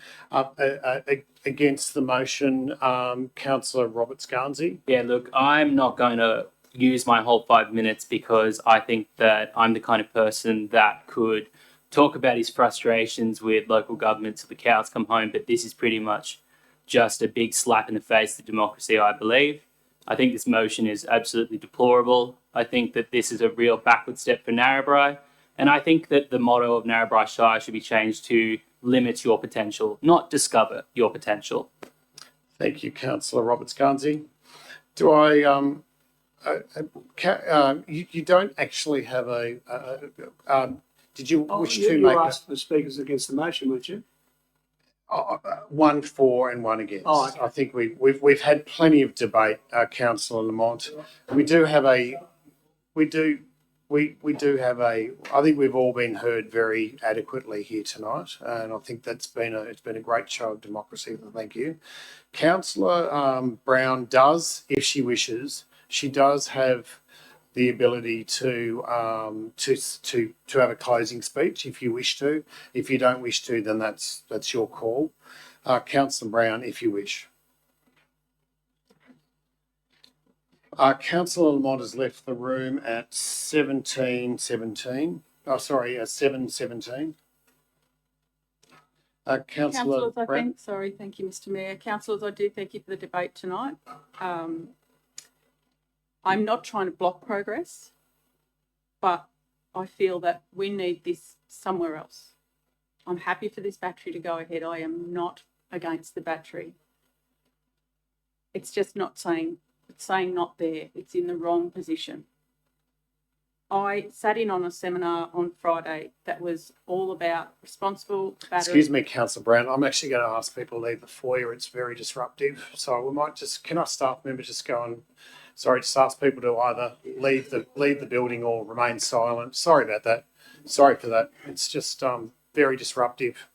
Against the motion, Councillor Roberts Garnsey. Yeah, look, I'm not going to use my whole 5 minutes because I think that I'm the kind of person that could talk about his frustrations with local government till the cows come home, but this is pretty much just a big slap in the face to democracy, I believe. I think this motion is absolutely deplorable. I think that this is a real backward step for Narrabri. And I think that the motto of Narrabri Shire should be changed to limit your potential, not discover your potential. Thank you, Councillor Roberts-Garnsey. Do I, you don't actually have did you wish to You make asked for speakers against the motion, weren't you? one for and one against? Oh, okay. I think we've had plenty of debate, Councillor Lamont. We do have I think we've all been heard very adequately here tonight, and I think it's been a great show of democracy. Thank you. Councillor Brown does, if she wishes, she does have the ability to have a closing speech if you wish to. If you don't wish to, then that's your call. Councillor Brown, if you wish. Councillor Lamont has left the room at 17:17. Oh, sorry, 7:17. Councillor Councillors, I Brown. think, sorry, thank you, Mr Mayor. Councillors, I do thank you for the debate tonight. I'm not trying to block progress, but I feel that we need this somewhere else. I'm happy for this battery to go ahead. I am not against the battery. It's just not saying, it's saying not there. It's in the wrong position. I sat in on a seminar on Friday that was all about responsible battery. Excuse me, Councillor Brown. I'm actually going to ask people to leave the foyer. It's very disruptive. So we might just, can our staff member just go and, sorry, just ask people to either leave the building or remain silent. Sorry about that. Sorry for that. It's just very disruptive.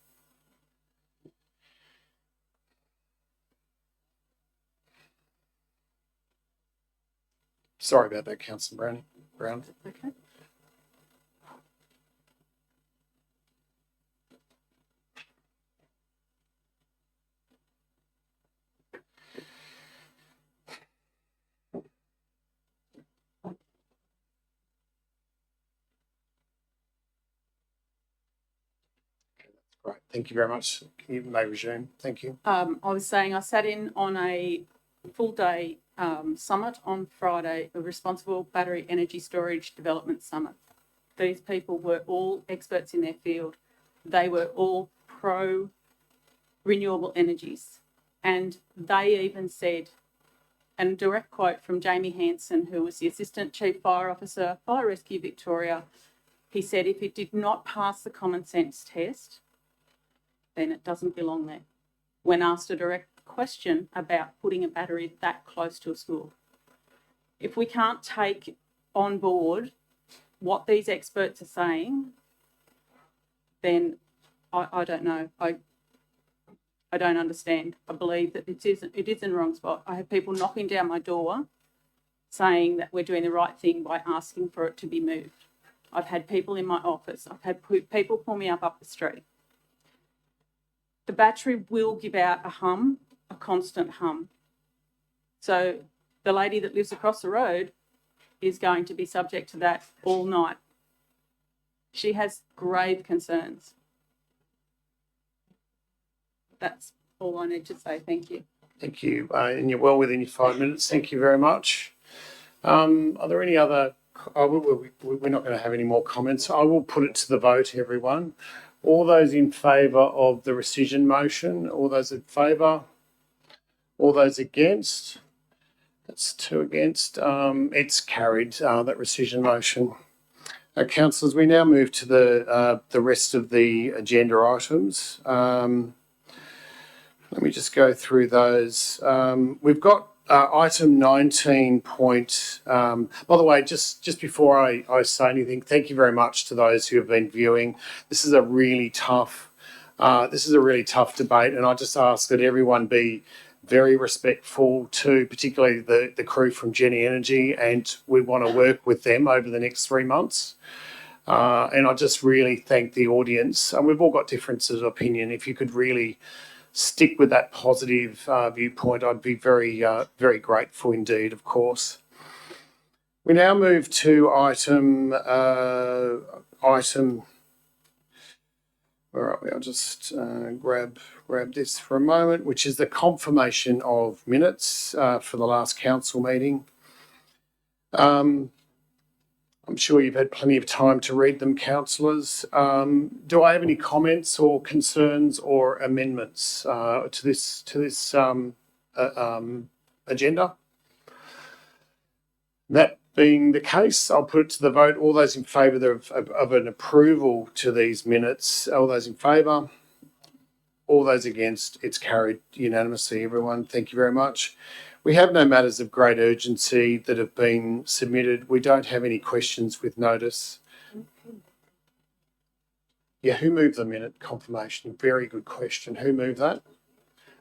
Sorry about that, Councillor Brown. Okay. Right. Thank you very much. You may resume. Thank you. I was saying I sat in on a full day summit on Friday, a Responsible Battery Energy Storage Development Summit. These people were all experts in their field. They were all pro renewable energies. And they even said, and a direct quote from Jamie Hanson, who was the Assistant Chief Fire Officer, Fire Rescue Victoria, he said, if it did not pass the common sense test, then it doesn't belong there. When asked a direct question about putting a battery that close to a school. If we can't take on board what these experts are saying, then I don't know. I don't understand. I believe that it is in the wrong spot. I have people knocking down my door saying that we're doing the right thing by asking for it to be moved. I've had people in my office. I've had people pull me up the street. The battery will give out a hum, a constant hum. So the lady that lives across the road is going to be subject to that all night. She has grave concerns. That's all I need to say. Thank you. Thank you. And you're well within your 5 minutes. Thank you very much. Are there any other... we're not going to have any more comments. I will put it to the vote, everyone. All those in favour of the rescission motion? All those in favour? All those against? That's 2 against. It's carried, that rescission motion. Councillors, we now move to the rest of the agenda items. Let me just go through those. We've got item 19 point, by the way, just before I say anything, thank you very much to those who have been viewing. This is a really tough debate, and I just ask that everyone be very respectful to particularly the crew from Jenny Energy, and we want to work with them over the next 3 months. And I just really thank the audience. And we've all got differences of opinion. If you could really stick with that positive viewpoint, I'd be very, very grateful indeed, of course. We now move to item Where are we? I'll just grab this for a moment, which is the confirmation of minutes for the last council meeting. I'm sure you've had plenty of time to read them, councillors. Do I have any comments or concerns or amendments to this agenda? That being the case, I'll put it to the vote. All those in favour of an approval to these minutes, all those in favour? All those against? It's carried unanimously, everyone. Thank you very much. We have no matters of great urgency that have been submitted. We don't have any questions with notice. Yeah, who moved the minute confirmation? Very good question. Who moved that?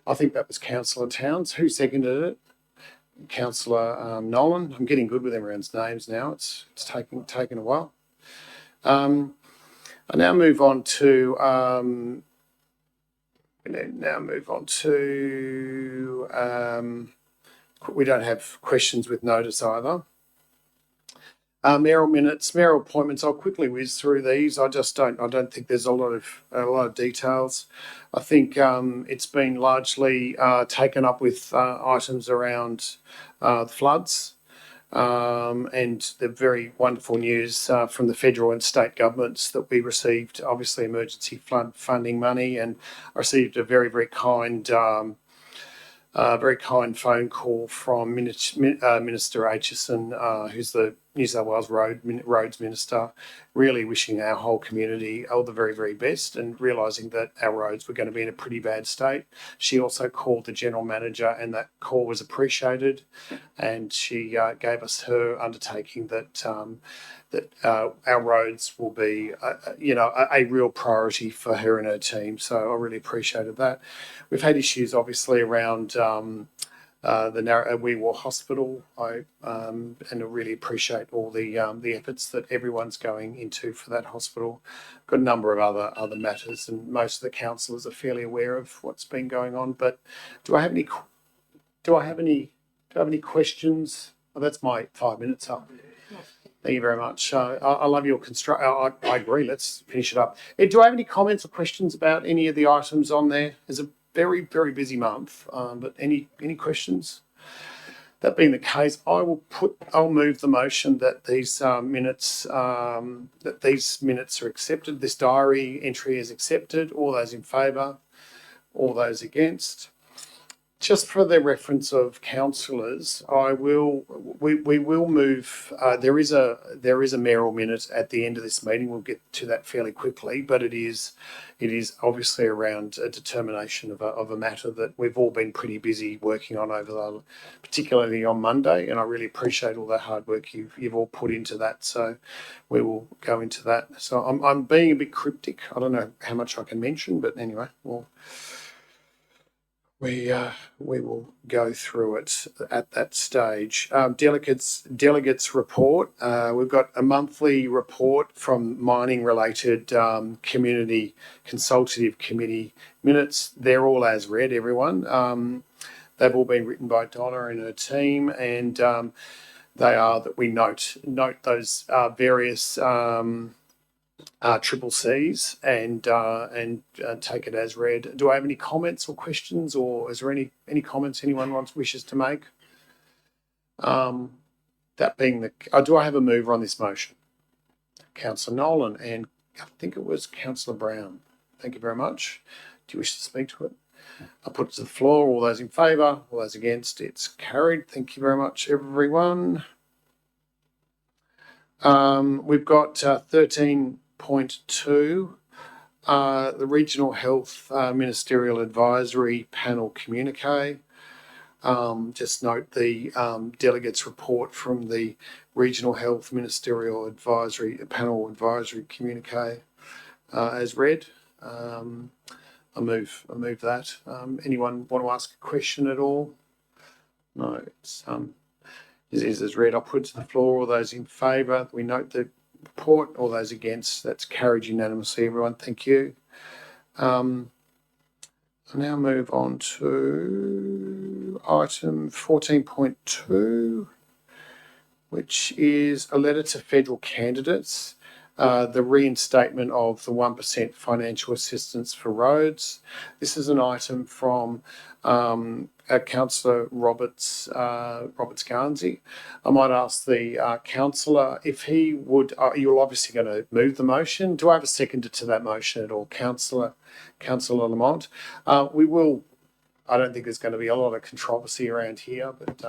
I think that was Councillor Towns. Who seconded it? Councillor Nolan. I'm getting good with everyone's names now. It's taken a while. I now move on to we don't have questions with notice either. Mayoral minutes, mayoral appointments. I'll quickly whiz through these. I don't think there's a lot of details. I think it's been largely taken up with items around the floods and the very wonderful news from the federal and state governments that we received, obviously emergency flood funding money, and I received a very, very kind phone call from Minister Aitchison, who's the New South Wales Roads Minister, really wishing our whole community all the very, very best and realising that our roads were going to be in a pretty bad state. She also called the General Manager and that call was appreciated, and she gave us her undertaking that our roads will be, a real priority for her and her team. So I really appreciated that. We've had issues, obviously, around the Wee Waa Hospital. And I really appreciate all the efforts that everyone's going into for that hospital. Got a number of other matters, and most of the councillors are fairly aware of what's been going on. But do I have any questions? Oh, that's my 5 minutes up. Thank you very much. I love your I agree. Let's finish it up. Do I have any comments or questions about any of the items on there? It's a very, very busy month, but any questions? That being the case, I'll move the motion that these minutes are accepted. This diary entry is accepted. All those in favour? All those against? Just for the reference of councillors, we will move. There is a mayoral minute at the end of this meeting. We'll get to that fairly quickly, but it is obviously around a determination of a matter that we've all been pretty busy working on particularly on Monday, and I really appreciate all the hard work you've all put into that. So we will go into that. So I'm being a bit cryptic. I don't know how much I can mention, but anyway, we will go through it at that stage. Delegates report. We've got a monthly report from mining-related community consultative committee minutes. They're all as read, everyone. They've all been written by Donna and her team, and they are that we note those various triple C's and take it as read. Do I have any comments or questions, or is there any comments anyone wishes to make? That being do I have a mover on this motion? Councillor Nolan, and I think it was Councillor Brown. Thank you very much. Do you wish to speak to it? I'll put it to the floor. All those in favour? All those against? It's carried. Thank you very much, everyone. We've got 13.2, the Regional Health Ministerial Advisory Panel communique. Just note the delegates report from the Regional Health Ministerial Advisory Panel Advisory communique as read. I move that. Anyone want to ask a question at all? No, it's as read. I'll put it to the floor. All those in favour, we note the report. All those against, that's carried unanimously, everyone. Thank you. I'll now move on to item 14.2, which is a letter to federal candidates. the reinstatement of the 1% financial assistance for roads. This is an item from Councillor Roberts Garnsey. I might ask the councillor if he would. You're obviously going to move the motion. Do I have a seconder to that motion at all, Councillor Lamont? We will. I don't think there's going to be a lot of controversy around here, but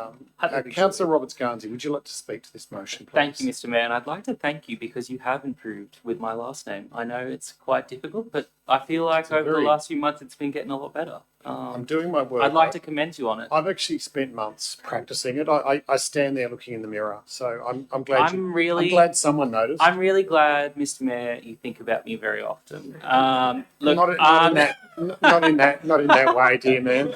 Councillor Roberts Garnsey, would you like to speak to this motion, please? Thank you, Mr. Mayor, and I'd like to thank you because you have improved with my last name. I know it's quite difficult, but I feel like over the last few months it's been getting a lot better. I'm doing my work. I'd like to commend you on it. I've actually spent months practicing it. I stand there looking in the mirror, so I'm glad. I'm glad someone noticed. I'm really glad, Mr. Mayor, you think about me very often. Look, not in that way, dear man.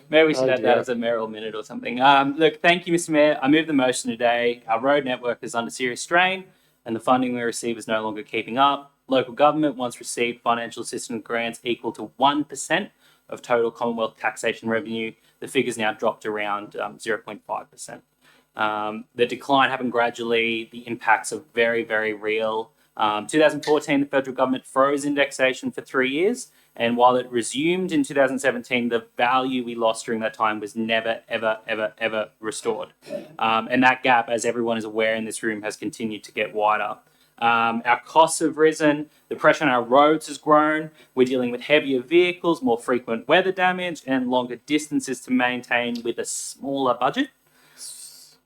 Maybe we should have that as a mayoral minute or something. Look, thank you, Mr. Mayor. I move the motion today. Our road network is under serious strain, and the funding we receive is no longer keeping up. Local government once received financial assistance grants equal to 1% of total Commonwealth taxation revenue. The figure's now dropped around 0.5%. The decline happened gradually. The impacts are very, very real. 2014, the federal government froze indexation for 3 years. And while it resumed in 2017, the value we lost during that time was never, ever, ever, ever restored. And that gap, as everyone is aware in this room, has continued to get wider. Our costs have risen, the pressure on our roads has grown, we're dealing with heavier vehicles, more frequent weather damage, and longer distances to maintain with a smaller budget.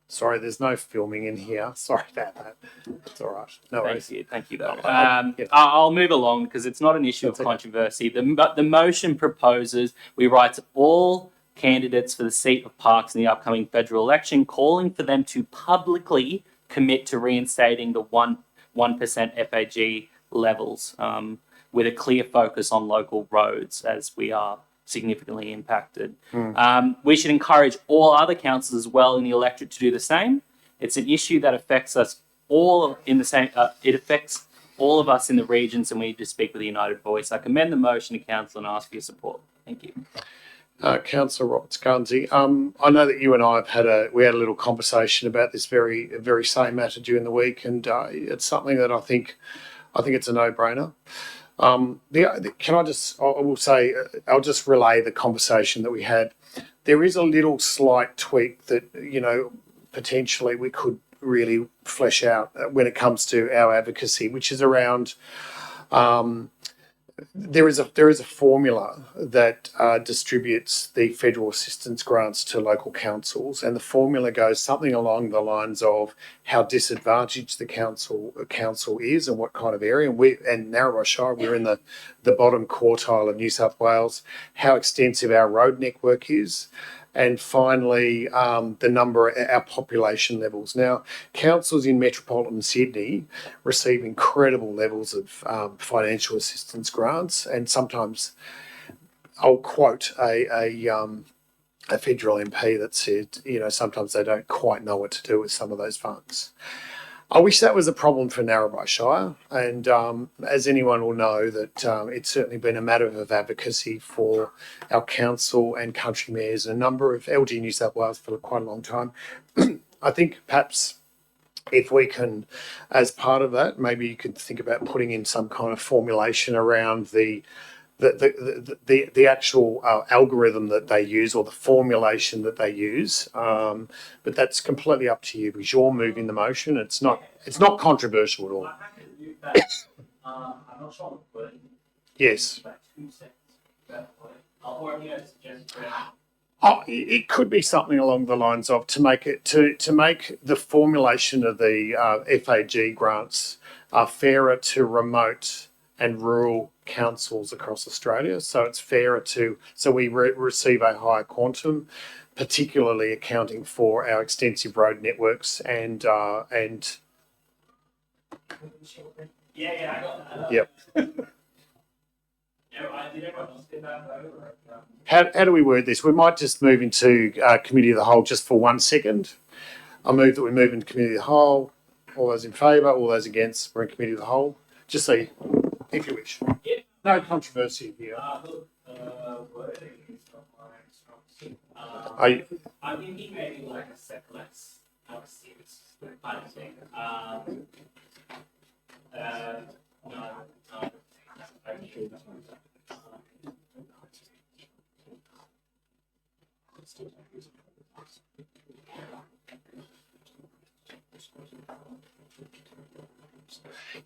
Sorry, there's no filming in here. Sorry about that. It's all right. No worries. Thank you though. I'll move along because it's not an issue of controversy. The motion proposes we write to all candidates for the seat of Parkes in the upcoming federal election, calling for them to publicly commit to reinstating the 1% FAG levels with a clear focus on local roads as we are significantly impacted. We should encourage all other councils as well in the electorate to do the same. It's an issue that affects us all in the same, it affects all of us in the regions, and we need to speak with a united voice. I commend the motion to council and ask for your support. Thank you. Councillor Roberts Garnsey, I know that you and I have had a little conversation about this very same matter during the week, and it's something that I think it's a no-brainer. I'll just relay the conversation that we had. There is a little slight tweak that, potentially we could really flesh out when it comes to our advocacy, which is around, there is a formula that distributes the federal assistance grants to local councils, and the formula goes something along the lines of how disadvantaged the council is and what kind of area. And Narrabri Shire, we're in the bottom quartile of New South Wales. How extensive our road network is. And finally, the number, our population levels. Now, councils in metropolitan Sydney receive incredible levels of financial assistance grants, and sometimes I'll quote a federal MP that said, sometimes they don't quite know what to do with some of those funds. I wish that was a problem for Narrabri Shire, and as anyone will know, that it's certainly been a matter of advocacy for our council and country mayors and a number of LG New South Wales for quite a long time. I think perhaps if we can, as part of that, maybe you could think about putting in some kind of formulation around the actual algorithm that they use or the formulation that they use, but that's completely up to you because you're moving the motion. It's not controversial at all. I'm not sure on the wording. Yes. About 2 seconds. Or have you guys suggested? It could be something along the lines of to make the formulation of the FAG grants fairer to remote and rural councils across Australia. So it's fairer so we receive a higher quantum, particularly accounting for our extensive road networks and Yeah, I got that. Yep. Did everyone else get that over? How do we word this? We might just move into committee of the whole just for 1 second. I move that we move into committee of the whole. All those in favour, all those against, we're in committee of the whole. Just see, if you wish. Yeah. No controversy here. Wording is not my strong suit. I'm thinking maybe like a set less, not a serious kind of thing.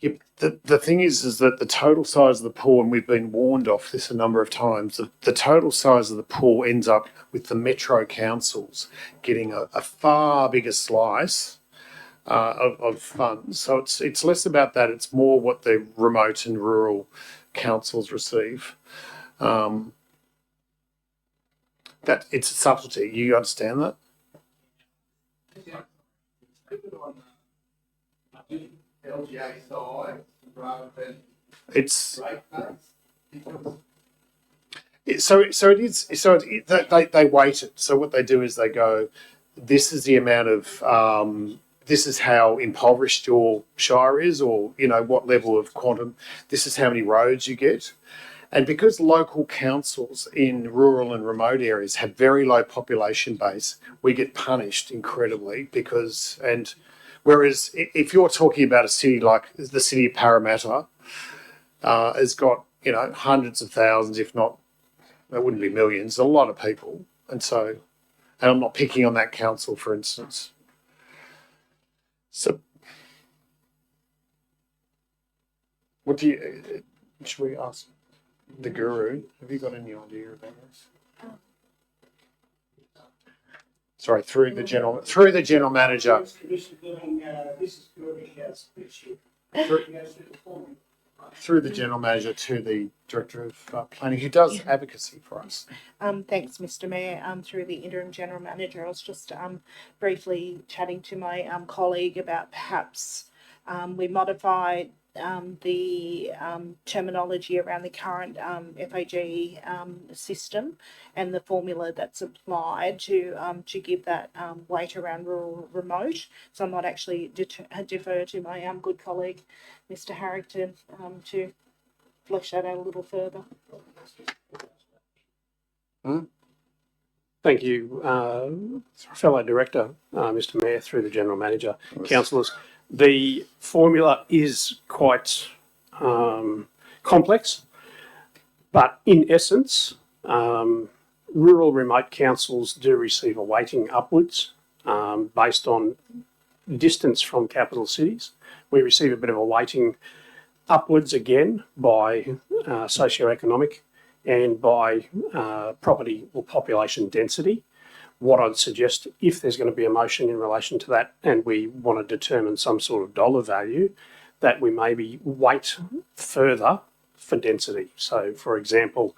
Yep. The thing is that the total size of the pool, and we've been warned off this a number of times, the total size of the pool ends up with the metro councils getting a far bigger slice of funds. So it's less about that. It's more what the remote and rural councils receive. That it's a subtlety. You understand that? LGA size rather than It's rate base. they weight it. So what they do is they go, this is the amount of this is how impoverished your shire is, or what level of quantum. This is how many roads you get. And because local councils in rural and remote areas have very low population base, we get punished incredibly whereas if you're talking about a city like the city of Parramatta, has got, hundreds of thousands, if not, it wouldn't be millions, a lot of people. And I'm not picking on that council, for instance. So should we ask the guru? Have you got any idea about this? Sorry, through the general manager. This is good, yes, this year. Through the general manager to the director of planning, who does advocacy for us. Thanks, Mr. Mayor. Through the interim general manager, I was just briefly chatting to my colleague about perhaps we modified the terminology around the current FAG system and the formula that's applied to give that weight around rural remote. So I might actually defer to my good colleague, Mr. Harrington, to flesh that out a little further. Thank you, fellow director, Mr. Mayor, through the general manager, councillors. The formula is quite complex, but in essence, rural remote councils do receive a weighting upwards based on distance from capital cities. We receive a bit of a weighting upwards again by socioeconomic and by property or population density. What I'd suggest, if there's going to be a motion in relation to that and we want to determine some sort of dollar value, that we maybe weight further for density. So, for example,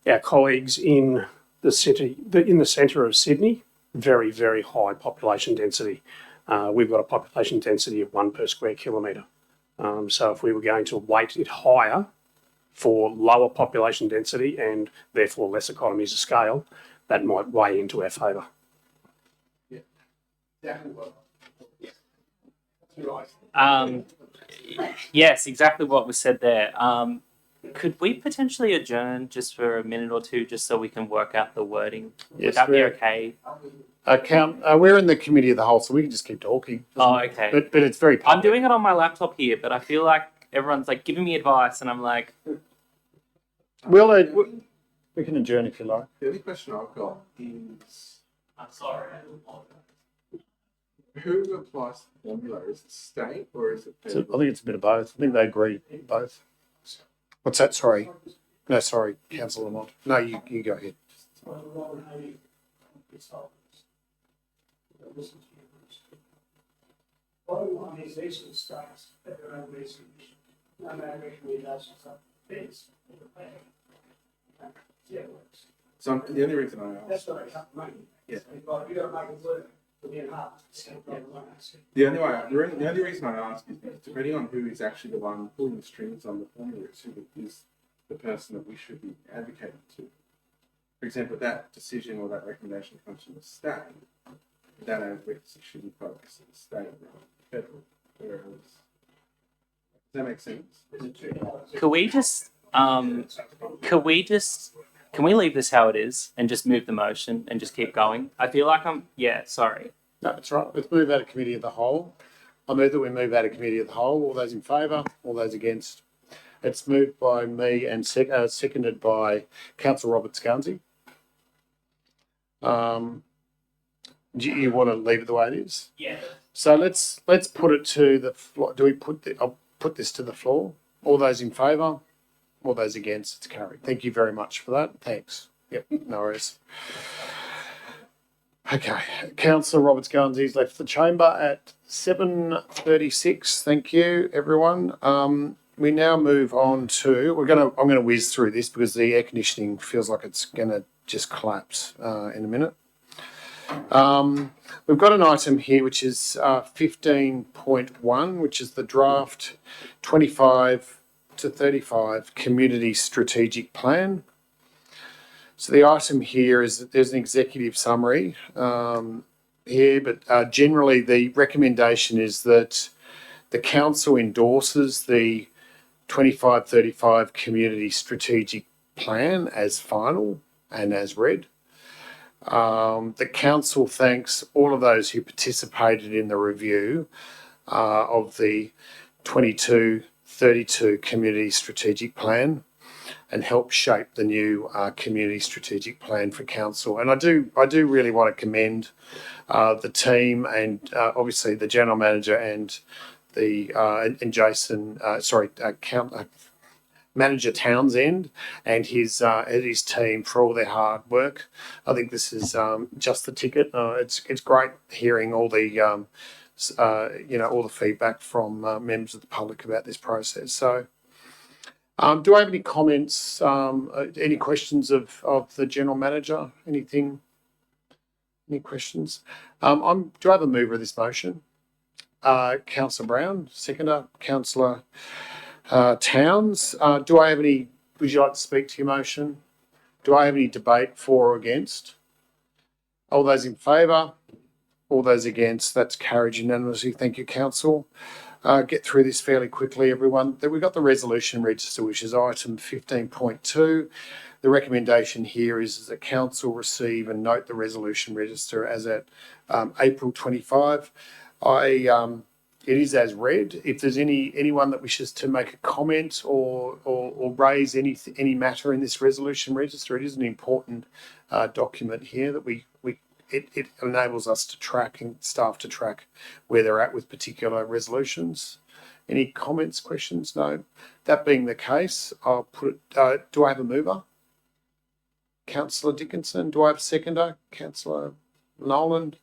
our colleagues in the city, in the centre of Sydney, very, very high population density. We've got a population density of 1 per square kilometre. So if we were going to weight it higher for lower population density and therefore less economies of scale, that might weigh into our favour. Yes, exactly what was said there. Could we potentially adjourn just for a minute or two, just so we can work out the wording? Yes, would that be okay? We're in the committee of the whole, so we can just keep talking. Oh, okay. But it's very public. I'm doing it on my laptop here, but I feel like everyone's like giving me advice, and I'm like, We can adjourn if you like. The only question I've got is I'm sorry. who applies the formula? Is it state or is it? I think it's a bit of both. I think they agree both. What's that? Sorry. No, sorry, Councillor Lamont. No, you go ahead. Bottom line is these are the states that are over these conditions. No matter recommendations of feds. Yeah, it works. So the only reason I That's ask, not a cut money. Yeah. You got to make it work within half. the only reason I ask is because depending on who is actually the one pulling the strings on the formula, is who is the person that we should be advocating to. For example, that decision or that recommendation comes from the state, that advocacy should be focused on the state rather than federal. Whereas, does that make sense? Can we leave this how it is and just move the motion and just keep going? I feel like sorry. No, it's right. Let's move out of committee of the whole. I move that we move out of committee of the whole. All those in favour? All those against? It's moved by me and seconded by Councillor Robert Scarnsey. Do you want to leave it the way it is? Yeah. So let's put it to the floor. Do we put I'll put this to the floor. All those in favour? All those against? It's carried. Thank you very much for that. Thanks. Yep, no worries. Okay, Councillor Roberts Guernsey's left the chamber at 7:36. Thank you, everyone. We now move on to. I'm gonna whiz through this because the air conditioning feels like it's gonna just collapse in a minute. We've got an item here which is 15.1, which is the draft 25 to 35 community strategic plan. So the item here is that there's an executive summary here, but generally the recommendation is that the council endorses the 25-35 community strategic plan as final and as read. The council thanks all of those who participated in the review of the 22-32 community strategic plan and help shape the new community strategic plan for council. And I do really want to commend the team and obviously the general manager and the and Jason, Manager Townsend and his team for all their hard work. I think this is just the ticket. It's great hearing all the all the feedback from members of the public about this process. So, do I have any comments? Any questions of the general manager? Anything? Any questions? Do I have a mover of this motion? Councillor Brown, seconder. Councillor Towns, do I have any? Would you like to speak to your motion? Do I have any debate for or against? All those in favour? All those against? That's carried unanimously. Thank you, council. Get through this fairly quickly, everyone. We've got the resolution register, which is item 15.2. The recommendation here is that council receive and note the resolution register as at April 25. It is as read. If there's anyone that wishes to make a comment or raise any matter in this resolution register, it is an important document here that it enables us to track and staff to track where they're at with particular resolutions. Any comments, questions? No. That being the case, I'll put it. Do I have a mover? Councillor Dickinson. Do I have a seconder? Councillor Nolan.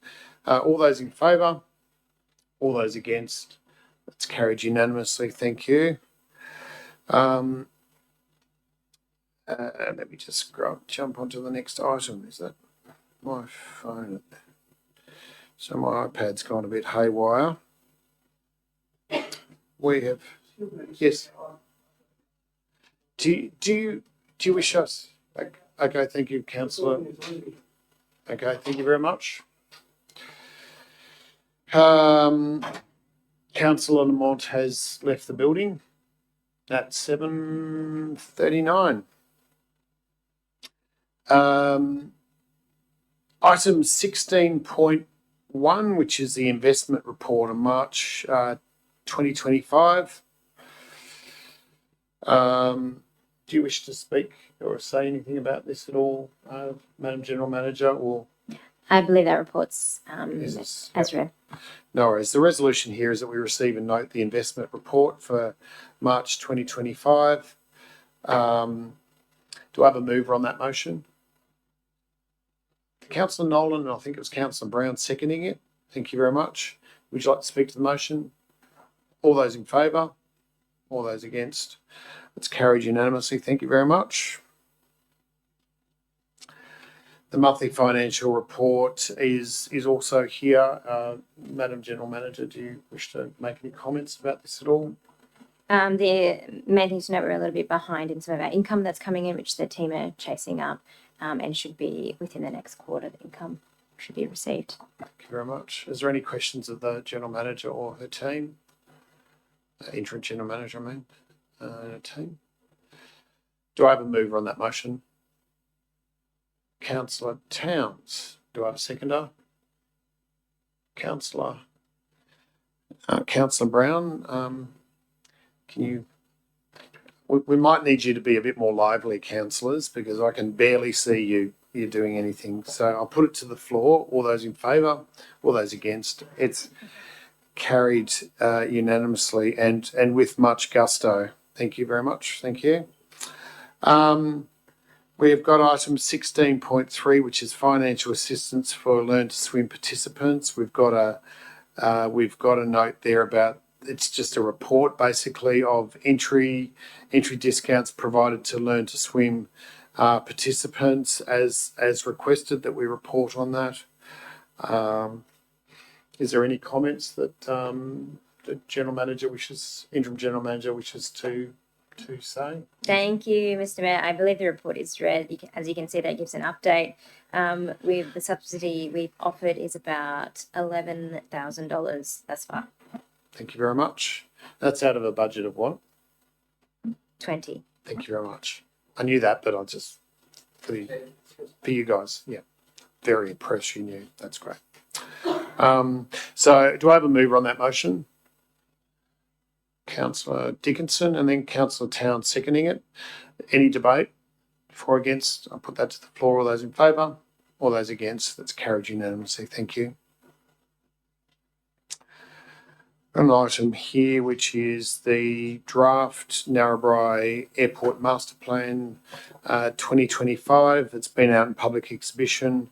All those in favour? All those against? That's carried unanimously. Thank you. Let me just jump onto the next item. Is that my phone? So my iPad's gone a bit haywire. We have, yes. Do you wish us? Okay, thank you, councillor. Okay, thank you very much. Councillor Lamont has left the building at 7:39. Item 16.1, which is the investment report of March 2025. Do you wish to speak or say anything about this at all, Madam General Manager? Or I believe that report's as read. No worries. The resolution here is that we receive and note the investment report for March 2025. Do I have a mover on that motion? Councillor Nolan, and I think it was Councillor Brown seconding it. Thank you very much. Would you like to speak to the motion? All those in favour? All those against? It's carried unanimously. Thank you very much. The monthly financial report is also here. Madam General Manager, do you wish to make any comments about this at all? The main thing to note, we're a little bit behind in some of our income that's coming in, which the team are chasing up, and should be within the next quarter. The income should be received. Thank you very much. Is there any questions of the General Manager or her team? Interim General Manager, I mean, her team. Do I have a mover on that motion? Councillor Towns. Do I have a seconder? Councillor Councillor Brown, can you? We might need you to be a bit more lively, councillors, because I can barely see you doing anything. So I'll put it to the floor. All those in favour? All those against? It's carried unanimously and with much gusto. Thank you very much. Thank you. We've got item 16.3, which is financial assistance for Learn to Swim participants. We've got a note there about it's just a report basically of entry discounts provided to Learn to Swim participants as requested that we report on that. Is there any comments that the interim general manager wishes to say? Thank you, Mr. Mayor. I believe the report is read. As you can see, that gives an update. With the subsidy we've offered is about $11,000 thus far. Thank you very much. That's out of a budget of what? 20. Thank you very much. I knew that, but I'll just for you guys. Yeah, very impressed. You knew. That's great. So do I have a mover on that motion? Councillor Dickinson and then Councillor Town seconding it. Any debate? For or against? I'll put that to the floor. All those in favour? All those against? That's carried unanimously. Thank you. An item here, which is the draft Narrabri Airport Master Plan 2025. It's been out in public exhibition.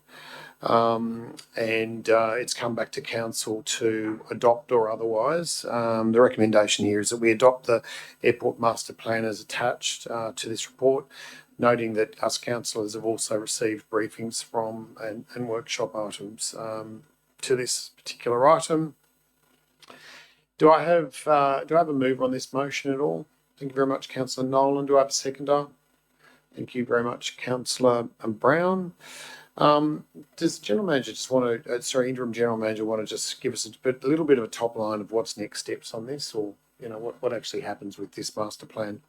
And it's come back to council to adopt or otherwise. The recommendation here is that we adopt the airport master plan as attached to this report, noting that us councillors have also received briefings from and workshop items to this particular item. Do I have a mover on this motion at all? Thank you very much, Councillor Nolan. Do I have a seconder? Thank you very much, Councillor Brown. Does General Manager just want to, Interim General Manager want to just give us a little bit of a top line of what's next steps on this, or what actually happens with this master plan?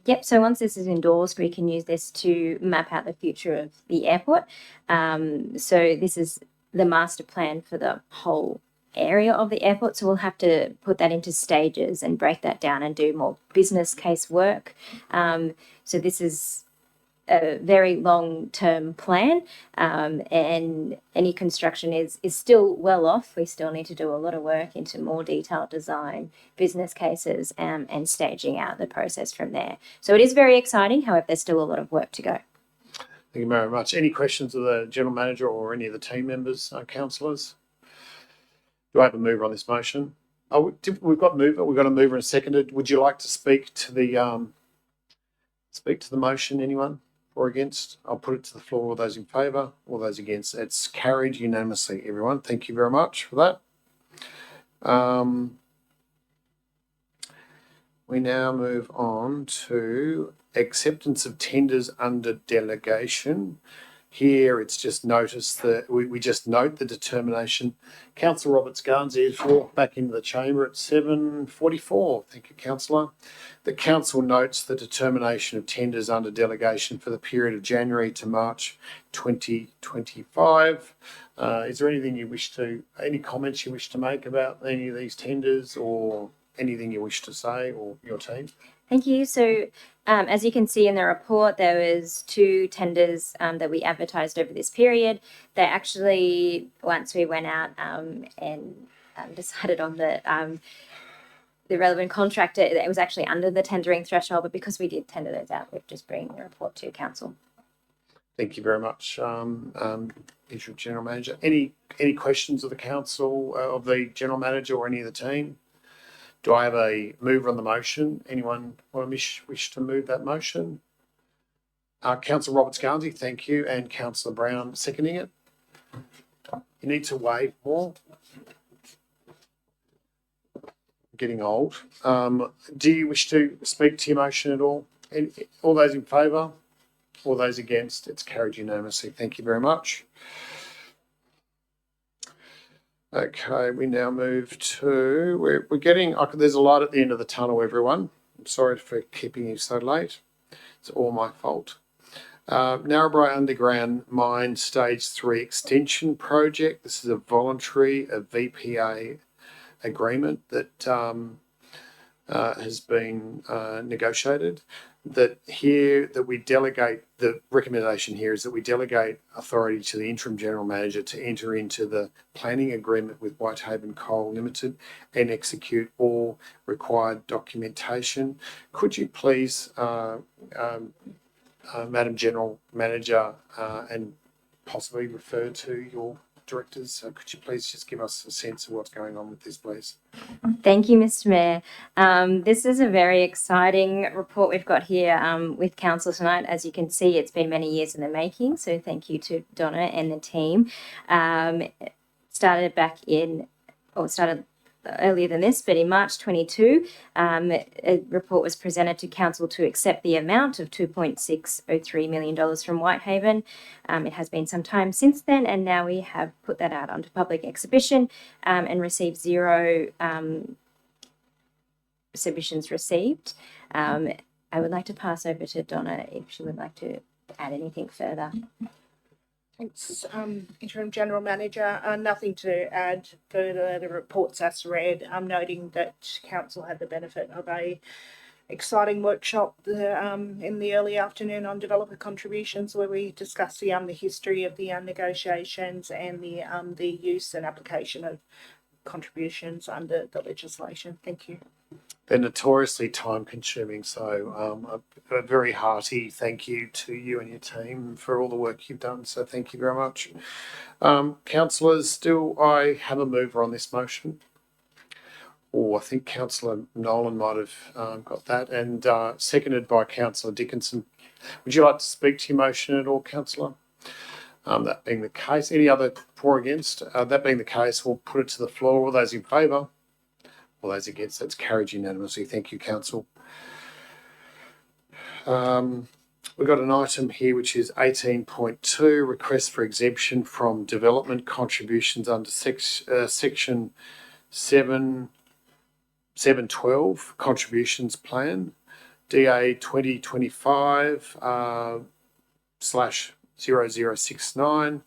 Yep, so once this is endorsed, we can use this to map out the future of the airport. So this is the master plan for the whole area of the airport, so we'll have to put that into stages and break that down and do more business case work. So this is a very long-term plan, and any construction is still well off. We still need to do a lot of work into more detailed design, business cases, and staging out the process from there. So it is very exciting. However, there's still a lot of work to go. Thank you very much. Any questions of the General Manager or any of the team members, councillors? Do I have a mover on this motion? Oh, we've got a mover and a seconder. Would you like to speak to the motion, anyone? Or against? I'll put it to the floor. All those in favour? All those against? It's carried unanimously, everyone. Thank you very much for that. We now move on to acceptance of tenders under delegation. Here, it's just noticed that we just note the determination. Councillor Roberts-Garnsey has walked back into the chamber at 7:44. Thank you, Councillor. The council notes the determination of tenders under delegation for the period of January to March 2025. Is there any comments you wish to make about any of these tenders, or anything you wish to say, or your team? Thank you. So as you can see in the report, there was 2 tenders that we advertised over this period. They actually, once we went out and decided on the relevant contractor, it was actually under the tendering threshold, but because we did tender those out, we're just bringing the report to council. Thank you very much, Interim General Manager. Any questions of the council, of the General Manager or any of the team? Do I have a mover on the motion? Anyone want to wish to move that motion? Councillor Roberts-Garnsey, thank you, and Councillor Brown seconding it. You need to wave more. Getting old. Do you wish to speak to your motion at all? All those in favour? All those against? It's carried unanimously. Thank you very much. Okay, we now move to, we're getting, there's a light at the end of the tunnel, everyone. I'm sorry for keeping you so late. It's all my fault. Narrabri Underground Mine Stage 3 Extension Project. This is a voluntary, a VPA agreement that has been negotiated. That we delegate, the recommendation here is that we delegate authority to the interim general manager to enter into the planning agreement with Whitehaven Coal Limited and execute all required documentation. Could you please, Madam General Manager, and possibly refer to your directors, could you please just give us a sense of what's going on with this, please? Thank you, Mr. Mayor. This is a very exciting report we've got here with council tonight. As you can see, it's been many years in the making, so thank you to Donna and the team. Started earlier than this, but in March 22, a report was presented to council to accept the amount of $2.603 million from Whitehaven. It has been some time since then, and now we have put that out onto public exhibition and received 0 submissions received. I would like to pass over to Donna if she would like to add anything further. Thanks, Interim General Manager. Nothing to add further. The report's as read. I'm noting that Council had the benefit of a exciting workshop in the early afternoon on developer contributions, where we discussed the history of the negotiations and the use and application of contributions under the legislation. Thank you. They're notoriously time consuming, so a very hearty thank you to you and your team for all the work you've done. So thank you very much. Councillors, do I have a mover on this motion? Oh, I think Councillor Nolan might have got that, and seconded by Councillor Dickinson. Would you like to speak to your motion at all, Councillor? That being the case, any other for or against? That being the case, we'll put it to the floor. All those in favour? All those against? That's carried unanimously. Thank you, Council. We've got an item here which is 18.2, request for exemption from development contributions under section 712 contributions plan, DA 2025 /0069.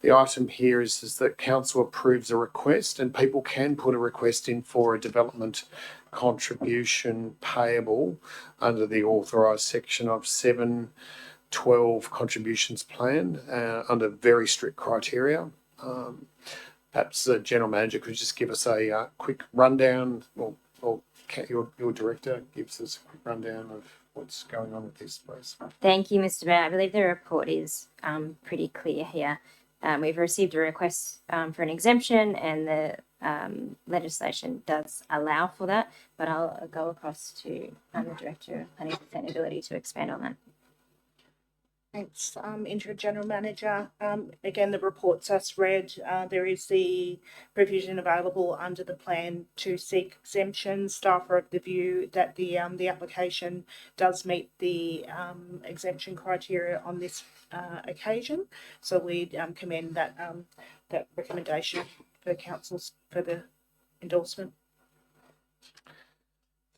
The item here is that council approves a request, and people can put a request in for a development contribution payable under the authorised section of 712 contributions plan under very strict criteria. Perhaps the General Manager could just give us a quick rundown, or your Director gives us a quick rundown of what's going on with this, please. Thank you, Mr. Mayor. I believe the report is pretty clear here. We've received a request for an exemption, and the legislation does allow for that, but I'll go across to the Director of Planning and Sustainability to expand on that. Thanks, Interim General Manager. Again, the report's as read. There is the provision available under the plan to seek exemptions. Staff are of the view that the application does meet the exemption criteria on this occasion. So we commend that that recommendation for councils for the endorsement.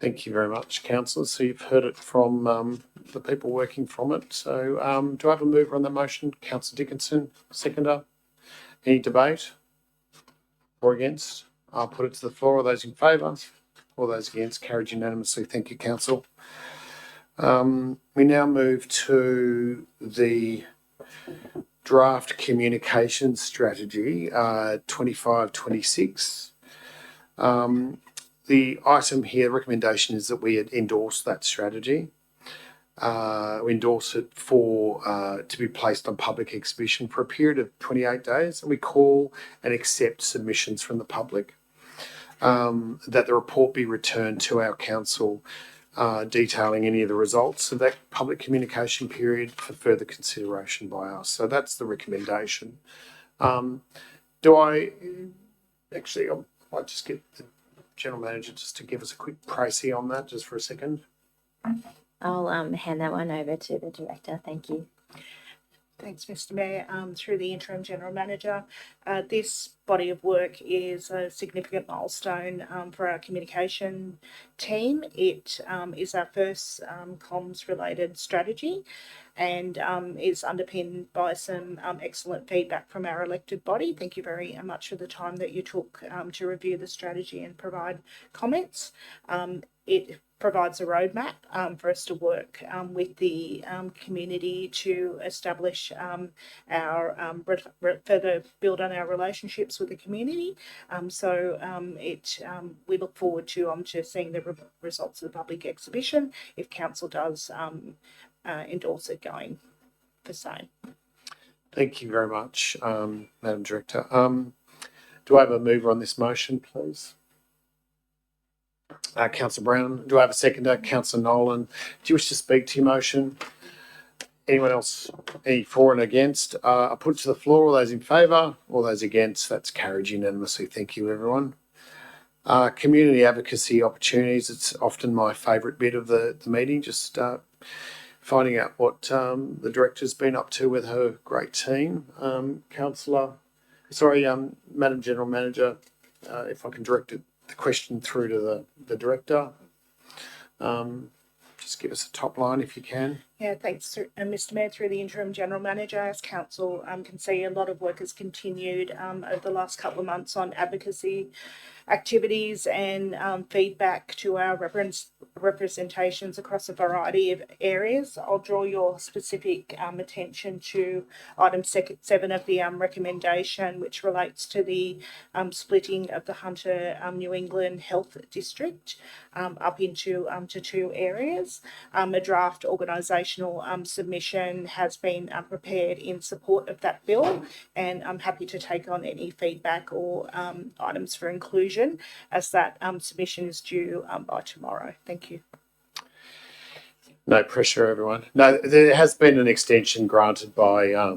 Thank you very much, councillors. So you've heard it from the people working from it. So do I have a mover on the motion? Councillor Dickinson, seconder. Any debate or against? I'll put it to the floor. All those in favour? All those against? Carried unanimously. Thank you, council. We now move to the draft communication strategy 25-26. The item here, recommendation is that we endorse that strategy. We endorse it for to be placed on public exhibition for a period of 28 days, and we call and accept submissions from the public. That the report be returned to our council detailing any of the results of that public communication period for further consideration by us. So that's the recommendation. I might just get the General Manager just to give us a quick précis on that just for a second. I'll hand that one over to the Director. Thank you. Thanks, Mr. Mayor. Through the interim general manager, this body of work is a significant milestone for our communication team. It is our first comms related strategy and is underpinned by some excellent feedback from our elected body. Thank you very much for the time that you took to review the strategy and provide comments. It provides a roadmap for us to work with the community to establish further build on our relationships with the community. We look forward to seeing the results of the public exhibition if council does endorse it going the same. Thank you very much, Madam Director. Do I have a mover on this motion, please? Councillor Brown. Do I have a seconder? Councillor Nolan. Do you wish to speak to your motion? Anyone else? Any for and against? I put it to the floor. All those in favour? All those against? That's carried unanimously. Thank you, everyone. Community advocacy opportunities. It's often my favourite bit of the meeting, just finding out what the director's been up to with her great team. Madam General Manager, if I can direct the question through to the director. Just give us a top line if you can. Yeah, thanks, Mr. Mayor. Through the interim general manager, as council can see, a lot of work has continued over the last couple of months on advocacy activities and feedback to our representations across a variety of areas. I'll draw your specific attention to item 7 of the recommendation, which relates to the splitting of the Hunter New England Health District up into to 2 areas. A draft organisational submission has been prepared in support of that bill, and I'm happy to take on any feedback or items for inclusion as that submission is due by tomorrow. Thank you. No pressure, everyone. No, there has been an extension granted by, I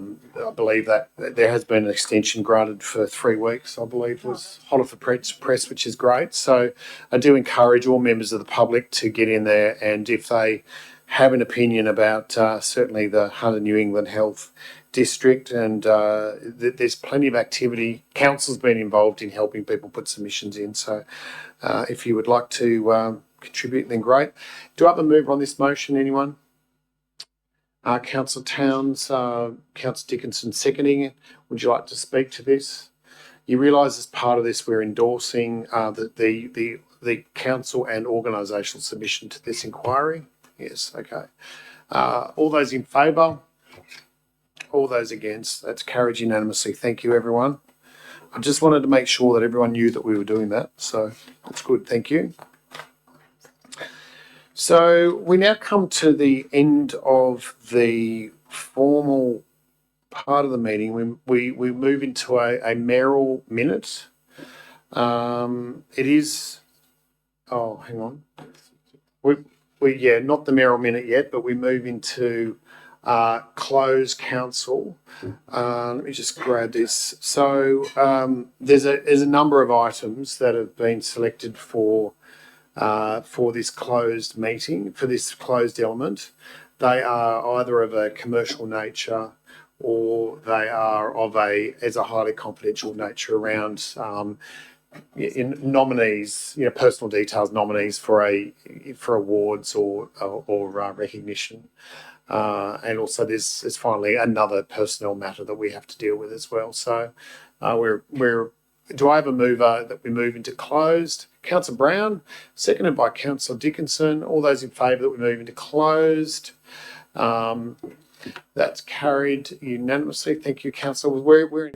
believe that there has been an extension granted for 3 weeks, I believe was hot off the press, which is great. So I do encourage all members of the public to get in there, and if they have an opinion about certainly the Hunter New England Health District, and there's plenty of activity. Council's been involved in helping people put submissions in. So if you would like to contribute, then great. Do I have a mover on this motion, anyone? Councillor Towns, Councillor Dickinson seconding it. Would you like to speak to this? You realise as part of this we're endorsing the council and organisational submission to this inquiry? Yes, okay. All those in favour? All those against? That's carried unanimously. Thank you, everyone. I just wanted to make sure that everyone knew that we were doing that. So that's good. Thank you. So we now come to the end of the formal part of the meeting. We move into a mayoral minute. It is, oh, hang on. Not the mayoral minute yet, but we move into close council. Let me just grab this. So there's a number of items that have been selected for this closed meeting, for this closed element. They are either of a commercial nature or they are of a highly confidential nature around in nominees, personal details, nominees for awards or recognition. And also there's finally another personnel matter that we have to deal with as well. So do I have a mover that we move into closed? Councillor Brown, seconded by Councillor Dickinson. All those in favour that we move into closed? That's carried unanimously. Thank you, Councillor. We're in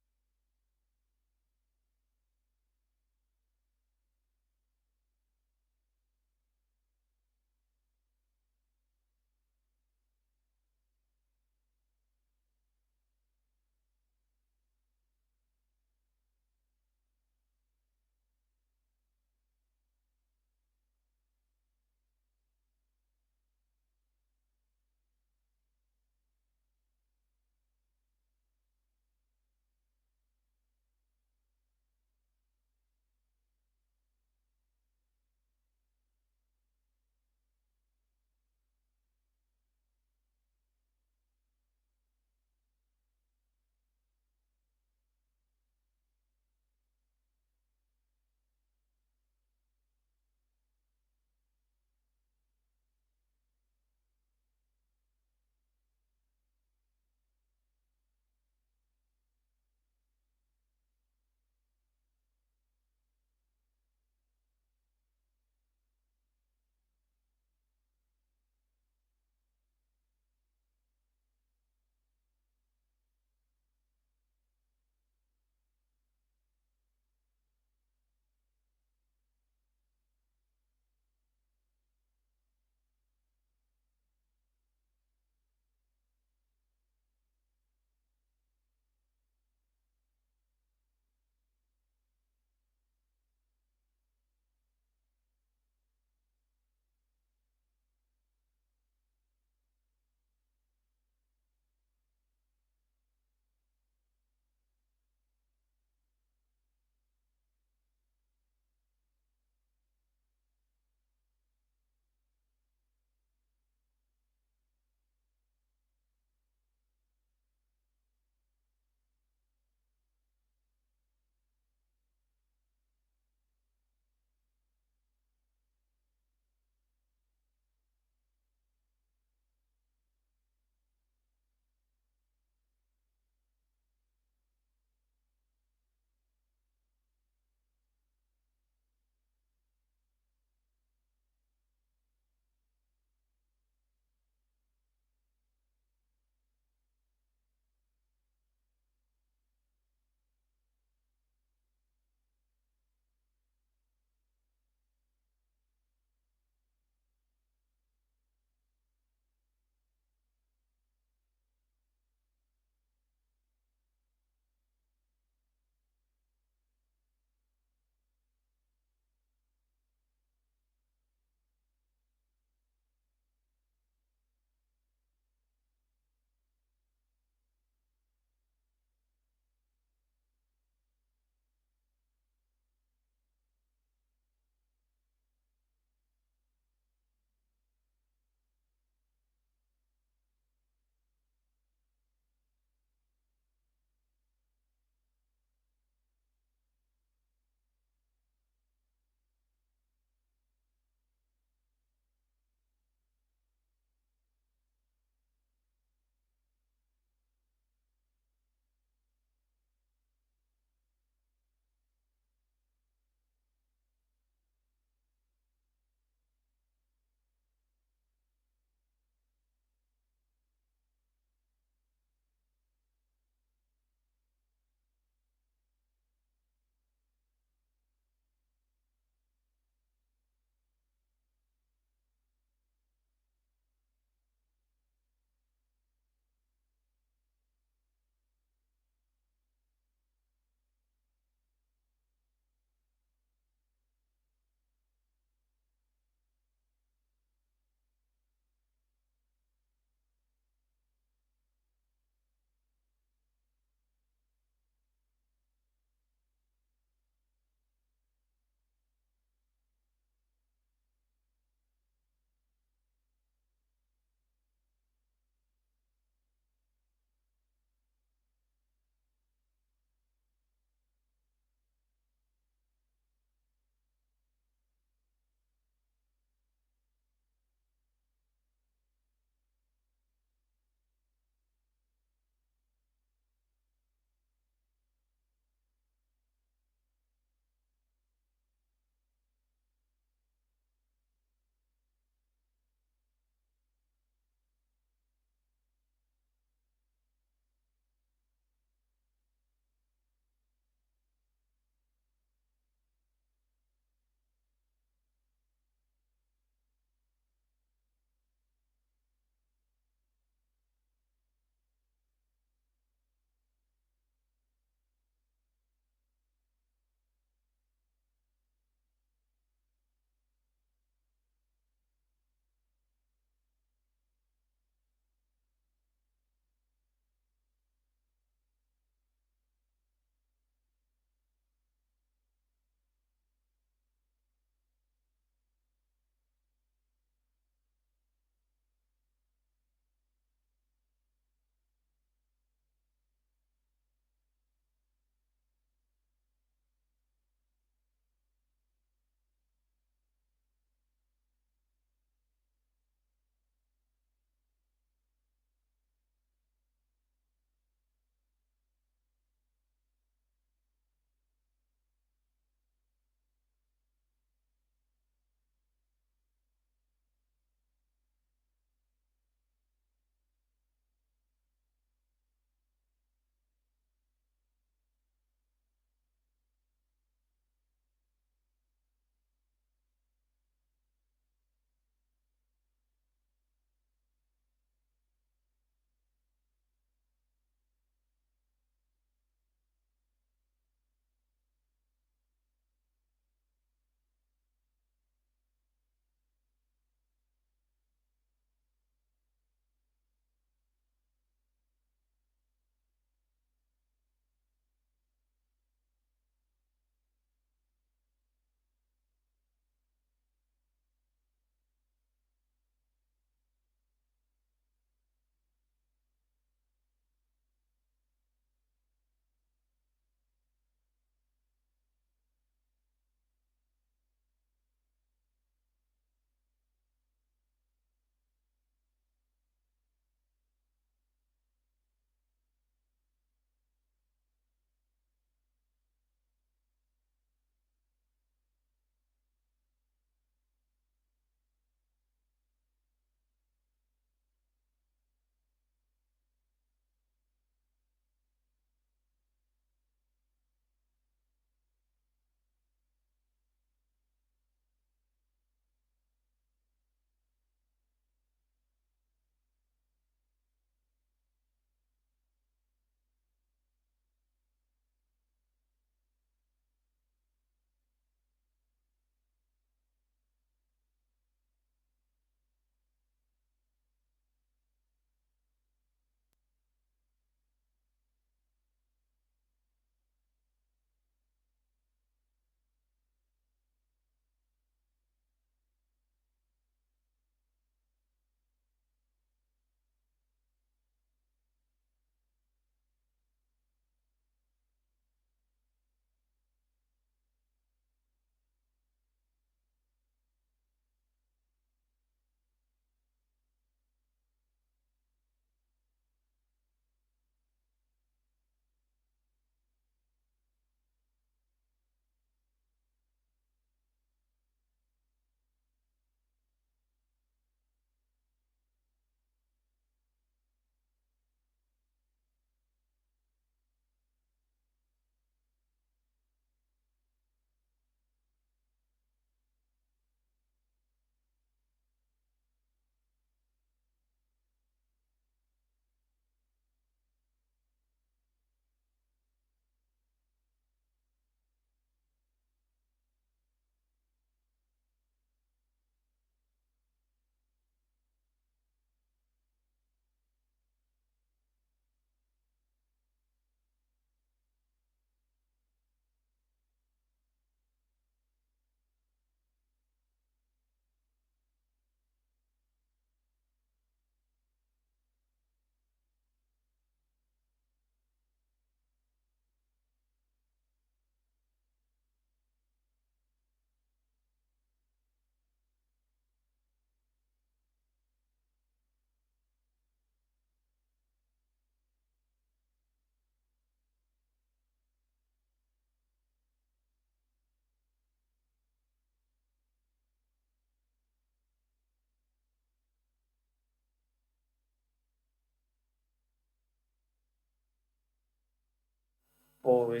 Or we...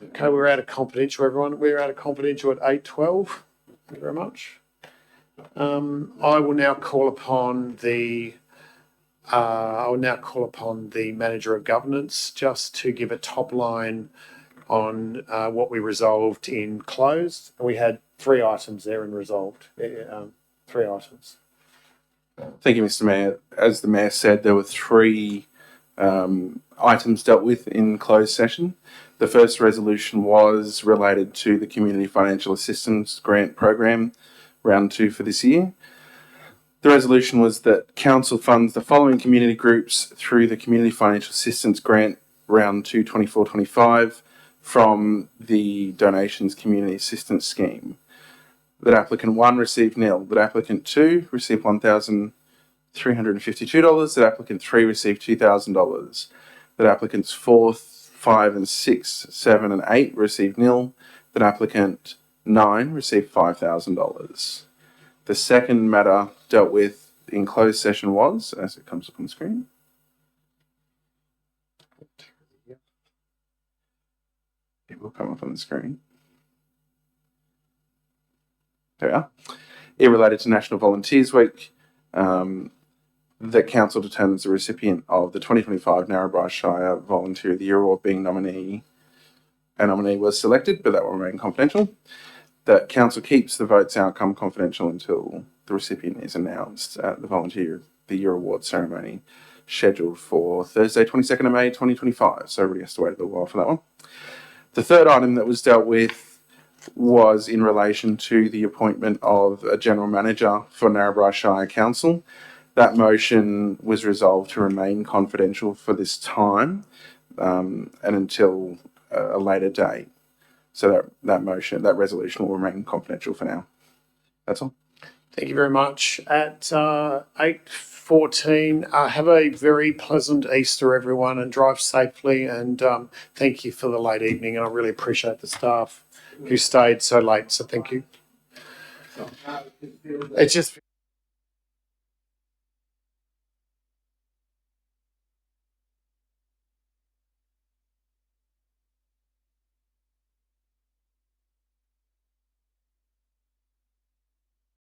Okay, we're out of confidential, everyone. We're out of confidential at 8:12. Thank you very much. I will now call upon the manager of governance just to give a top line on what we resolved in closed. We had 3 items there in resolved. 3 items. Thank you, Mr. Mayor. As the Mayor said, there were 3 items dealt with in closed session. The first resolution was related to the Community Financial Assistance Grant Program, round 2 for this year. The resolution was that Council funds the following community groups through the Community Financial Assistance Grant, round 2 24-25, from the Donations Community Assistance Scheme. That applicant 1 received nil. That applicant 2 received $1,352. That applicant 3 received $2,000. That applicants 4, 5 and 6, 7 and 8 received nil. That applicant 9 received $5,000. The second matter dealt with in closed session was, as it comes up on the screen, it will come up on the screen. There we are. It related to National Volunteers Week. The council determines the recipient of the 2025 Narrabri Shire Volunteer of the Year Award being nominee. A nominee was selected, but that will remain confidential. That council keeps the vote's outcome confidential until the recipient is announced at the Volunteer of the Year Award ceremony scheduled for Thursday, 22nd of May, 2025. So everybody has to wait a little while for that one. The third item that was dealt with was in relation to the appointment of a general manager for Narrabri Shire Council. That motion was resolved to remain confidential for this time and until a later date. So that resolution will remain confidential for now. That's all. Thank you very much. At 8:14, have a very pleasant Easter, everyone, and drive safely. And thank you for the late evening. And I really appreciate the staff who stayed so late. So thank you. It's just...